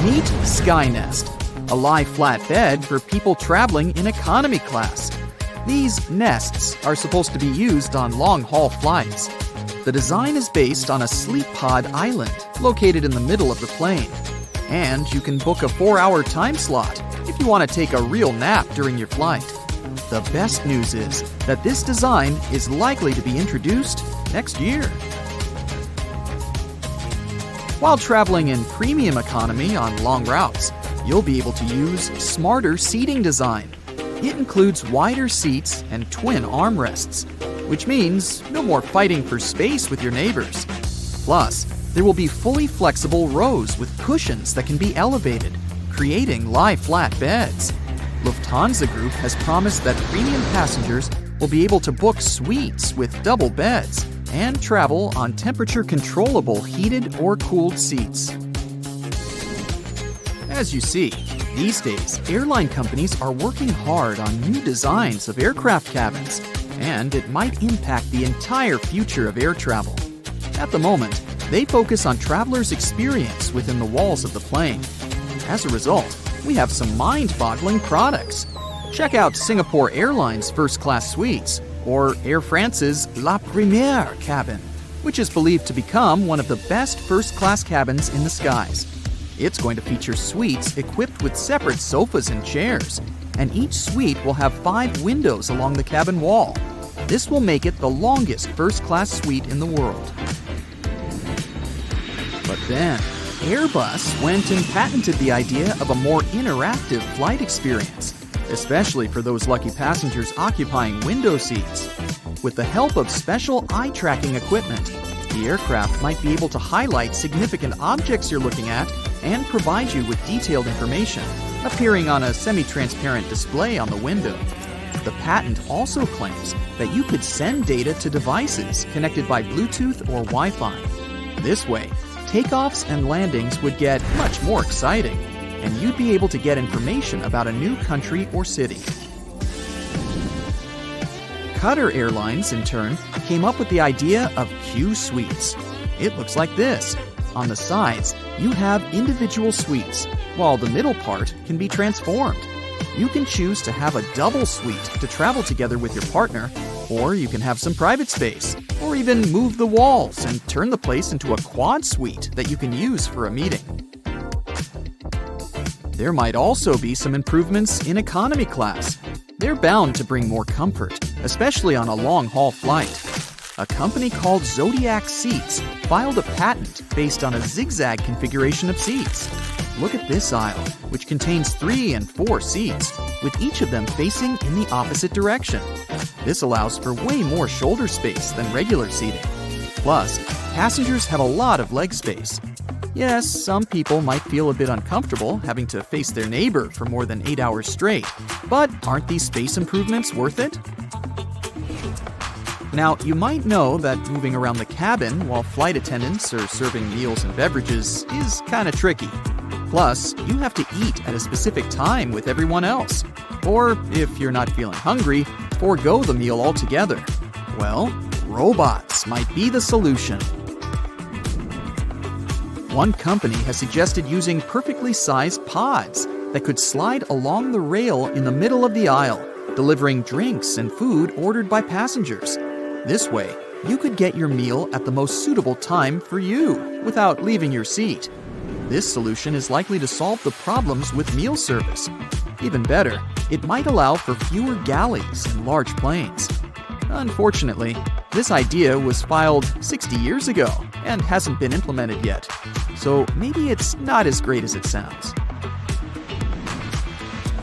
Meet Skynest, a lie-flat bed for people traveling in economy class. These nests are supposed to be used on long-haul flights. The design is based on a sleep pod island located in the middle of the plane. And you can book a 4-hour time slot if you want to take a real nap during your flight. The best news is that this design is likely to be introduced next year. While traveling in premium economy on long routes, you'll be able to use smarter seating design. It includes wider seats and twin armrests, which means no more fighting for space with your neighbors. Plus, there will be fully flexible rows with cushions that can be elevated, creating lie-flat beds. Lufthansa Group has promised that premium passengers will be able to book suites with double beds and travel on temperature-controllable heated or cooled seats. As you see, these days, airline companies are working hard on new designs of aircraft cabins, and it might impact the entire future of air travel. At the moment, they focus on travelers' experience within the walls of the plane. As a result, we have some mind-boggling products. Check out Singapore Airlines first-class suites, or Air France's La Première cabin, which is believed to become one of the best first-class cabins in the skies. It's going to feature suites equipped with separate sofas and chairs, and each suite will have 5 windows along the cabin wall. This will make it the longest first-class suite in the world. But then, Airbus went and patented the idea of a more interactive flight experience, especially for those lucky passengers occupying window seats. With the help of special eye-tracking equipment, the aircraft might be able to highlight significant objects you're looking at and provide you with detailed information, appearing on a semi-transparent display on the window. The patent also claims that you could send data to devices connected by Bluetooth or Wi-Fi. This way, takeoffs and landings would get much more exciting, and you'd be able to get information about a new country or city. Qatar Airlines, in turn, came up with the idea of Q suites. It looks like this. On the sides, you have individual suites, while the middle part can be transformed. You can choose to have a double suite to travel together with your partner, or you can have some private space, or even move the walls and turn the place into a quad suite that you can use for a meeting. There might also be some improvements in economy class. They're bound to bring more comfort, especially on a long-haul flight. A company called Zodiac Seats filed a patent based on a zigzag configuration of seats. Look at this aisle, which contains 3 and 4 seats, with each of them facing in the opposite direction. This allows for way more shoulder space than regular seating. Plus, passengers have a lot of leg space. Yes, some people might feel a bit uncomfortable having to face their neighbor for more than 8 hours straight, but aren't these space improvements worth it? Now, you might know that moving around the cabin while flight attendants are serving meals and beverages is kind of tricky. Plus, you have to eat at a specific time with everyone else. Or, if you're not feeling hungry, forego the meal altogether. Well, robots might be the solution. One company has suggested using perfectly sized pods that could slide along the rail in the middle of the aisle, delivering drinks and food ordered by passengers. This way, you could get your meal at the most suitable time for you without leaving your seat. This solution is likely to solve the problems with meal service. Even better, it might allow for fewer galleys in large planes. Unfortunately, this idea was filed 60 years ago and hasn't been implemented yet, so maybe it's not as great as it sounds.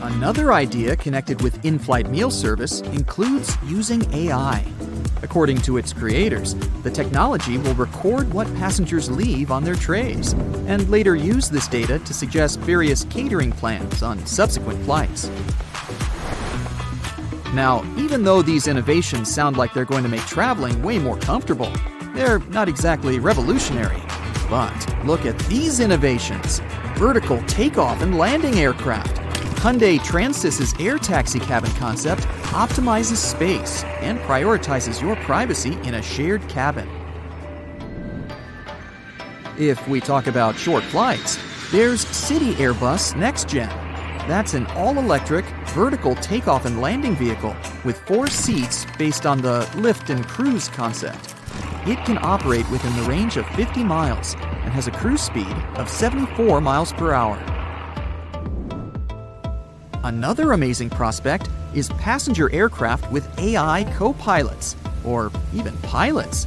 Another idea connected with in-flight meal service includes using AI. According to its creators, the technology will record what passengers leave on their trays and later use this data to suggest various catering plans on subsequent flights. Now, even though these innovations sound like they're going to make traveling way more comfortable, they're not exactly revolutionary. But look at these innovations: vertical takeoff and landing aircraft. Hyundai Transys's air taxi cabin concept optimizes space and prioritizes your privacy in a shared cabin. If we talk about short flights, there's City Airbus Next Gen. That's an all-electric, vertical takeoff and landing vehicle with 4 seats based on the lift and cruise concept. It can operate within the range of 50 miles and has a cruise speed of 74 miles per hour. Another amazing prospect is passenger aircraft with AI co-pilots, or even pilots.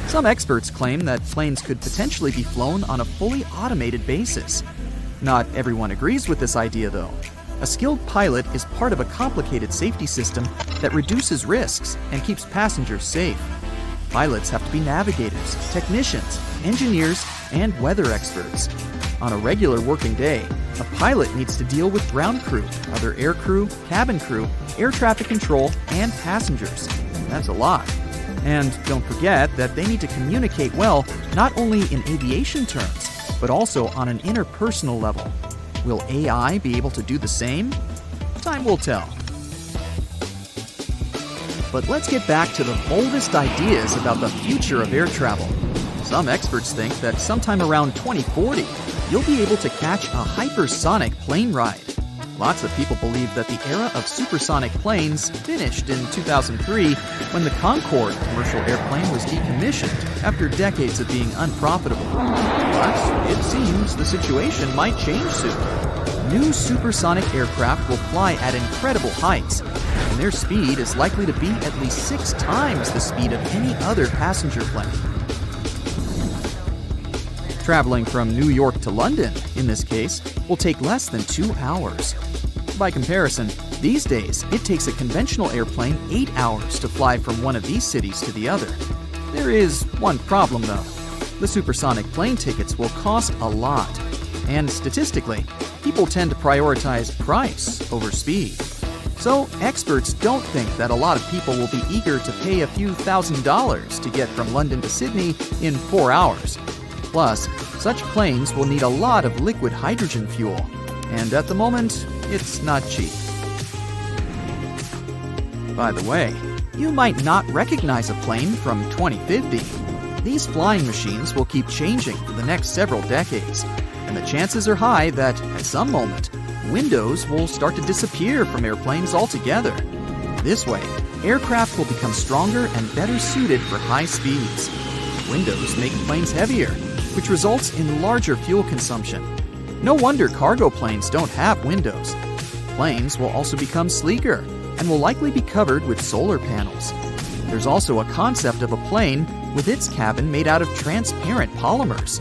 Some experts claim that planes could potentially be flown on a fully automated basis. Not everyone agrees with this idea, though. A skilled pilot is part of a complicated safety system that reduces risks and keeps passengers safe. Pilots have to be navigators, technicians, engineers, and weather experts. On a regular working day, a pilot needs to deal with ground crew, other air crew, cabin crew, air traffic control, and passengers. That's a lot. And don't forget that they need to communicate well, not only in aviation terms, but also on an interpersonal level. Will AI be able to do the same? Time will tell. But let's get back to the boldest ideas about the future of air travel. Some experts think that sometime around 2040, you'll be able to catch a hypersonic plane ride. Lots of people believe that the era of supersonic planes finished in 2003 when the Concorde commercial airplane was decommissioned after decades of being unprofitable. But it seems the situation might change soon. New supersonic aircraft will fly at incredible heights, and their speed is likely to be at least 6 times the speed of any other passenger plane. Traveling from New York to London, in this case, will take less than 2 hours. By comparison, these days, it takes a conventional airplane 8 hours to fly from one of these cities to the other. There is one problem, though. The supersonic plane tickets will cost a lot, and statistically, people tend to prioritize price over speed. So, experts don't think that a lot of people will be eager to pay a few $1,000s to get from London to Sydney in 4 hours. Plus, such planes will need a lot of liquid hydrogen fuel, and at the moment, it's not cheap. By the way, you might not recognize a plane from 2050. These flying machines will keep changing for the next several decades, and the chances are high that, at some moment, windows will start to disappear from airplanes altogether. This way, aircraft will become stronger and better suited for high speeds. Windows make planes heavier, which results in larger fuel consumption. No wonder cargo planes don't have windows. Planes will also become sleeker and will likely be covered with solar panels. There's also a concept of a plane with its cabin made out of transparent polymers.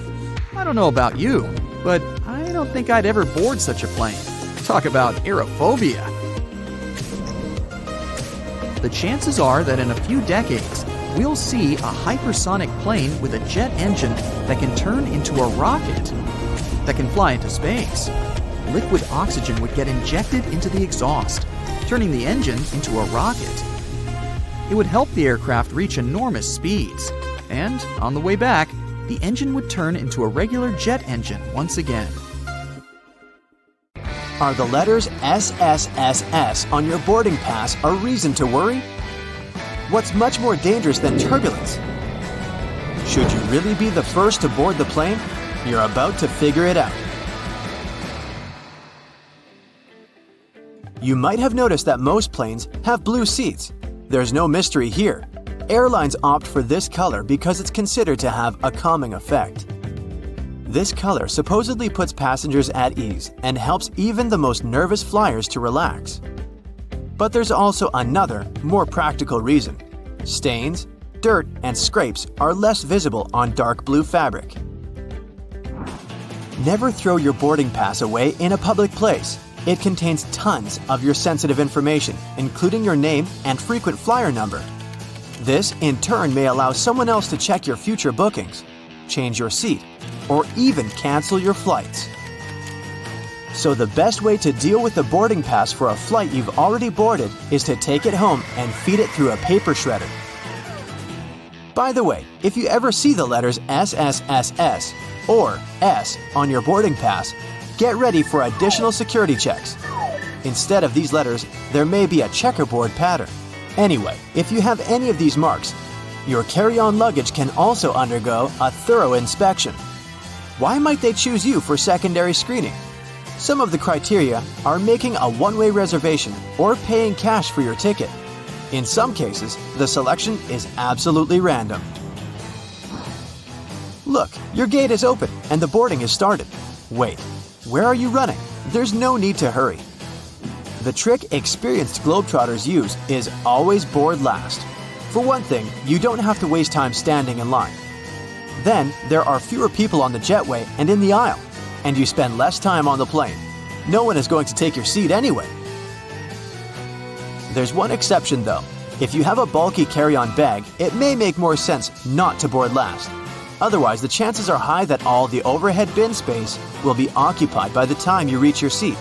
I don't know about you, but I don't think I'd ever board such a plane. Talk about aerophobia. The chances are that in a few decades, we'll see a hypersonic plane with a jet engine that can turn into a rocket, that can fly into space. Liquid oxygen would get injected into the exhaust, turning the engine into a rocket. It would help the aircraft reach enormous speeds, and on the way back, the engine would turn into a regular jet engine once again. Are the letters SSSS on your boarding pass a reason to worry? What's much more dangerous than turbulence? Should you really be the first to board the plane? You're about to figure it out. You might have noticed that most planes have blue seats. There's no mystery here. Airlines opt for this color because it's considered to have a calming effect. This color supposedly puts passengers at ease and helps even the most nervous flyers to relax. But there's also another, more practical reason. Stains, dirt, and scrapes are less visible on dark blue fabric. Never throw your boarding pass away in a public place. It contains tons of your sensitive information, including your name and frequent flyer number. This, in turn, may allow someone else to check your future bookings, change your seat, or even cancel your flights. So the best way to deal with the boarding pass for a flight you've already boarded is to take it home and feed it through a paper shredder. By the way, if you ever see the letters SSSS or S on your boarding pass, get ready for additional security checks. Instead of these letters, there may be a checkerboard pattern. Anyway, if you have any of these marks, your carry-on luggage can also undergo a thorough inspection. Why might they choose you for secondary screening? Some of the criteria are making a one-way reservation or paying cash for your ticket. In some cases, the selection is absolutely random. Look, your gate is open and the boarding is started. Wait, where are you running? There's no need to hurry. The trick experienced Globetrotters use is always board last. For one thing, you don't have to waste time standing in line. Then, there are fewer people on the jetway and in the aisle, and you spend less time on the plane. No one is going to take your seat anyway. There's one exception though. If you have a bulky carry-on bag, it may make more sense not to board last. Otherwise, the chances are high that all the overhead bin space will be occupied by the time you reach your seat.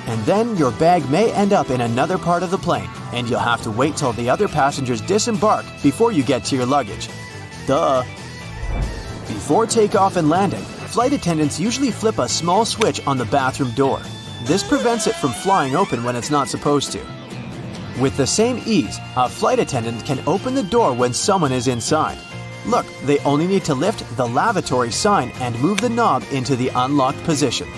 And then your bag may end up in another part of the plane, and you'll have to wait till the other passengers disembark before you get to your luggage. Duh! Before takeoff and landing, flight attendants usually flip a small switch on the bathroom door. This prevents it from flying open when it's not supposed to. With the same ease, a flight attendant can open the door when someone is inside. Look, they only need to lift the lavatory sign and move the knob into the unlocked position.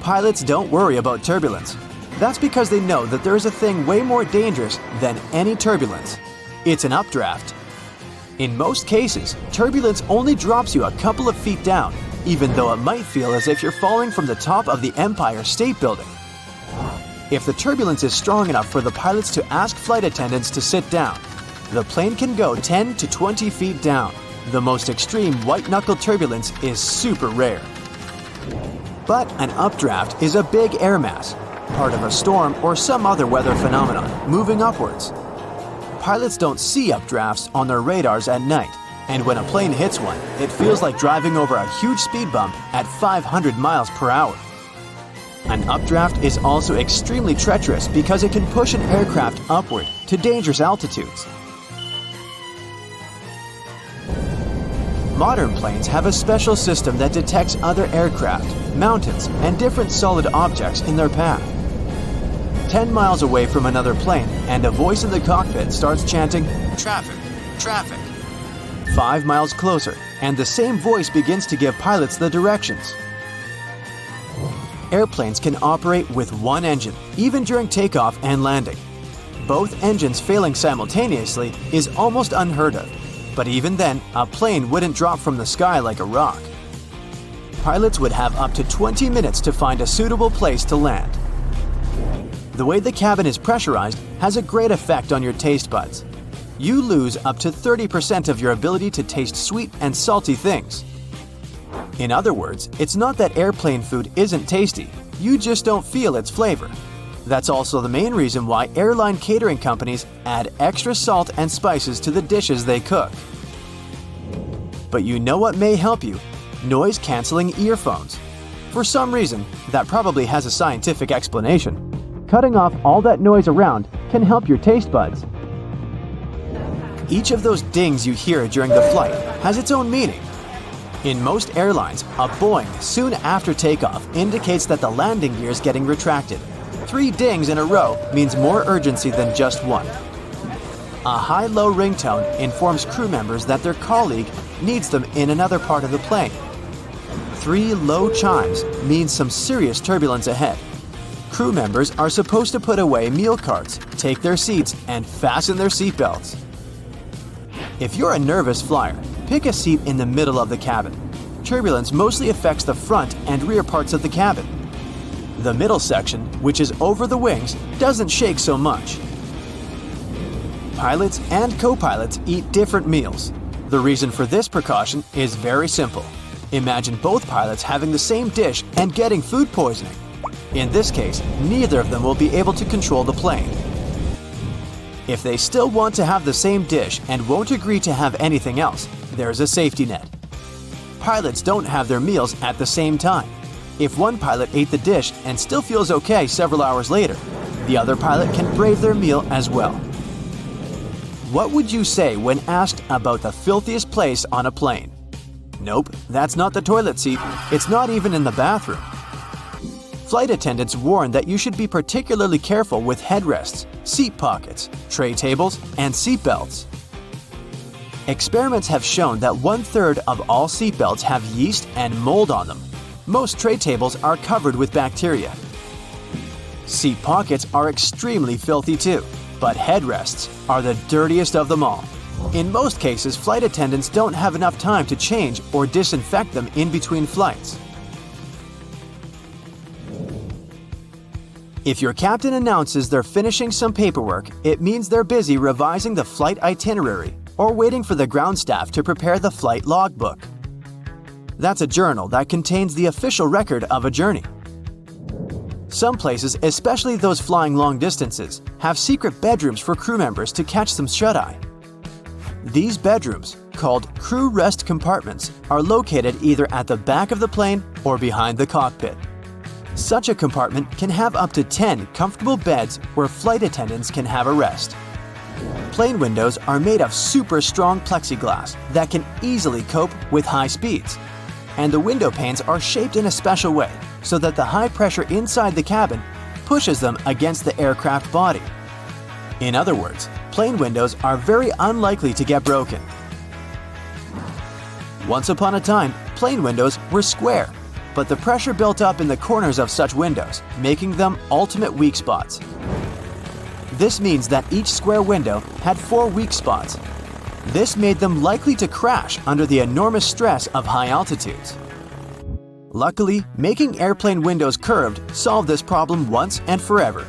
Pilots don't worry about turbulence. That's because they know that there is a thing way more dangerous than any turbulence. It's an updraft. In most cases, turbulence only drops you a couple of feet down, even though it might feel as if you're falling from the top of the Empire State Building. If the turbulence is strong enough for the pilots to ask flight attendants to sit down, the plane can go 10 to 20 feet down. The most extreme white-knuckle turbulence is super rare. But an updraft is a big air mass, part of a storm or some other weather phenomenon, moving upwards. Pilots don't see updrafts on their radars at night, and when a plane hits one, it feels like driving over a huge speed bump at 500 miles per hour. An updraft is also extremely treacherous because it can push an aircraft upward to dangerous altitudes. Modern planes have a special system that detects other aircraft, mountains, and different solid objects in their path. 10 miles away from another plane, and a voice in the cockpit starts chanting, "Traffic, traffic." 5 miles closer, and the same voice begins to give pilots the directions. Airplanes can operate with one engine, even during takeoff and landing. Both engines failing simultaneously is almost unheard of. But even then, a plane wouldn't drop from the sky like a rock. Pilots would have up to 20 minutes to find a suitable place to land. The way the cabin is pressurized has a great effect on your taste buds. You lose up to 30% of your ability to taste sweet and salty things. In other words, it's not that airplane food isn't tasty, you just don't feel its flavor. That's also the main reason why airline catering companies add extra salt and spices to the dishes they cook. But you know what may help you? Noise-canceling earphones. For some reason, that probably has a scientific explanation. Cutting off all that noise around can help your taste buds. Each of those dings you hear during the flight has its own meaning. In most airlines, a boing soon after takeoff indicates that the landing gear is getting retracted. 3 dings in a row means more urgency than just one. A high-low ringtone informs crew members that their colleague needs them in another part of the plane. 3 low chimes means some serious turbulence ahead. Crew members are supposed to put away meal carts, take their seats, and fasten their seatbelts. If you're a nervous flyer, pick a seat in the middle of the cabin. Turbulence mostly affects the front and rear parts of the cabin. The middle section, which is over the wings, doesn't shake so much. Pilots and co-pilots eat different meals. The reason for this precaution is very simple. Imagine both pilots having the same dish and getting food poisoning. In this case, neither of them will be able to control the plane. If they still want to have the same dish and won't agree to have anything else, there's a safety net. Pilots don't have their meals at the same time. If one pilot ate the dish and still feels okay several hours later, the other pilot can brave their meal as well. What would you say when asked about the filthiest place on a plane? Nope, that's not the toilet seat. It's not even in the bathroom. Flight attendants warn that you should be particularly careful with headrests, seat pockets, tray tables, and seat belts. Experiments have shown that 1/3 of all seat belts have yeast and mold on them. Most tray tables are covered with bacteria. Seat pockets are extremely filthy too, but headrests are the dirtiest of them all. In most cases, flight attendants don't have enough time to change or disinfect them in between flights. If your captain announces they're finishing some paperwork, it means they're busy revising the flight itinerary or waiting for the ground staff to prepare the flight logbook. That's a journal that contains the official record of a journey. Some places, especially those flying long distances, have secret bedrooms for crew members to catch some shut-eye. These bedrooms, called crew rest compartments, are located either at the back of the plane or behind the cockpit. Such a compartment can have up to 10 comfortable beds where flight attendants can have a rest. Plane windows are made of super strong plexiglass that can easily cope with high speeds. And the window panes are shaped in a special way so that the high pressure inside the cabin pushes them against the aircraft body. In other words, plane windows are very unlikely to get broken. Once upon a time, plane windows were square, but the pressure built up in the corners of such windows, making them ultimate weak spots. This means that each square window had 4 weak spots. This made them likely to crash under the enormous stress of high altitudes. Luckily, making airplane windows curved solved this problem once and forever.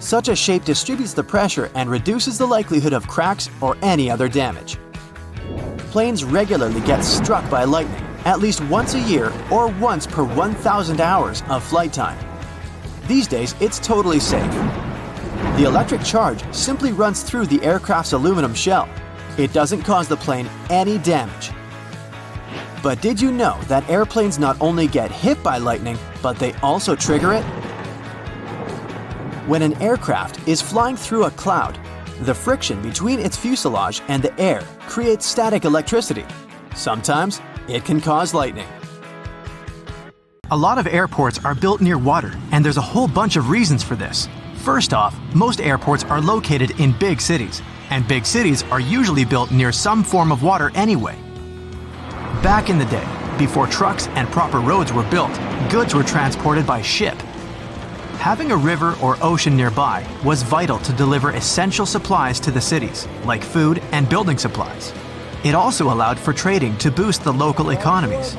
Such a shape distributes the pressure and reduces the likelihood of cracks or any other damage. Planes regularly get struck by lightning, at least once a year or once per 1,000 hours of flight time. These days, it's totally safe. The electric charge simply runs through the aircraft's aluminum shell. It doesn't cause the plane any damage. But did you know that airplanes not only get hit by lightning, but they also trigger it? When an aircraft is flying through a cloud, the friction between its fuselage and the air creates static electricity. Sometimes it can cause lightning. A lot of airports are built near water, and there's a whole bunch of reasons for this. First off, most airports are located in big cities, and big cities are usually built near some form of water anyway. Back in the day, before trucks and proper roads were built, goods were transported by ship. Having a river or ocean nearby was vital to deliver essential supplies to the cities, like food and building supplies. It also allowed for trading to boost the local economies.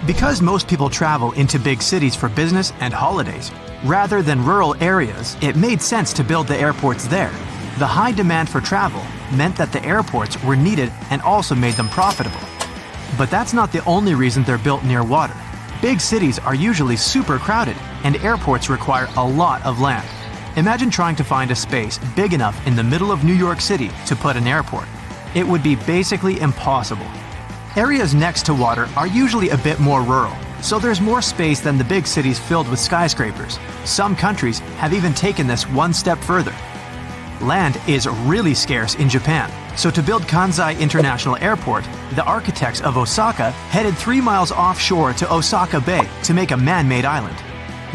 Because most people travel into big cities for business and holidays, rather than rural areas, it made sense to build the airports there. The high demand for travel meant that the airports were needed and also made them profitable. But that's not the only reason they're built near water. Big cities are usually super crowded, and airports require a lot of land. Imagine trying to find a space big enough in the middle of New York City to put an airport. It would be basically impossible. Areas next to water are usually a bit more rural, so there's more space than the big cities filled with skyscrapers. Some countries have even taken this one step further. Land is really scarce in Japan, so to build Kansai International Airport, the architects of Osaka headed 3 miles offshore to Osaka Bay to make a man-made island.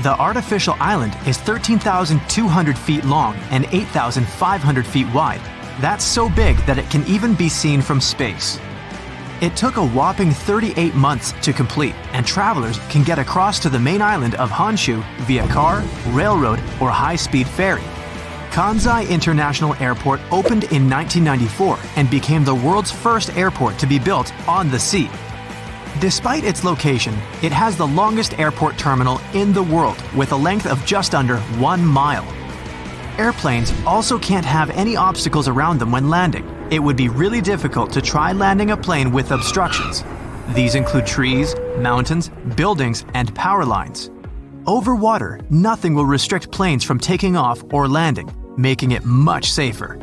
The artificial island is 13,200 feet long and 8,500 feet wide. That's so big that it can even be seen from space. It took a whopping 38 months to complete, and travelers can get across to the main island of Honshu via car, railroad, or high-speed ferry. Kansai International Airport opened in 1994 and became the world's first airport to be built on the sea. Despite its location, it has the longest airport terminal in the world with a length of just under 1 mile. Airplanes also can't have any obstacles around them when landing. It would be really difficult to try landing a plane with obstructions. These include trees, mountains, buildings, and power lines. Over water, nothing will restrict planes from taking off or landing, making it much safer.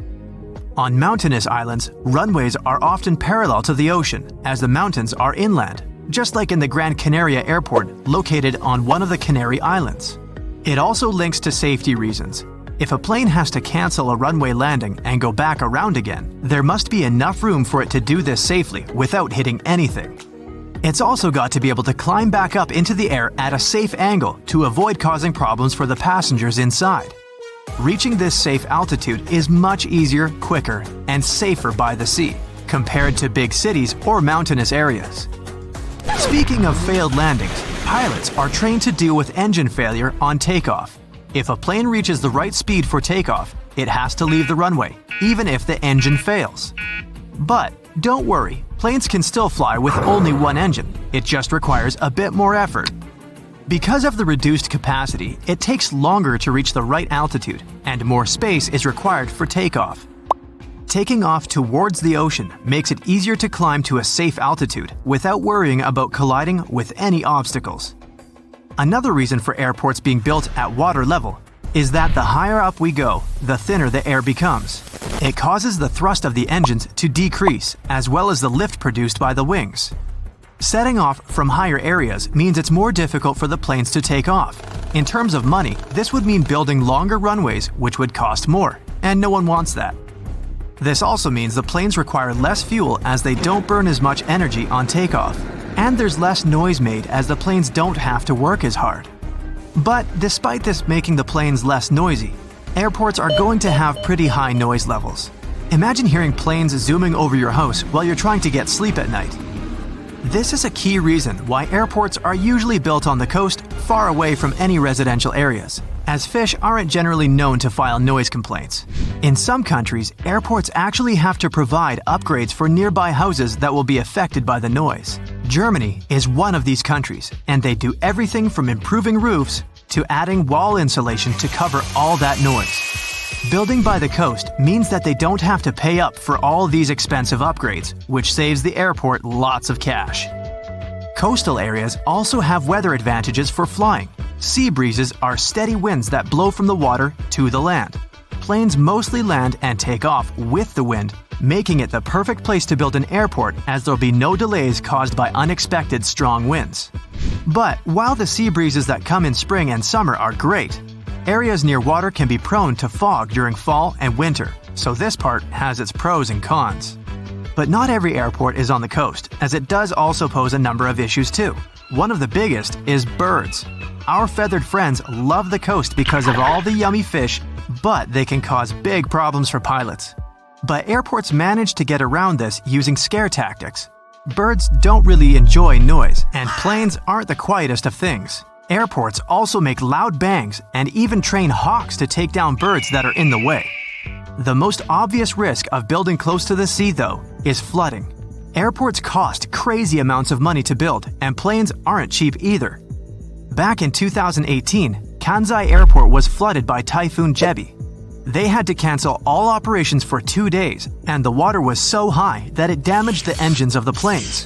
On mountainous islands, runways are often parallel to the ocean, as the mountains are inland, just like in the Gran Canaria Airport located on one of the Canary Islands. It also links to safety reasons. If a plane has to cancel a runway landing and go back around again, there must be enough room for it to do this safely without hitting anything. It's also got to be able to climb back up into the air at a safe angle to avoid causing problems for the passengers inside. Reaching this safe altitude is much easier, quicker, and safer by the sea, compared to big cities or mountainous areas. Speaking of failed landings, pilots are trained to deal with engine failure on takeoff. If a plane reaches the right speed for takeoff, it has to leave the runway, even if the engine fails. But don't worry, planes can still fly with only one engine. It just requires a bit more effort. Because of the reduced capacity, it takes longer to reach the right altitude, and more space is required for takeoff. Taking off towards the ocean makes it easier to climb to a safe altitude without worrying about colliding with any obstacles. Another reason for airports being built at water level is that the higher up we go, the thinner the air becomes. It causes the thrust of the engines to decrease, as well as the lift produced by the wings. Setting off from higher areas means it's more difficult for the planes to take off. In terms of money, this would mean building longer runways, which would cost more, and no one wants that. This also means the planes require less fuel as they don't burn as much energy on takeoff, and there's less noise made as the planes don't have to work as hard. But despite this making the planes less noisy, airports are going to have pretty high noise levels. Imagine hearing planes zooming over your house while you're trying to get sleep at night. This is a key reason why airports are usually built on the coast, far away from any residential areas, as fish aren't generally known to file noise complaints. In some countries, airports actually have to provide upgrades for nearby houses that will be affected by the noise. Germany is one of these countries, and they do everything from improving roofs to adding wall insulation to cover all that noise. Building by the coast means that they don't have to pay up for all these expensive upgrades, which saves the airport lots of cash. Coastal areas also have weather advantages for flying. Sea breezes are steady winds that blow from the water to the land. Planes mostly land and take off with the wind, making it the perfect place to build an airport as there'll be no delays caused by unexpected strong winds. But while the sea breezes that come in spring and summer are great, areas near water can be prone to fog during fall and winter, so this part has its pros and cons. But not every airport is on the coast, as it does also pose a number of issues too. One of the biggest is birds. Our feathered friends love the coast because of all the yummy fish, but they can cause big problems for pilots. But airports manage to get around this using scare tactics. Birds don't really enjoy noise, and planes aren't the quietest of things. Airports also make loud bangs and even train hawks to take down birds that are in the way. The most obvious risk of building close to the sea, though, is flooding. Airports cost crazy amounts of money to build, and planes aren't cheap either. Back in 2018, Kansai Airport was flooded by Typhoon Jebi. They had to cancel all operations for 2 days, and the water was so high that it damaged the engines of the planes.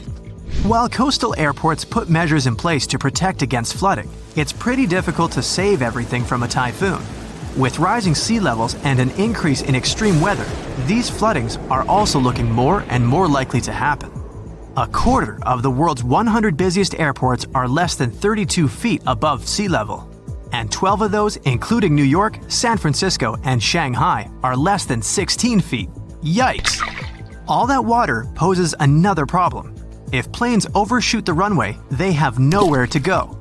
While coastal airports put measures in place to protect against flooding, it's pretty difficult to save everything from a typhoon. With rising sea levels and an increase in extreme weather, these floodings are also looking more and more likely to happen. A quarter of the world's 100 busiest airports are less than 32 feet above sea level, and 12 of those, including New York, San Francisco, and Shanghai, are less than 16 feet. Yikes! All that water poses another problem. If planes overshoot the runway, they have nowhere to go.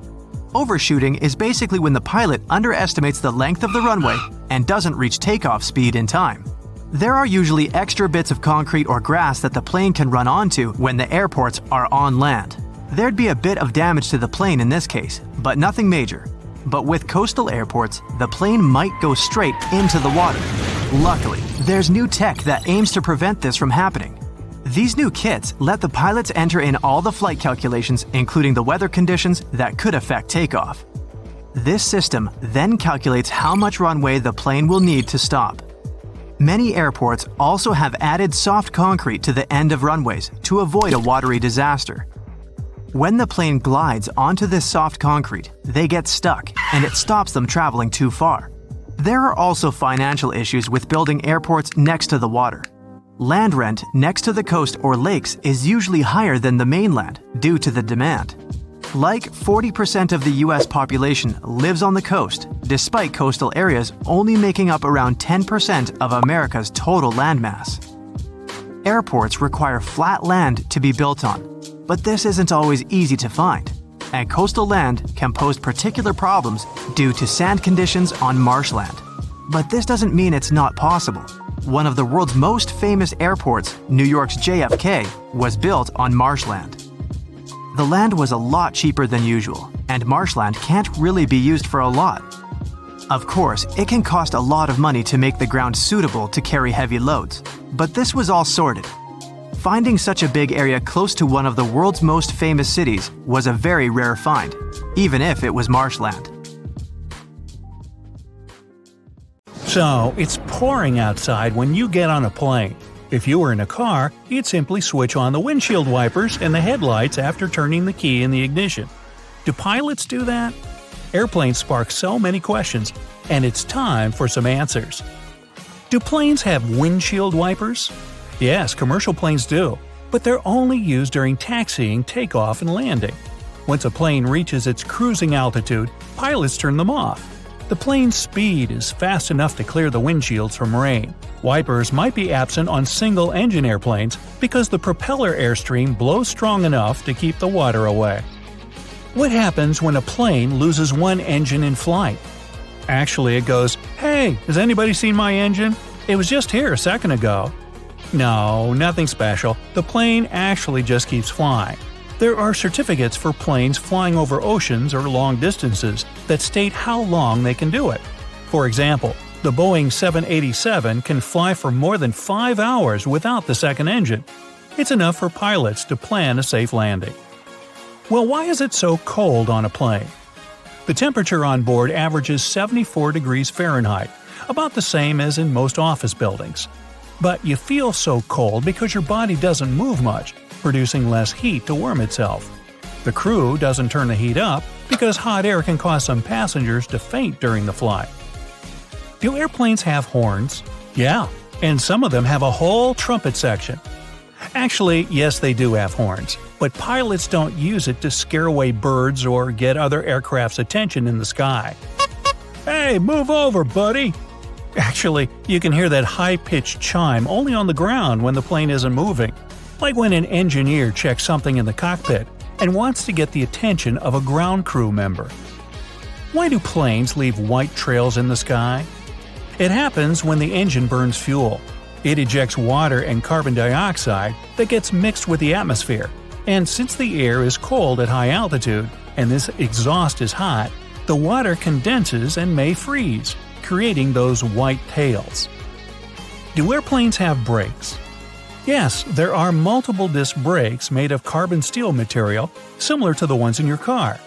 Overshooting is basically when the pilot underestimates the length of the runway and doesn't reach takeoff speed in time. There are usually extra bits of concrete or grass that the plane can run onto when the airports are on land. There'd be a bit of damage to the plane in this case, but nothing major. But with coastal airports, the plane might go straight into the water. Luckily, there's new tech that aims to prevent this from happening. These new kits let the pilots enter in all the flight calculations, including the weather conditions that could affect takeoff. This system then calculates how much runway the plane will need to stop. Many airports also have added soft concrete to the end of runways to avoid a watery disaster. When the plane glides onto this soft concrete, they get stuck, and it stops them traveling too far. There are also financial issues with building airports next to the water. Land rent next to the coast or lakes is usually higher than the mainland due to the demand. Like 40% of the US population lives on the coast, despite coastal areas only making up around 10% of America's total landmass. Airports require flat land to be built on, but this isn't always easy to find, and coastal land can pose particular problems due to sand conditions on marshland. But this doesn't mean it's not possible. One of the world's most famous airports, New York's JFK, was built on marshland. The land was a lot cheaper than usual, and marshland can't really be used for a lot. Of course, it can cost a lot of money to make the ground suitable to carry heavy loads, but this was all sorted. Finding such a big area close to one of the world's most famous cities was a very rare find, even if it was marshland. So, it's pouring outside when you get on a plane. If you were in a car, you'd simply switch on the windshield wipers and the headlights after turning the key in the ignition. Do pilots do that? Airplanes spark so many questions, and it's time for some answers. Do planes have windshield wipers? Yes, commercial planes do, but they're only used during taxiing, takeoff, and landing. Once a plane reaches its cruising altitude, pilots turn them off. The plane's speed is fast enough to clear the windshields from rain. Wipers might be absent on single-engine airplanes because the propeller airstream blows strong enough to keep the water away. What happens when a plane loses one engine in flight? Actually, it goes, "Hey, has anybody seen my engine? It was just here a second ago." No, nothing special. The plane actually just keeps flying. There are certificates for planes flying over oceans or long distances that state how long they can do it. For example, the Boeing 787 can fly for more than 5 hours without the second engine. It's enough for pilots to plan a safe landing. Well, why is it so cold on a plane? The temperature on board averages 74 degrees Fahrenheit, about the same as in most office buildings. But you feel so cold because your body doesn't move much, producing less heat to warm itself. The crew doesn't turn the heat up because hot air can cause some passengers to faint during the flight. Do airplanes have horns? Yeah, and some of them have a whole trumpet section. Actually, yes, they do have horns, but pilots don't use it to scare away birds or get other aircraft's attention in the sky. "Hey, move over, buddy!" Actually, you can hear that high-pitched chime only on the ground when the plane isn't moving, like when an engineer checks something in the cockpit and wants to get the attention of a ground crew member. Why do planes leave white trails in the sky? It happens when the engine burns fuel. It ejects water and carbon dioxide that gets mixed with the atmosphere, and since the air is cold at high altitude and this exhaust is hot, the water condenses and may freeze, creating those white tails. Do airplanes have brakes? Yes, there are multiple disc brakes made of carbon steel material, similar to the ones in your car.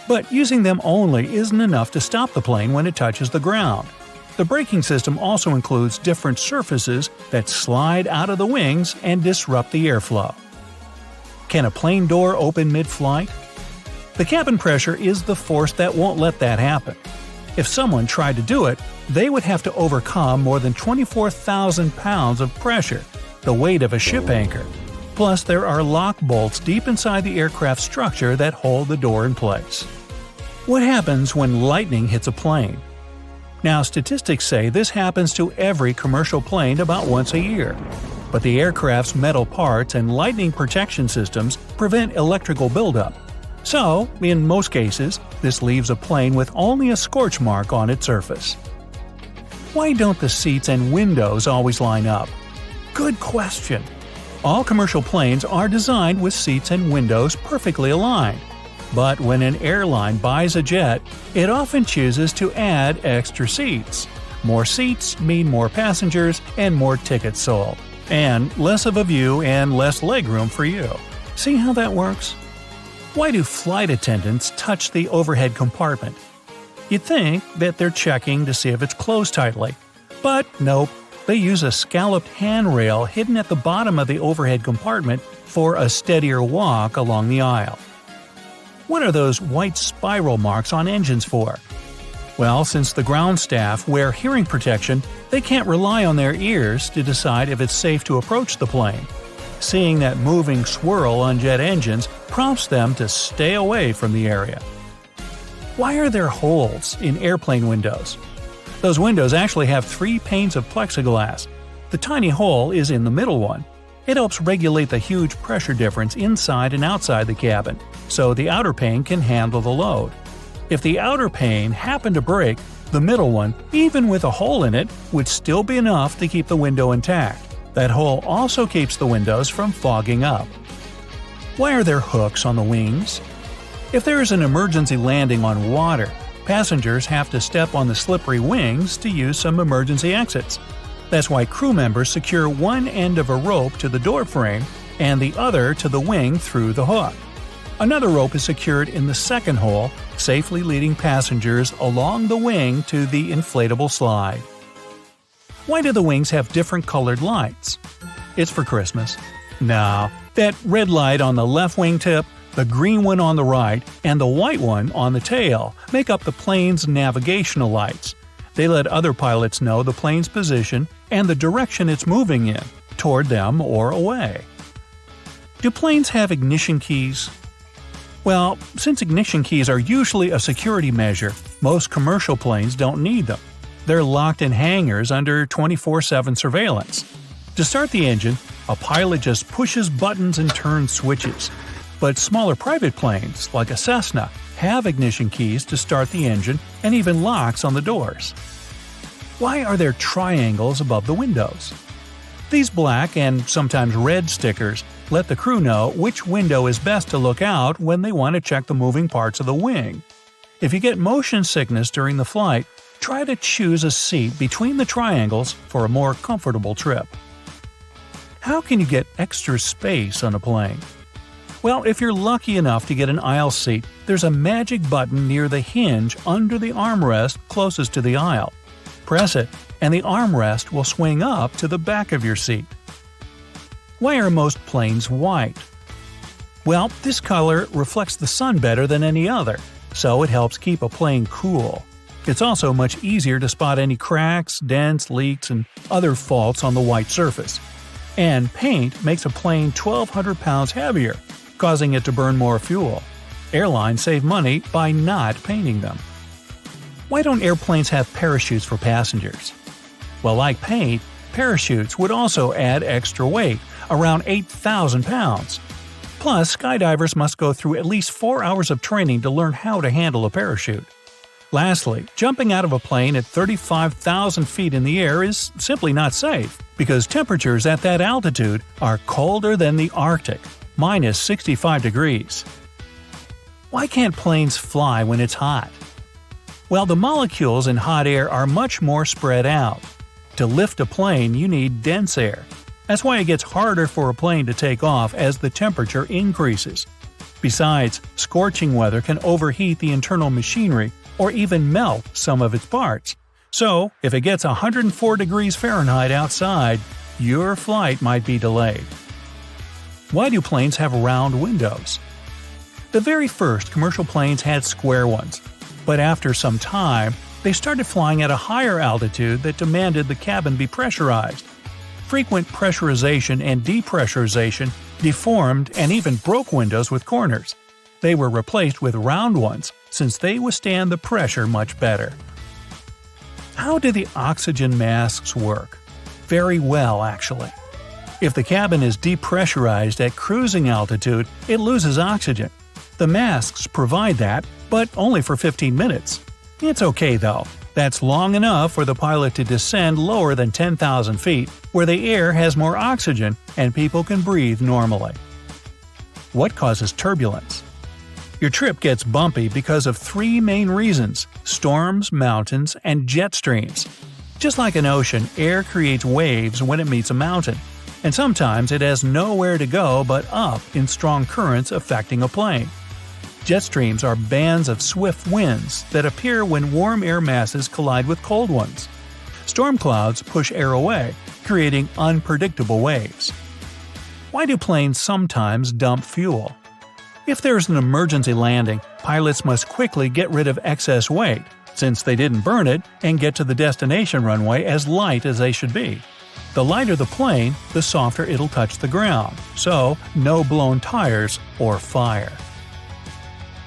But using them only isn't enough to stop the plane when it touches the ground. The braking system also includes different surfaces that slide out of the wings and disrupt the airflow. Can a plane door open mid-flight? The cabin pressure is the force that won't let that happen. If someone tried to do it, they would have to overcome more than 24,000 pounds of pressure, the weight of a ship anchor. Plus, there are lock bolts deep inside the aircraft structure that hold the door in place. What happens when lightning hits a plane? Now, statistics say this happens to every commercial plane about once a year. But the aircraft's metal parts and lightning protection systems prevent electrical buildup. So, in most cases, this leaves a plane with only a scorch mark on its surface. Why don't the seats and windows always line up? Good question. All commercial planes are designed with seats and windows perfectly aligned. But when an airline buys a jet, it often chooses to add extra seats. More seats mean more passengers and more tickets sold. And less of a view and less legroom for you. See how that works? Why do flight attendants touch the overhead compartment? You'd think that they're checking to see if it's closed tightly. But nope, they use a scalloped handrail hidden at the bottom of the overhead compartment for a steadier walk along the aisle. What are those white spiral marks on engines for? Well, since the ground staff wear hearing protection, they can't rely on their ears to decide if it's safe to approach the plane. Seeing that moving swirl on jet engines prompts them to stay away from the area. Why are there holes in airplane windows? Those windows actually have 3 panes of plexiglass. The tiny hole is in the middle one. It helps regulate the huge pressure difference inside and outside the cabin, so the outer pane can handle the load. If the outer pane happened to break, the middle one, even with a hole in it, would still be enough to keep the window intact. That hole also keeps the windows from fogging up. Why are there hooks on the wings? If there is an emergency landing on water, passengers have to step on the slippery wings to use some emergency exits. That's why crew members secure one end of a rope to the door frame and the other to the wing through the hook. Another rope is secured in the second hole, safely leading passengers along the wing to the inflatable slide. Why do the wings have different colored lights? It's for Christmas. No, that red light on the left wingtip, the green one on the right, and the white one on the tail make up the plane's navigational lights. They let other pilots know the plane's position and the direction it's moving in, toward them or away. Do planes have ignition keys? Well, since ignition keys are usually a security measure, most commercial planes don't need them. They're locked in hangars under 24/7 surveillance. To start the engine, a pilot just pushes buttons and turns switches. But smaller private planes, like a Cessna, have ignition keys to start the engine and even locks on the doors. Why are there triangles above the windows? These black and sometimes red stickers let the crew know which window is best to look out when they want to check the moving parts of the wing. If you get motion sickness during the flight, try to choose a seat between the triangles for a more comfortable trip. How can you get extra space on a plane? Well, if you're lucky enough to get an aisle seat, there's a magic button near the hinge under the armrest closest to the aisle. Press it, and the armrest will swing up to the back of your seat. Why are most planes white? Well, this color reflects the sun better than any other, so it helps keep a plane cool. It's also much easier to spot any cracks, dents, leaks, and other faults on the white surface. And paint makes a plane 1,200 pounds heavier, causing it to burn more fuel. Airlines save money by not painting them. Why don't airplanes have parachutes for passengers? Well, like paint, parachutes would also add extra weight, around 8,000 pounds. Plus, skydivers must go through at least 4 hours of training to learn how to handle a parachute. Lastly, jumping out of a plane at 35,000 feet in the air is simply not safe, because temperatures at that altitude are colder than the Arctic, minus 65 degrees. Why can't planes fly when it's hot? Well, the molecules in hot air are much more spread out. To lift a plane, you need dense air. That's why it gets harder for a plane to take off as the temperature increases. Besides, scorching weather can overheat the internal machinery or even melt some of its parts. So, if it gets 104 degrees Fahrenheit outside, your flight might be delayed. Why do planes have round windows? The very first commercial planes had square ones, but after some time, they started flying at a higher altitude that demanded the cabin be pressurized. Frequent pressurization and depressurization deformed and even broke windows with corners. They were replaced with round ones since they withstand the pressure much better. How do the oxygen masks work? Very well, actually. If the cabin is depressurized at cruising altitude, it loses oxygen. The masks provide that, but only for 15 minutes. It's okay though. That's long enough for the pilot to descend lower than 10,000 feet, where the air has more oxygen and people can breathe normally. What causes turbulence? Your trip gets bumpy because of 3 main reasons: storms, mountains, and jet streams. Just like an ocean, air creates waves when it meets a mountain, and sometimes it has nowhere to go but up in strong currents affecting a plane. Jet streams are bands of swift winds that appear when warm air masses collide with cold ones. Storm clouds push air away, creating unpredictable waves. Why do planes sometimes dump fuel? If there's an emergency landing, pilots must quickly get rid of excess weight, since they didn't burn it, and get to the destination runway as light as they should be. The lighter the plane, the softer it'll touch the ground, so no blown tires or fire.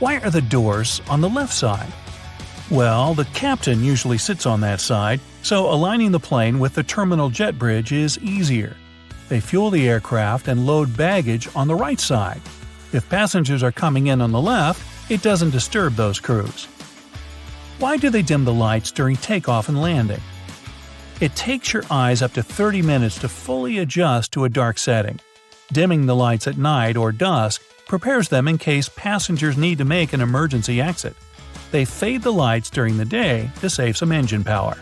Why are the doors on the left side? Well, the captain usually sits on that side, so aligning the plane with the terminal jet bridge is easier. They fuel the aircraft and load baggage on the right side. If passengers are coming in on the left, it doesn't disturb those crews. Why do they dim the lights during takeoff and landing? It takes your eyes up to 30 minutes to fully adjust to a dark setting. Dimming the lights at night or dusk prepares them in case passengers need to make an emergency exit. They fade the lights during the day to save some engine power.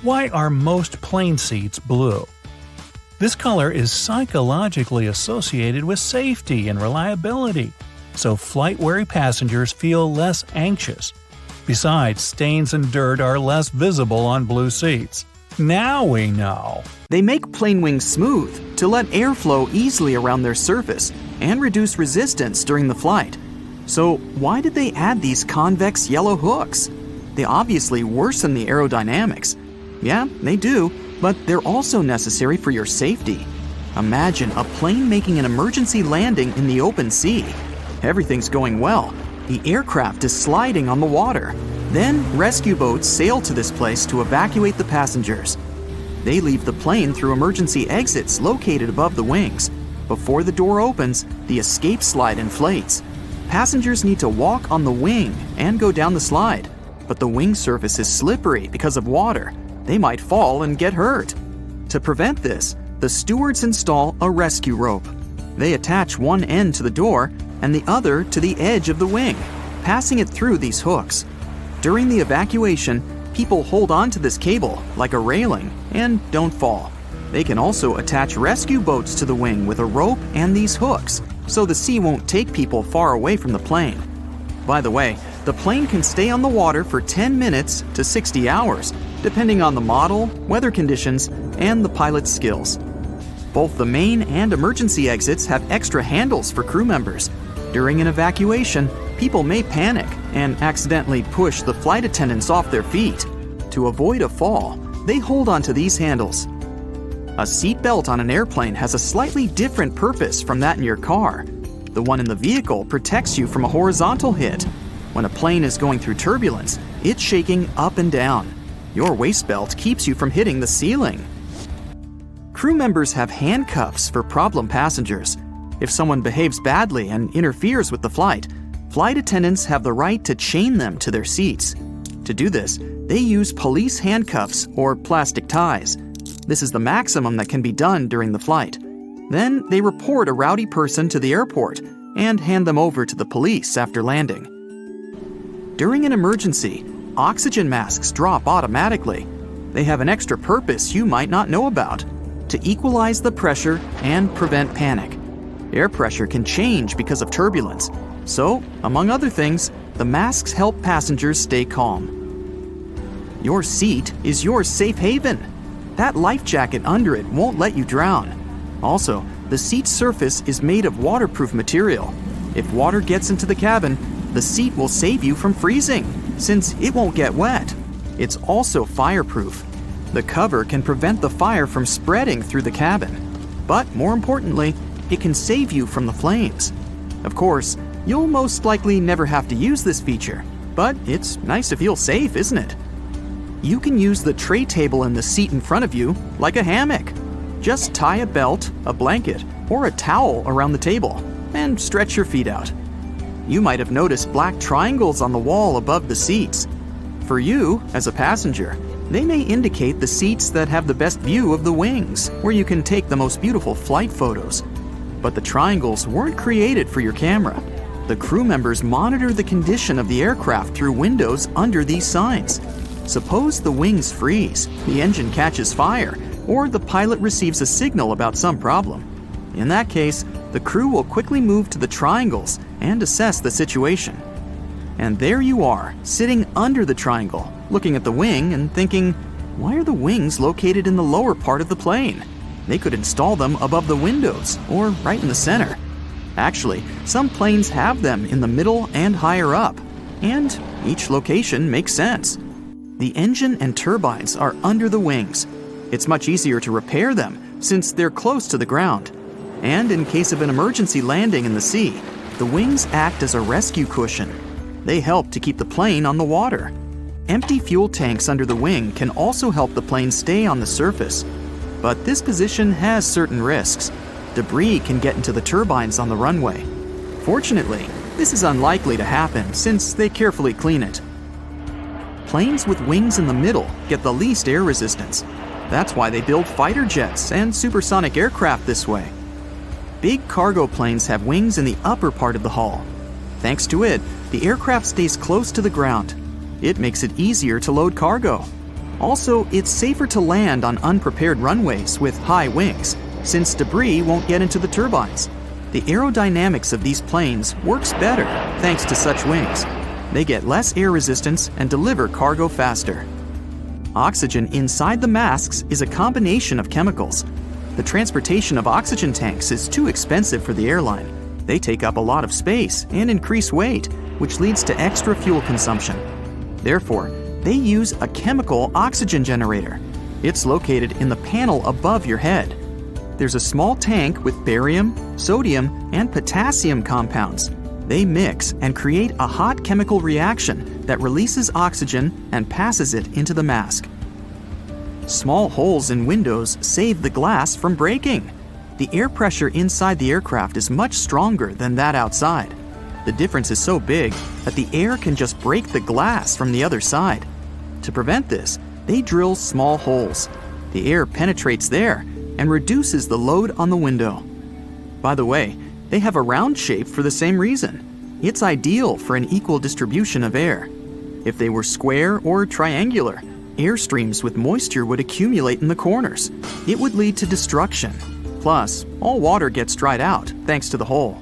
Why are most plane seats blue? This color is psychologically associated with safety and reliability, so flight-weary passengers feel less anxious. Besides, stains and dirt are less visible on blue seats. Now we know. They make plane wings smooth to let air flow easily around their surface and reduce resistance during the flight. So why did they add these convex yellow hooks? They obviously worsen the aerodynamics. Yeah, they do, but they're also necessary for your safety. Imagine a plane making an emergency landing in the open sea. Everything's going well. The aircraft is sliding on the water. Then rescue boats sail to this place to evacuate the passengers. They leave the plane through emergency exits located above the wings. Before the door opens, the escape slide inflates. Passengers need to walk on the wing and go down the slide, but the wing surface is slippery because of water. They might fall and get hurt. To prevent this, the stewards install a rescue rope. They attach one end to the door and the other to the edge of the wing, passing it through these hooks. During the evacuation, people hold on to this cable like a railing and don't fall. They can also attach rescue boats to the wing with a rope and these hooks, so the sea won't take people far away from the plane. By the way, the plane can stay on the water for 10 minutes to 60 hours, depending on the model, weather conditions, and the pilot's skills. Both the main and emergency exits have extra handles for crew members. During an evacuation, people may panic and accidentally push the flight attendants off their feet. To avoid a fall, they hold onto these handles. A seat belt on an airplane has a slightly different purpose from that in your car. The one in the vehicle protects you from a horizontal hit. When a plane is going through turbulence, it's shaking up and down. Your waist belt keeps you from hitting the ceiling. Crew members have handcuffs for problem passengers. If someone behaves badly and interferes with the flight attendants have the right to chain them to their seats. To do this, they use police handcuffs or plastic ties. This is the maximum that can be done during the flight. Then they report a rowdy person to the airport and hand them over to the police after landing. During an emergency, oxygen masks drop automatically. They have an extra purpose you might not know about: to equalize the pressure and prevent panic. Air pressure can change because of turbulence, so, among other things, the masks help passengers stay calm. Your seat is your safe haven. That life jacket under it won't let you drown. Also, the seat's surface is made of waterproof material. If water gets into the cabin, the seat will save you from freezing, since it won't get wet. It's also fireproof. The cover can prevent the fire from spreading through the cabin. But more importantly, it can save you from the flames. Of course, you'll most likely never have to use this feature, but it's nice to feel safe, isn't it? You can use the tray table in the seat in front of you like a hammock. Just tie a belt, a blanket, or a towel around the table and stretch your feet out. You might have noticed black triangles on the wall above the seats. For you, as a passenger, they may indicate the seats that have the best view of the wings, where you can take the most beautiful flight photos. But the triangles weren't created for your camera. The crew members monitor the condition of the aircraft through windows under these signs. Suppose the wings freeze, the engine catches fire, or the pilot receives a signal about some problem. In that case, the crew will quickly move to the triangles and assess the situation. And there you are, sitting under the triangle, looking at the wing and thinking, why are the wings located in the lower part of the plane? They could install them above the windows or right in the center. Actually, some planes have them in the middle and higher up, and each location makes sense. The engine and turbines are under the wings. It's much easier to repair them since they're close to the ground. And in case of an emergency landing in the sea, the wings act as a rescue cushion. They help to keep the plane on the water. Empty fuel tanks under the wing can also help the plane stay on the surface. But this position has certain risks. Debris can get into the turbines on the runway. Fortunately, this is unlikely to happen since they carefully clean it. Planes with wings in the middle get the least air resistance. That's why they build fighter jets and supersonic aircraft this way. Big cargo planes have wings in the upper part of the hull. Thanks to it, the aircraft stays close to the ground. It makes it easier to load cargo. Also, it's safer to land on unprepared runways with high wings, since debris won't get into the turbines. The aerodynamics of these planes works better thanks to such wings. They get less air resistance and deliver cargo faster. Oxygen inside the masks is a combination of chemicals. The transportation of oxygen tanks is too expensive for the airline. They take up a lot of space and increase weight, which leads to extra fuel consumption. Therefore, they use a chemical oxygen generator. It's located in the panel above your head. There's a small tank with barium, sodium, and potassium compounds. They mix and create a hot chemical reaction that releases oxygen and passes it into the mask. Small holes in windows save the glass from breaking. The air pressure inside the aircraft is much stronger than that outside. The difference is so big that the air can just break the glass from the other side. To prevent this, they drill small holes. The air penetrates there and reduces the load on the window. By the way, they have a round shape for the same reason. It's ideal for an equal distribution of air. If they were square or triangular, air streams with moisture would accumulate in the corners. It would lead to destruction. Plus, all water gets dried out thanks to the hole.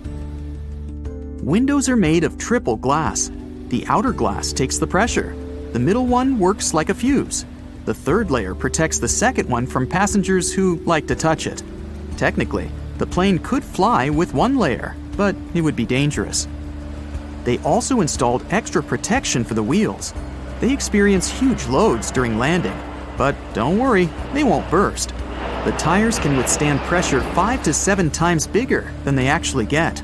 Windows are made of triple glass. The outer glass takes the pressure. The middle one works like a fuse. The third layer protects the second one from passengers who like to touch it. Technically, the plane could fly with one layer, but it would be dangerous. They also installed extra protection for the wheels. They experience huge loads during landing, but don't worry, they won't burst. The tires can withstand pressure 5 to 7 times bigger than they actually get.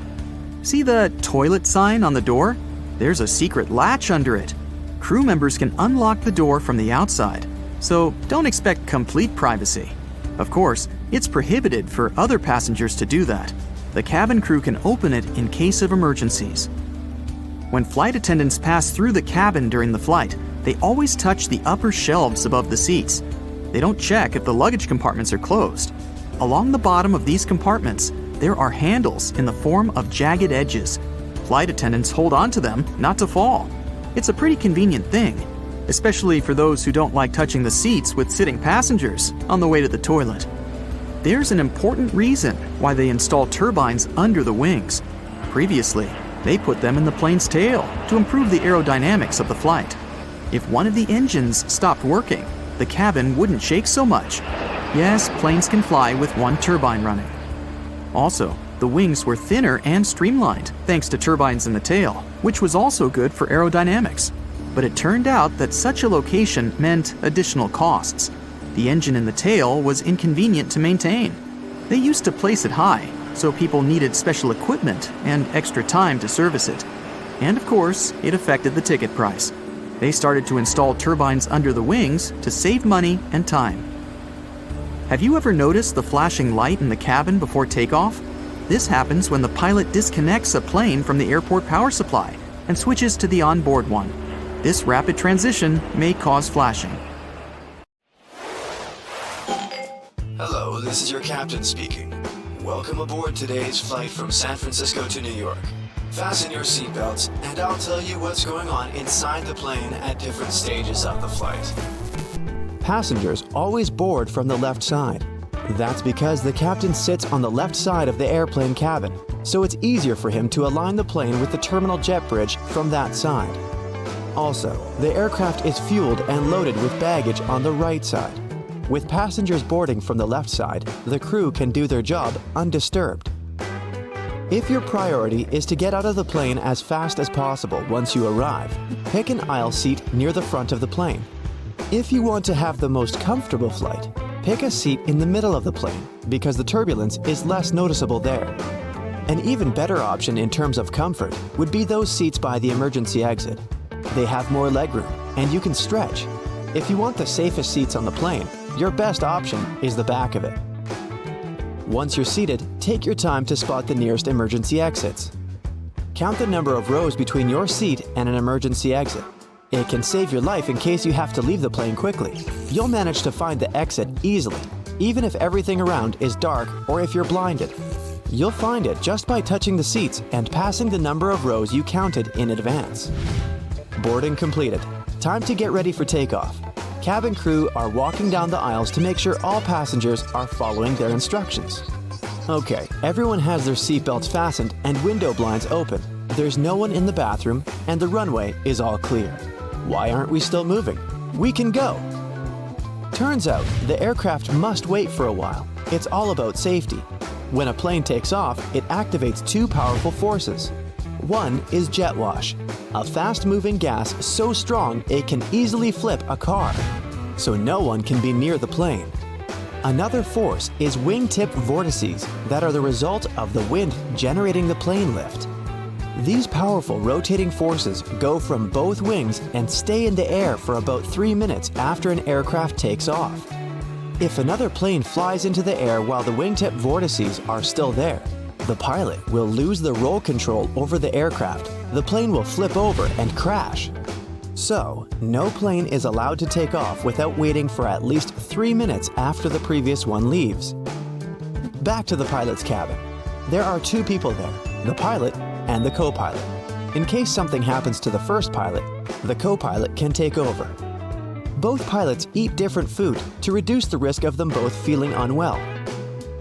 See the toilet sign on the door? There's a secret latch under it. Crew members can unlock the door from the outside, so don't expect complete privacy. Of course, it's prohibited for other passengers to do that. The cabin crew can open it in case of emergencies. When flight attendants pass through the cabin during the flight, they always touch the upper shelves above the seats. They don't check if the luggage compartments are closed. Along the bottom of these compartments, there are handles in the form of jagged edges. Flight attendants hold on to them not to fall. It's a pretty convenient thing, especially for those who don't like touching the seats with sitting passengers on the way to the toilet. There's an important reason why they install turbines under the wings. Previously, they put them in the plane's tail to improve the aerodynamics of the flight. If one of the engines stopped working, the cabin wouldn't shake so much. Yes, planes can fly with one turbine running. Also, the wings were thinner and streamlined thanks to turbines in the tail, which was also good for aerodynamics. But it turned out that such a location meant additional costs. The engine in the tail was inconvenient to maintain. They used to place it high, so people needed special equipment and extra time to service it. And of course, it affected the ticket price. They started to install turbines under the wings to save money and time. Have you ever noticed the flashing light in the cabin before takeoff? This happens when the pilot disconnects a plane from the airport power supply and switches to the onboard one. This rapid transition may cause flashing. Hello, this is your captain speaking. Welcome aboard today's flight from San Francisco to New York. Fasten your seatbelts, and I'll tell you what's going on inside the plane at different stages of the flight. Passengers always board from the left side. That's because the captain sits on the left side of the airplane cabin, so it's easier for him to align the plane with the terminal jet bridge from that side. Also, the aircraft is fueled and loaded with baggage on the right side. With passengers boarding from the left side, the crew can do their job undisturbed. If your priority is to get out of the plane as fast as possible once you arrive, pick an aisle seat near the front of the plane. If you want to have the most comfortable flight, pick a seat in the middle of the plane because the turbulence is less noticeable there. An even better option in terms of comfort would be those seats by the emergency exit. They have more legroom and you can stretch. If you want the safest seats on the plane, your best option is the back of it. Once you're seated, take your time to spot the nearest emergency exits. Count the number of rows between your seat and an emergency exit. It can save your life in case you have to leave the plane quickly. You'll manage to find the exit easily, even if everything around is dark or if you're blinded. You'll find it just by touching the seats and passing the number of rows you counted in advance. Boarding completed. Time to get ready for takeoff. Cabin crew are walking down the aisles to make sure all passengers are following their instructions. Okay, everyone has their seatbelts fastened and window blinds open. There's no one in the bathroom and the runway is all clear. Why aren't we still moving? We can go! Turns out, the aircraft must wait for a while. It's all about safety. When a plane takes off, it activates two powerful forces. One is jet wash, a fast-moving gas so strong it can easily flip a car, so no one can be near the plane. Another force is wingtip vortices that are the result of the wind generating the plane lift. These powerful rotating forces go from both wings and stay in the air for about 3 minutes after an aircraft takes off. If another plane flies into the air while the wingtip vortices are still there, the pilot will lose the roll control over the aircraft. The plane will flip over and crash. So, no plane is allowed to take off without waiting for at least 3 minutes after the previous one leaves. Back to the pilot's cabin. There are two people there, the pilot and the co-pilot. In case something happens to the first pilot, the co-pilot can take over. Both pilots eat different food to reduce the risk of them both feeling unwell.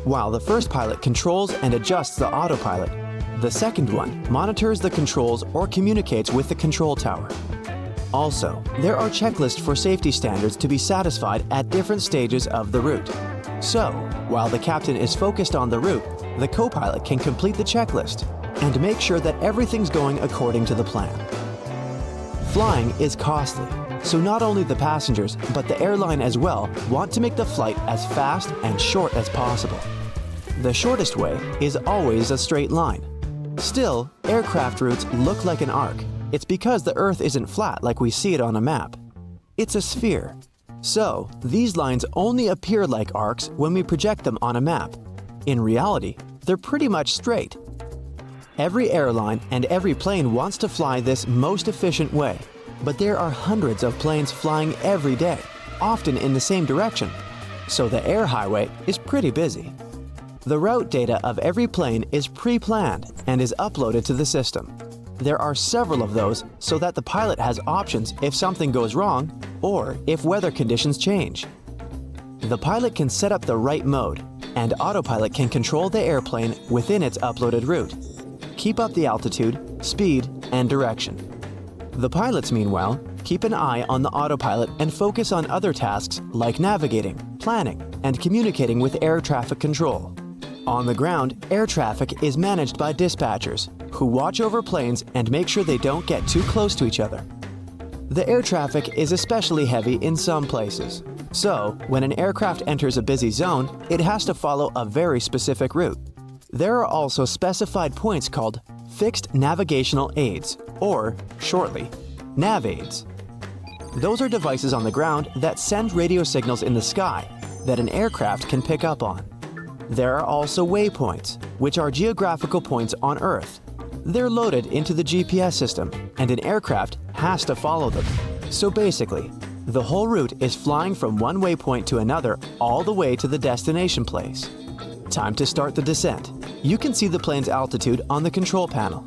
While the first pilot controls and adjusts the autopilot, the second one monitors the controls or communicates with the control tower. Also, there are checklists for safety standards to be satisfied at different stages of the route. So, while the captain is focused on the route, the co-pilot can complete the checklist and make sure that everything's going according to the plan. Flying is costly, so not only the passengers, but the airline as well want to make the flight as fast and short as possible. The shortest way is always a straight line. Still, aircraft routes look like an arc. It's because the Earth isn't flat like we see it on a map. It's a sphere. So, these lines only appear like arcs when we project them on a map. In reality, they're pretty much straight. Every airline and every plane wants to fly this most efficient way, but there are hundreds of planes flying every day, often in the same direction, so the air highway is pretty busy. The route data of every plane is pre-planned and is uploaded to the system. There are several of those so that the pilot has options if something goes wrong or if weather conditions change. The pilot can set up the right mode, and autopilot can control the airplane within its uploaded route. Keep up the altitude, speed, and direction. The pilots, meanwhile, keep an eye on the autopilot and focus on other tasks like navigating, planning, and communicating with air traffic control. On the ground, air traffic is managed by dispatchers, who watch over planes and make sure they don't get too close to each other. The air traffic is especially heavy in some places, so when an aircraft enters a busy zone, it has to follow a very specific route. There are also specified points called Fixed Navigational Aids, or, shortly, nav aids. Those are devices on the ground that send radio signals in the sky that an aircraft can pick up on. There are also waypoints, which are geographical points on Earth. They're loaded into the GPS system, and an aircraft has to follow them. So basically, the whole route is flying from one waypoint to another all the way to the destination place. Time to start the descent. You can see the plane's altitude on the control panel.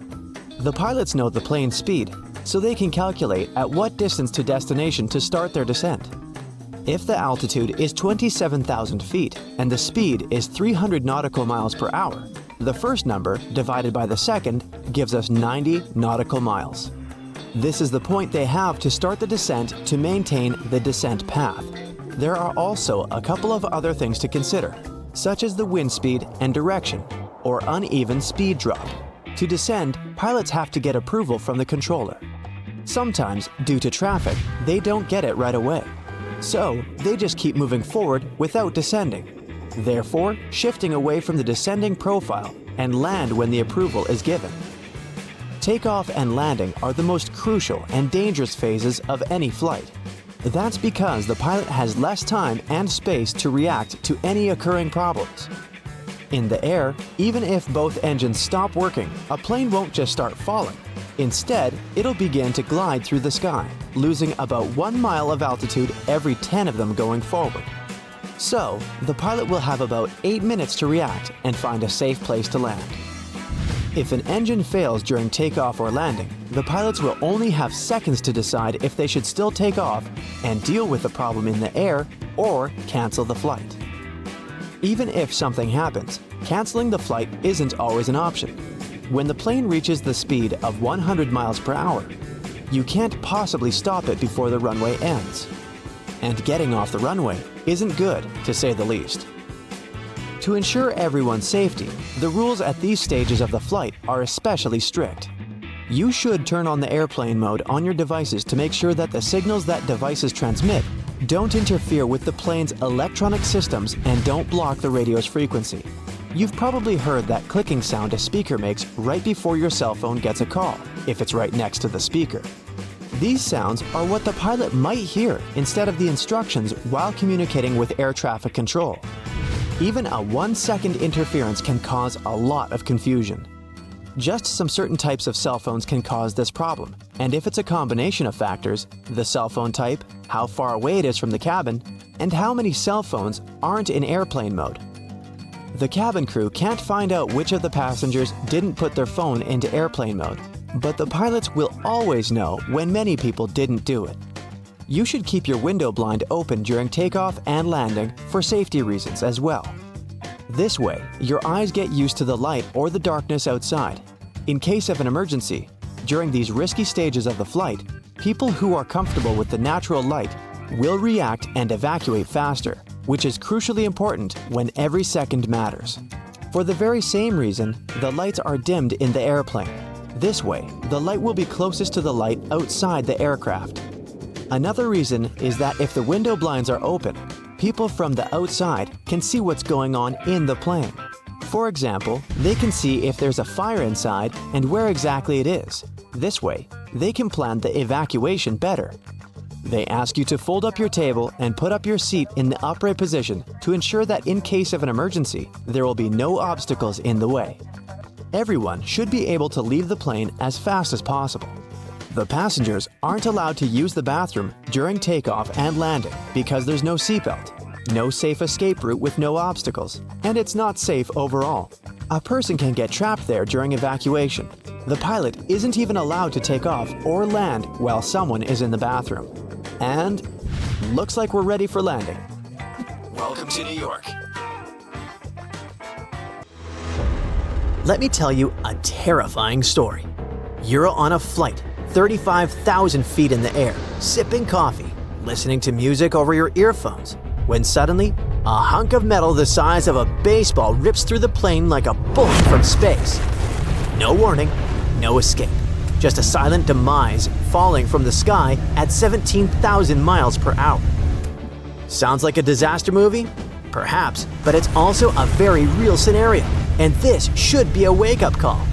The pilots know the plane's speed, so they can calculate at what distance to destination to start their descent. If the altitude is 27,000 feet and the speed is 300 nautical miles per hour, the first number divided by the second gives us 90 nautical miles. This is the point they have to start the descent to maintain the descent path. There are also a couple of other things to consider, such as the wind speed and direction. or uneven speed drop. To descend, pilots have to get approval from the controller. Sometimes, due to traffic, they don't get it right away. So, they just keep moving forward without descending, therefore shifting away from the descending profile and land when the approval is given. Takeoff and landing are the most crucial and dangerous phases of any flight. That's because the pilot has less time and space to react to any occurring problems. In the air, even if both engines stop working, a plane won't just start falling. Instead, it'll begin to glide through the sky, losing about 1 mile of altitude every 10 of them going forward. So, the pilot will have about 8 minutes to react and find a safe place to land. If an engine fails during takeoff or landing, the pilots will only have seconds to decide if they should still take off and deal with the problem in the air or cancel the flight. Even if something happens, canceling the flight isn't always an option. When the plane reaches the speed of 100 miles per hour, you can't possibly stop it before the runway ends. And getting off the runway isn't good, to say the least. To ensure everyone's safety, the rules at these stages of the flight are especially strict. You should turn on the airplane mode on your devices to make sure that the signals that devices transmit don't interfere with the plane's electronic systems and don't block the radio's frequency. You've probably heard that clicking sound a speaker makes right before your cell phone gets a call, if it's right next to the speaker. These sounds are what the pilot might hear instead of the instructions while communicating with air traffic control. Even a 1-second interference can cause a lot of confusion. Just some certain types of cell phones can cause this problem, and if it's a combination of factors, the cell phone type, how far away it is from the cabin, and how many cell phones aren't in airplane mode. The cabin crew can't find out which of the passengers didn't put their phone into airplane mode, but the pilots will always know when many people didn't do it. You should keep your window blind open during takeoff and landing for safety reasons as well. This way, your eyes get used to the light or the darkness outside. In case of an emergency, during these risky stages of the flight, people who are comfortable with the natural light will react and evacuate faster, which is crucially important when every second matters. For the very same reason, the lights are dimmed in the airplane. This way, the light will be closest to the light outside the aircraft. Another reason is that if the window blinds are open, people from the outside can see what's going on in the plane. For example, they can see if there's a fire inside and where exactly it is. This way, they can plan the evacuation better. They ask you to fold up your table and put up your seat in the upright position to ensure that in case of an emergency, there will be no obstacles in the way. Everyone should be able to leave the plane as fast as possible. The passengers aren't allowed to use the bathroom during takeoff and landing because there's no seatbelt, no safe escape route with no obstacles, and it's not safe overall. A person can get trapped there during evacuation. The pilot isn't even allowed to take off or land while someone is in the bathroom. And looks like we're ready for landing. Welcome to New York. Let me tell you a terrifying story. You're on a flight, 35,000 feet in the air, sipping coffee, listening to music over your earphones, when suddenly, a hunk of metal the size of a baseball rips through the plane like a bullet from space. No warning, no escape. Just a silent demise falling from the sky at 17,000 miles per hour. Sounds like a disaster movie? Perhaps, but it's also a very real scenario, and this should be a wake-up call.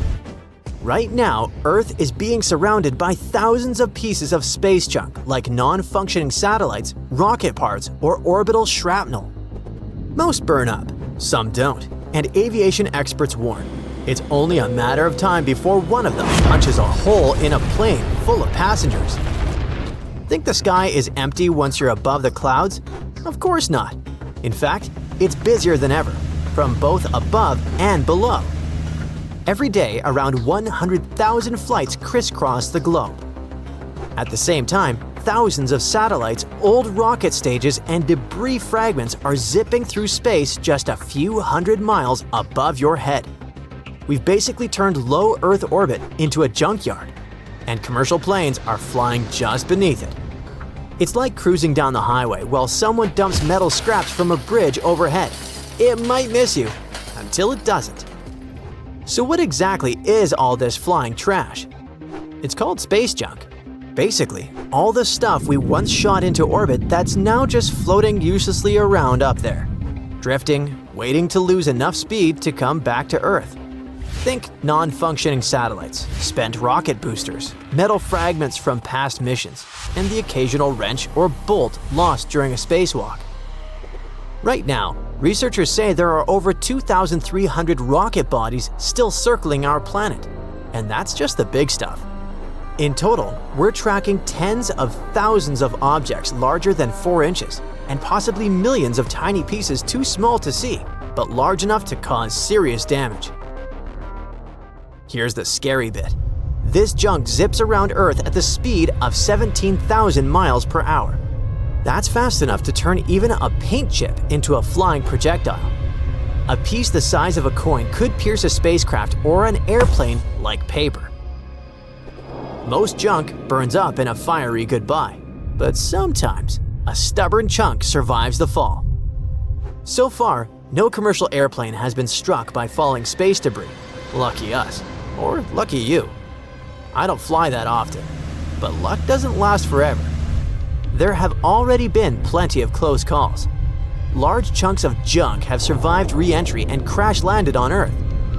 Right now, Earth is being surrounded by thousands of pieces of space junk like non-functioning satellites, rocket parts, or orbital shrapnel. Most burn up, some don't, and aviation experts warn. It's only a matter of time before one of them punches a hole in a plane full of passengers. Think the sky is empty once you're above the clouds? Of course not. In fact, it's busier than ever, from both above and below. Every day, around 100,000 flights crisscross the globe. At the same time, thousands of satellites, old rocket stages, and debris fragments are zipping through space just a few hundred miles above your head. We've basically turned low Earth orbit into a junkyard, and commercial planes are flying just beneath it. It's like cruising down the highway while someone dumps metal scraps from a bridge overhead. It might miss you, until it doesn't. So what exactly is all this flying trash? It's called space junk. Basically, all the stuff we once shot into orbit that's now just floating uselessly around up there, drifting, waiting to lose enough speed to come back to Earth. Think non-functioning satellites, spent rocket boosters, metal fragments from past missions, and the occasional wrench or bolt lost during a spacewalk. Right now, researchers say there are over 2,300 rocket bodies still circling our planet, and that's just the big stuff. In total, we're tracking tens of thousands of objects larger than 4 inches, and possibly millions of tiny pieces too small to see, but large enough to cause serious damage. Here's the scary bit. This junk zips around Earth at the speed of 17,000 miles per hour. That's fast enough to turn even a paint chip into a flying projectile. A piece the size of a coin could pierce a spacecraft or an airplane like paper. Most junk burns up in a fiery goodbye, but sometimes a stubborn chunk survives the fall. So far, no commercial airplane has been struck by falling space debris. Lucky us. Or lucky you. I don't fly that often, but luck doesn't last forever. There have already been plenty of close calls. Large chunks of junk have survived re-entry and crash-landed on Earth,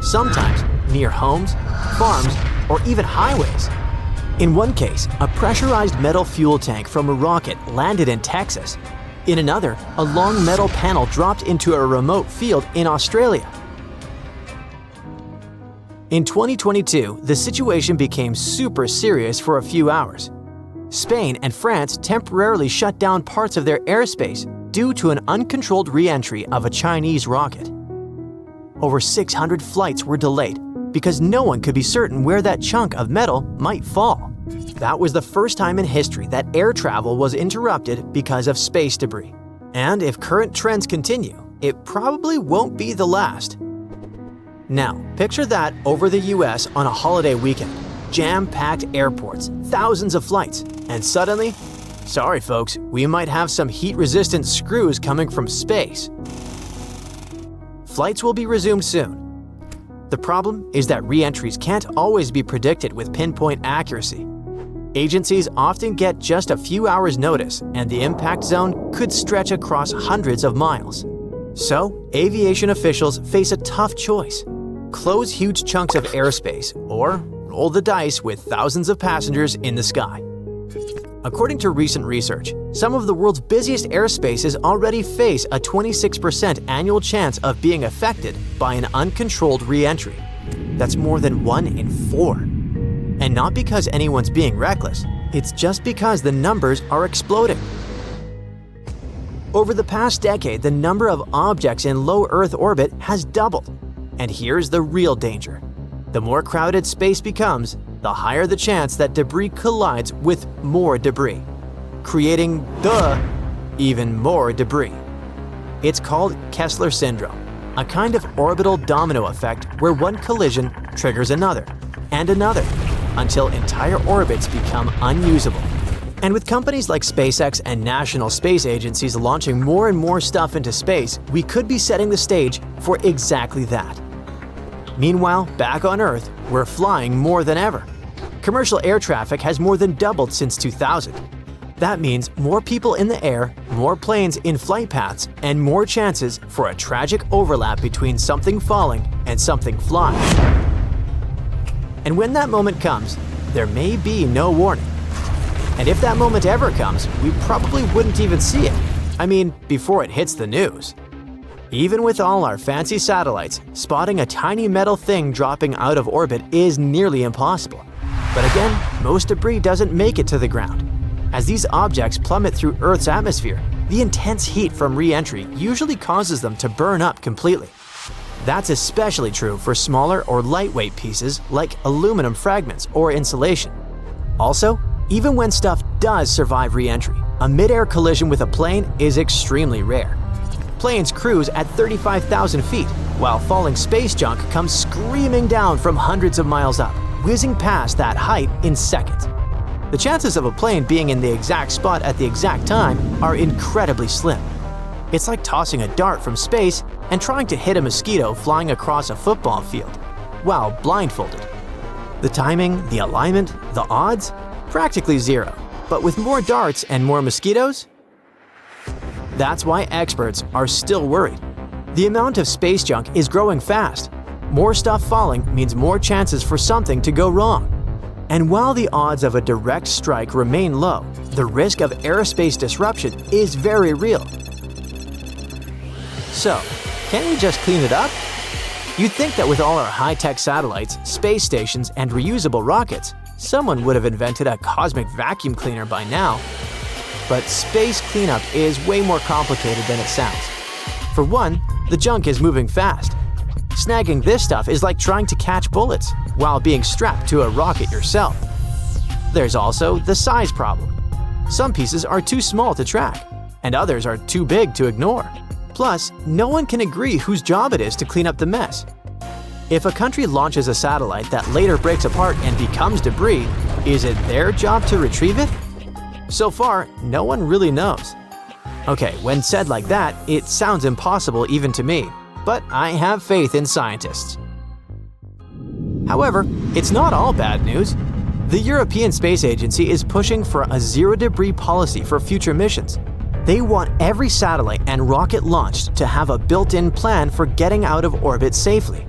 sometimes near homes, farms, or even highways. In one case, a pressurized metal fuel tank from a rocket landed in Texas. In another, a long metal panel dropped into a remote field in Australia. In 2022, the situation became super serious for a few hours. Spain and France temporarily shut down parts of their airspace due to an uncontrolled re-entry of a Chinese rocket. Over 600 flights were delayed because no one could be certain where that chunk of metal might fall. That was the first time in history that air travel was interrupted because of space debris. And if current trends continue, it probably won't be the last. Now, picture that over the US on a holiday weekend. Jam-packed airports, thousands of flights, and suddenly, sorry folks, we might have some heat-resistant screws coming from space. Flights will be resumed soon. The problem is that re-entries can't always be predicted with pinpoint accuracy. Agencies often get just a few hours' notice, and the impact zone could stretch across hundreds of miles. So, aviation officials face a tough choice. Close huge chunks of airspace, or roll the dice with thousands of passengers in the sky. According to recent research, some of the world's busiest airspaces already face a 26% annual chance of being affected by an uncontrolled re-entry. That's more than 1 in 4. And not because anyone's being reckless, it's just because the numbers are exploding. Over the past decade, the number of objects in low Earth orbit has doubled. And here's the real danger. The more crowded space becomes, the higher the chance that debris collides with more debris, creating even more debris. It's called Kessler syndrome, a kind of orbital domino effect where one collision triggers another, and another, until entire orbits become unusable. And with companies like SpaceX and national space agencies launching more and more stuff into space, we could be setting the stage for exactly that. Meanwhile, back on Earth, we're flying more than ever. Commercial air traffic has more than doubled since 2000. That means more people in the air, more planes in flight paths, and more chances for a tragic overlap between something falling and something flying. And when that moment comes, there may be no warning. And if that moment ever comes, we probably wouldn't even see it. I mean, before it hits the news. Even with all our fancy satellites, spotting a tiny metal thing dropping out of orbit is nearly impossible. But again, most debris doesn't make it to the ground. As these objects plummet through Earth's atmosphere, the intense heat from re-entry usually causes them to burn up completely. That's especially true for smaller or lightweight pieces like aluminum fragments or insulation. Also, even when stuff does survive re-entry, a mid-air collision with a plane is extremely rare. Planes cruise at 35,000 feet, while falling space junk comes screaming down from hundreds of miles up, whizzing past that height in seconds. The chances of a plane being in the exact spot at the exact time are incredibly slim. It's like tossing a dart from space and trying to hit a mosquito flying across a football field. while blindfolded. The timing, the alignment, the odds? Practically zero. But with more darts and more mosquitoes? That's why experts are still worried. The amount of space junk is growing fast. More stuff falling means more chances for something to go wrong. And while the odds of a direct strike remain low, the risk of aerospace disruption is very real. So, can't we just clean it up? You'd think that with all our high-tech satellites, space stations, and reusable rockets, someone would have invented a cosmic vacuum cleaner by now. But space cleanup is way more complicated than it sounds. For one, the junk is moving fast. Snagging this stuff is like trying to catch bullets while being strapped to a rocket yourself. There's also the size problem. Some pieces are too small to track, and others are too big to ignore. Plus, no one can agree whose job it is to clean up the mess. If a country launches a satellite that later breaks apart and becomes debris, is it their job to retrieve it? So far, no one really knows. Okay, when said like that, it sounds impossible even to me, but I have faith in scientists. However, it's not all bad news. The European Space Agency is pushing for a zero-debris policy for future missions. They want every satellite and rocket launched to have a built-in plan for getting out of orbit safely.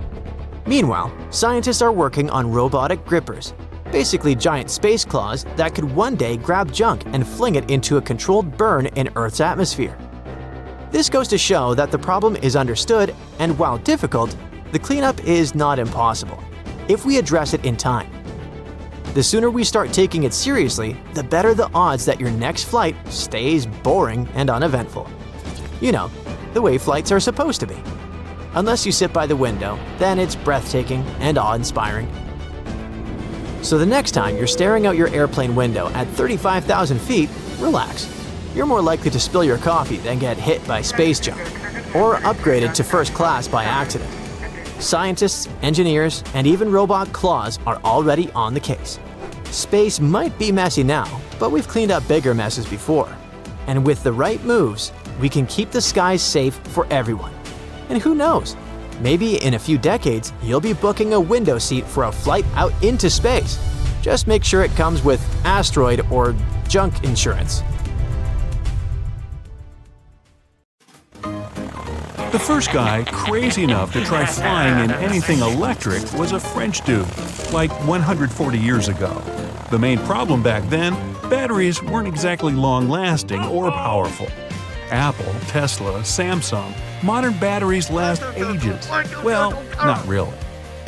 Meanwhile, scientists are working on robotic grippers, basically giant space claws that could one day grab junk and fling it into a controlled burn in Earth's atmosphere. This goes to show that the problem is understood, and while difficult, the cleanup is not impossible, if we address it in time. The sooner we start taking it seriously, the better the odds that your next flight stays boring and uneventful. You know, the way flights are supposed to be. Unless you sit by the window, then it's breathtaking and awe-inspiring. So the next time you're staring out your airplane window at 35,000 feet, relax. You're more likely to spill your coffee than get hit by space junk, or upgraded to first class by accident. Scientists, engineers, and even robot claws are already on the case. Space might be messy now, but we've cleaned up bigger messes before. And with the right moves, we can keep the skies safe for everyone. And who knows? Maybe in a few decades, you'll be booking a window seat for a flight out into space. Just make sure it comes with asteroid or junk insurance. The first guy crazy enough to try flying in anything electric was a French dude, like 140 years ago. The main problem back then, batteries weren't exactly long-lasting or powerful. Apple, Tesla, Samsung, modern batteries last ages. Well, not really.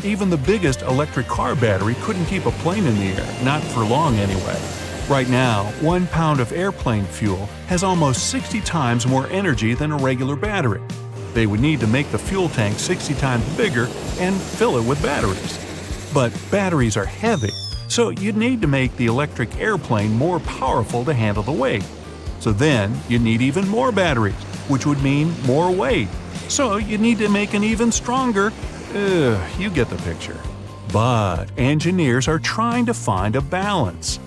Even the biggest electric car battery couldn't keep a plane in the air, not for long anyway. Right now, 1 pound of airplane fuel has almost 60 times more energy than a regular battery. They would need to make the fuel tank 60 times bigger and fill it with batteries. But batteries are heavy, so you'd need to make the electric airplane more powerful to handle the weight. So then you'd need even more batteries, which would mean more weight. So you'd need to make an even stronger… you get the picture. But engineers are trying to find a balance.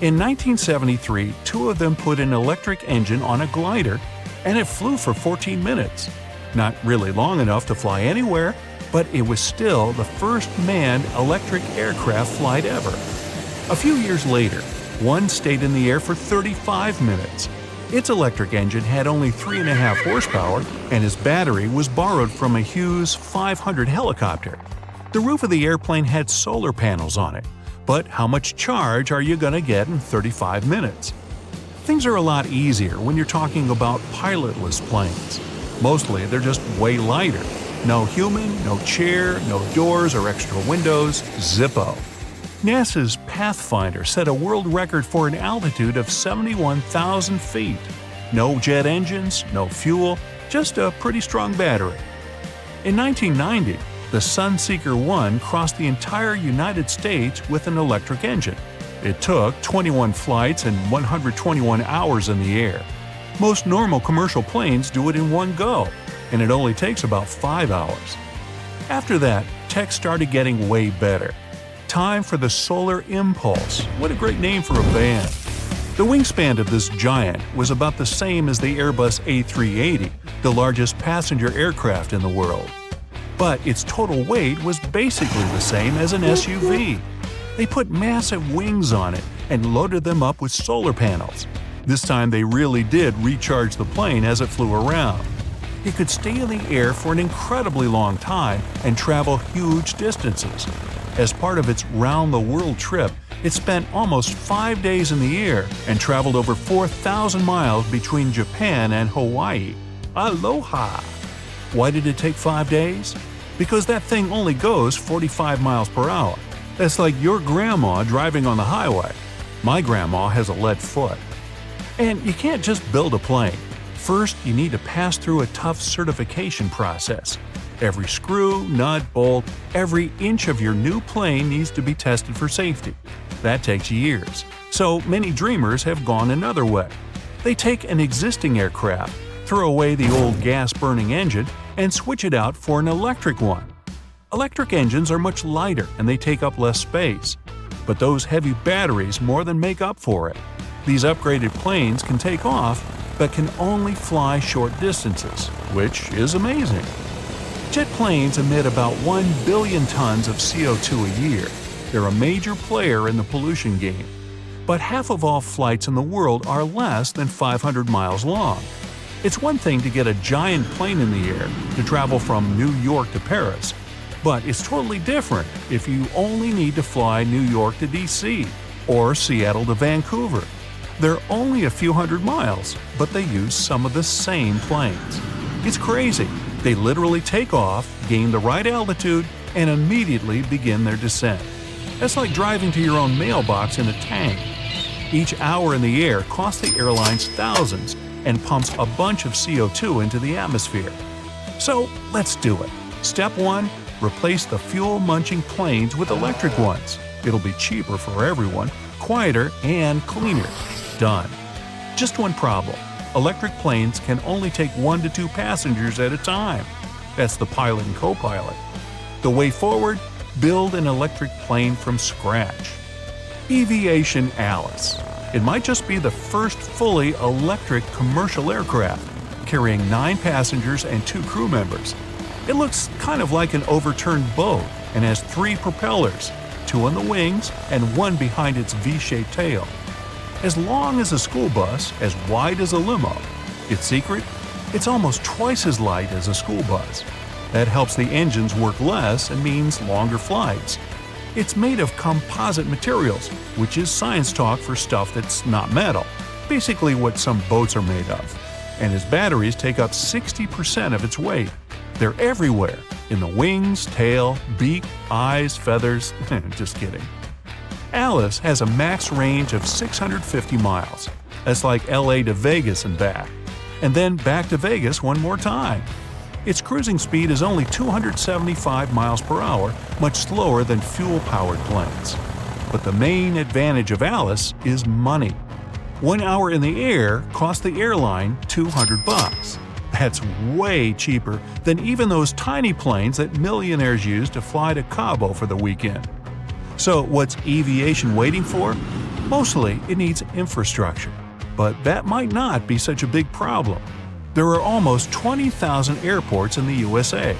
In 1973, 2 of them put an electric engine on a glider, and it flew for 14 minutes. Not really long enough to fly anywhere, but it was still the first manned electric aircraft flight ever. A few years later, one stayed in the air for 35 minutes. Its electric engine had only 3.5 horsepower, and its battery was borrowed from a Hughes 500 helicopter. The roof of the airplane had solar panels on it, but how much charge are you gonna get in 35 minutes? Things are a lot easier when you're talking about pilotless planes. Mostly, they're just way lighter. No human, no chair, no doors or extra windows, zippo. NASA's Pathfinder set a world record for an altitude of 71,000 feet. No jet engines, no fuel, just a pretty strong battery. In 1990, the Sunseeker 1 crossed the entire United States with an electric engine. It took 21 flights and 121 hours in the air. Most normal commercial planes do it in one go, and it only takes about 5 hours. After that, tech started getting way better. Time for the Solar Impulse. What a great name for a band. The wingspan of this giant was about the same as the Airbus A380, the largest passenger aircraft in the world. but its total weight was basically the same as an SUV. They put massive wings on it and loaded them up with solar panels. This time they really did recharge the plane as it flew around. It could stay in the air for an incredibly long time and travel huge distances. As part of its round-the-world trip, it spent almost 5 days in the air and traveled over 4,000 miles between Japan and Hawaii. Aloha! Why did it take 5 days? Because that thing only goes 45 miles per hour. That's like your grandma driving on the highway. My grandma has a lead foot. And you can't just build a plane. First, you need to pass through a tough certification process. Every screw, nut, bolt, every inch of your new plane needs to be tested for safety. That takes years. So many dreamers have gone another way. They take an existing aircraft, throw away the old gas-burning engine, and switch it out for an electric one. Electric engines are much lighter and they take up less space. But those heavy batteries more than make up for it. These upgraded planes can take off, but can only fly short distances, which is amazing. Jet planes emit about 1 billion tons of CO2 a year. They're a major player in the pollution game. But half of all flights in the world are less than 500 miles long. It's one thing to get a giant plane in the air to travel from New York to Paris, but it's totally different if you only need to fly New York to DC or Seattle to Vancouver. They're only a few hundred miles, but they use some of the same planes. It's crazy. They literally take off, gain the right altitude, and immediately begin their descent. That's like driving to your own mailbox in a tank. Each hour in the air costs the airlines thousands and pumps a bunch of CO2 into the atmosphere. So let's do it. Step 1. Replace the fuel-munching planes with electric ones. It'll be cheaper for everyone, quieter, and cleaner. Done. Just one problem. Electric planes can only take 1 to 2 passengers at a time. That's the pilot and co-pilot. The way forward? Build an electric plane from scratch. Aviation Alice. It might just be the first fully electric commercial aircraft, carrying 9 passengers and 2 crew members. It looks kind of like an overturned boat and has 3 propellers, 2 on the wings and 1 behind its V-shaped tail. As long as a school bus, as wide as a limo. Its secret? It's almost twice as light as a school bus. That helps the engines work less and means longer flights. It's made of composite materials, which is science talk for stuff that's not metal, basically what some boats are made of. And its batteries take up 60% of its weight. They're everywhere, in the wings, tail, beak, eyes, feathers. Just kidding. Alice has a max range of 650 miles. That's like LA to Vegas and back. And then back to Vegas one more time. Its cruising speed is only 275 miles per hour, much slower than fuel-powered planes. But the main advantage of Alice is money. 1 hour in the air costs the airline $200. That's way cheaper than even those tiny planes that millionaires use to fly to Cabo for the weekend. So what's aviation waiting for? Mostly it needs infrastructure. But that might not be such a big problem. There are almost 20,000 airports in the USA.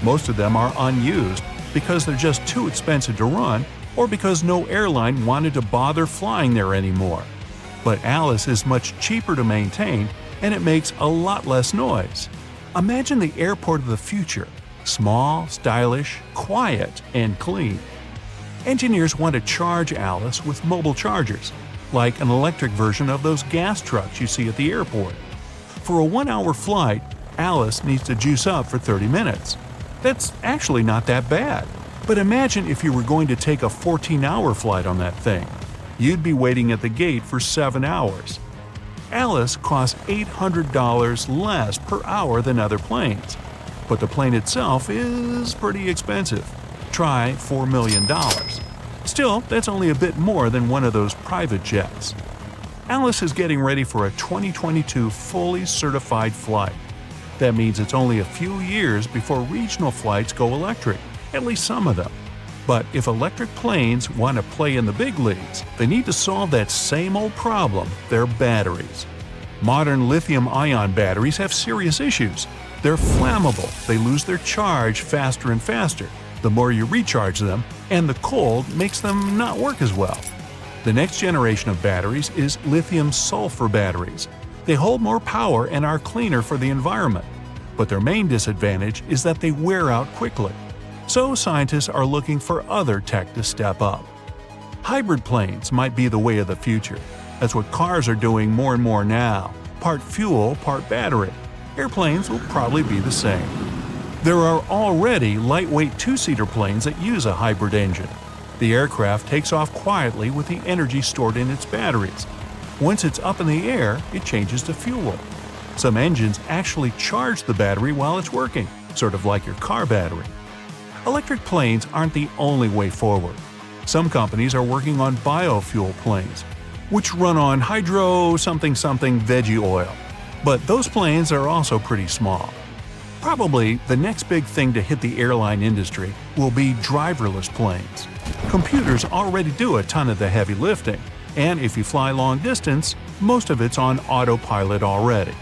Most of them are unused because they're just too expensive to run or because no airline wanted to bother flying there anymore. But Alice is much cheaper to maintain and it makes a lot less noise. Imagine the airport of the future, small, stylish, quiet, and clean. Engineers want to charge Alice with mobile chargers, like an electric version of those gas trucks you see at the airport. For a 1-hour flight, Alice needs to juice up for 30 minutes. That's actually not that bad. But imagine if you were going to take a 14-hour flight on that thing. You'd be waiting at the gate for 7 hours. Alice costs $800 less per hour than other planes. But the plane itself is pretty expensive. Try $4 million. Still, that's only a bit more than one of those private jets. Alice is getting ready for a 2022 fully certified flight. That means it's only a few years before regional flights go electric, at least some of them. But if electric planes want to play in the big leagues, they need to solve that same old problem, their batteries. Modern lithium-ion batteries have serious issues. They're flammable, they lose their charge faster and faster, the more you recharge them, and the cold makes them not work as well. The next generation of batteries is lithium-sulfur batteries. They hold more power and are cleaner for the environment. But their main disadvantage is that they wear out quickly. So scientists are looking for other tech to step up. Hybrid planes might be the way of the future. That's what cars are doing more and more now. Part fuel, part battery. Airplanes will probably be the same. There are already lightweight two-seater planes that use a hybrid engine. The aircraft takes off quietly with the energy stored in its batteries. Once it's up in the air, it changes to fuel. Some engines actually charge the battery while it's working, sort of like your car battery. Electric planes aren't the only way forward. Some companies are working on biofuel planes, which run on hydro-something-something veggie oil. But those planes are also pretty small. Probably the next big thing to hit the airline industry will be driverless planes. Computers already do a ton of the heavy lifting, and if you fly long distance, most of it's on autopilot already.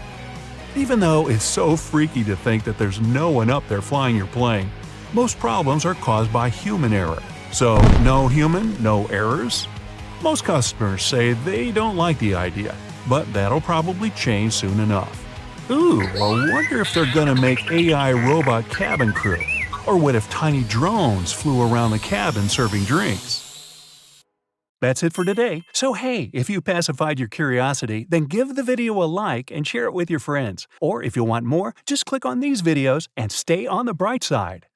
Even though it's so freaky to think that there's no one up there flying your plane, most problems are caused by human error. So, no human, no errors? Most customers say they don't like the idea, but that'll probably change soon enough. Ooh, I wonder if they're gonna make AI robot cabin crew. Or what if tiny drones flew around the cabin serving drinks? That's it for today. So hey, if you pacified your curiosity, then give the video a like and share it with your friends. Or if you want more, just click on these videos and stay on the bright side.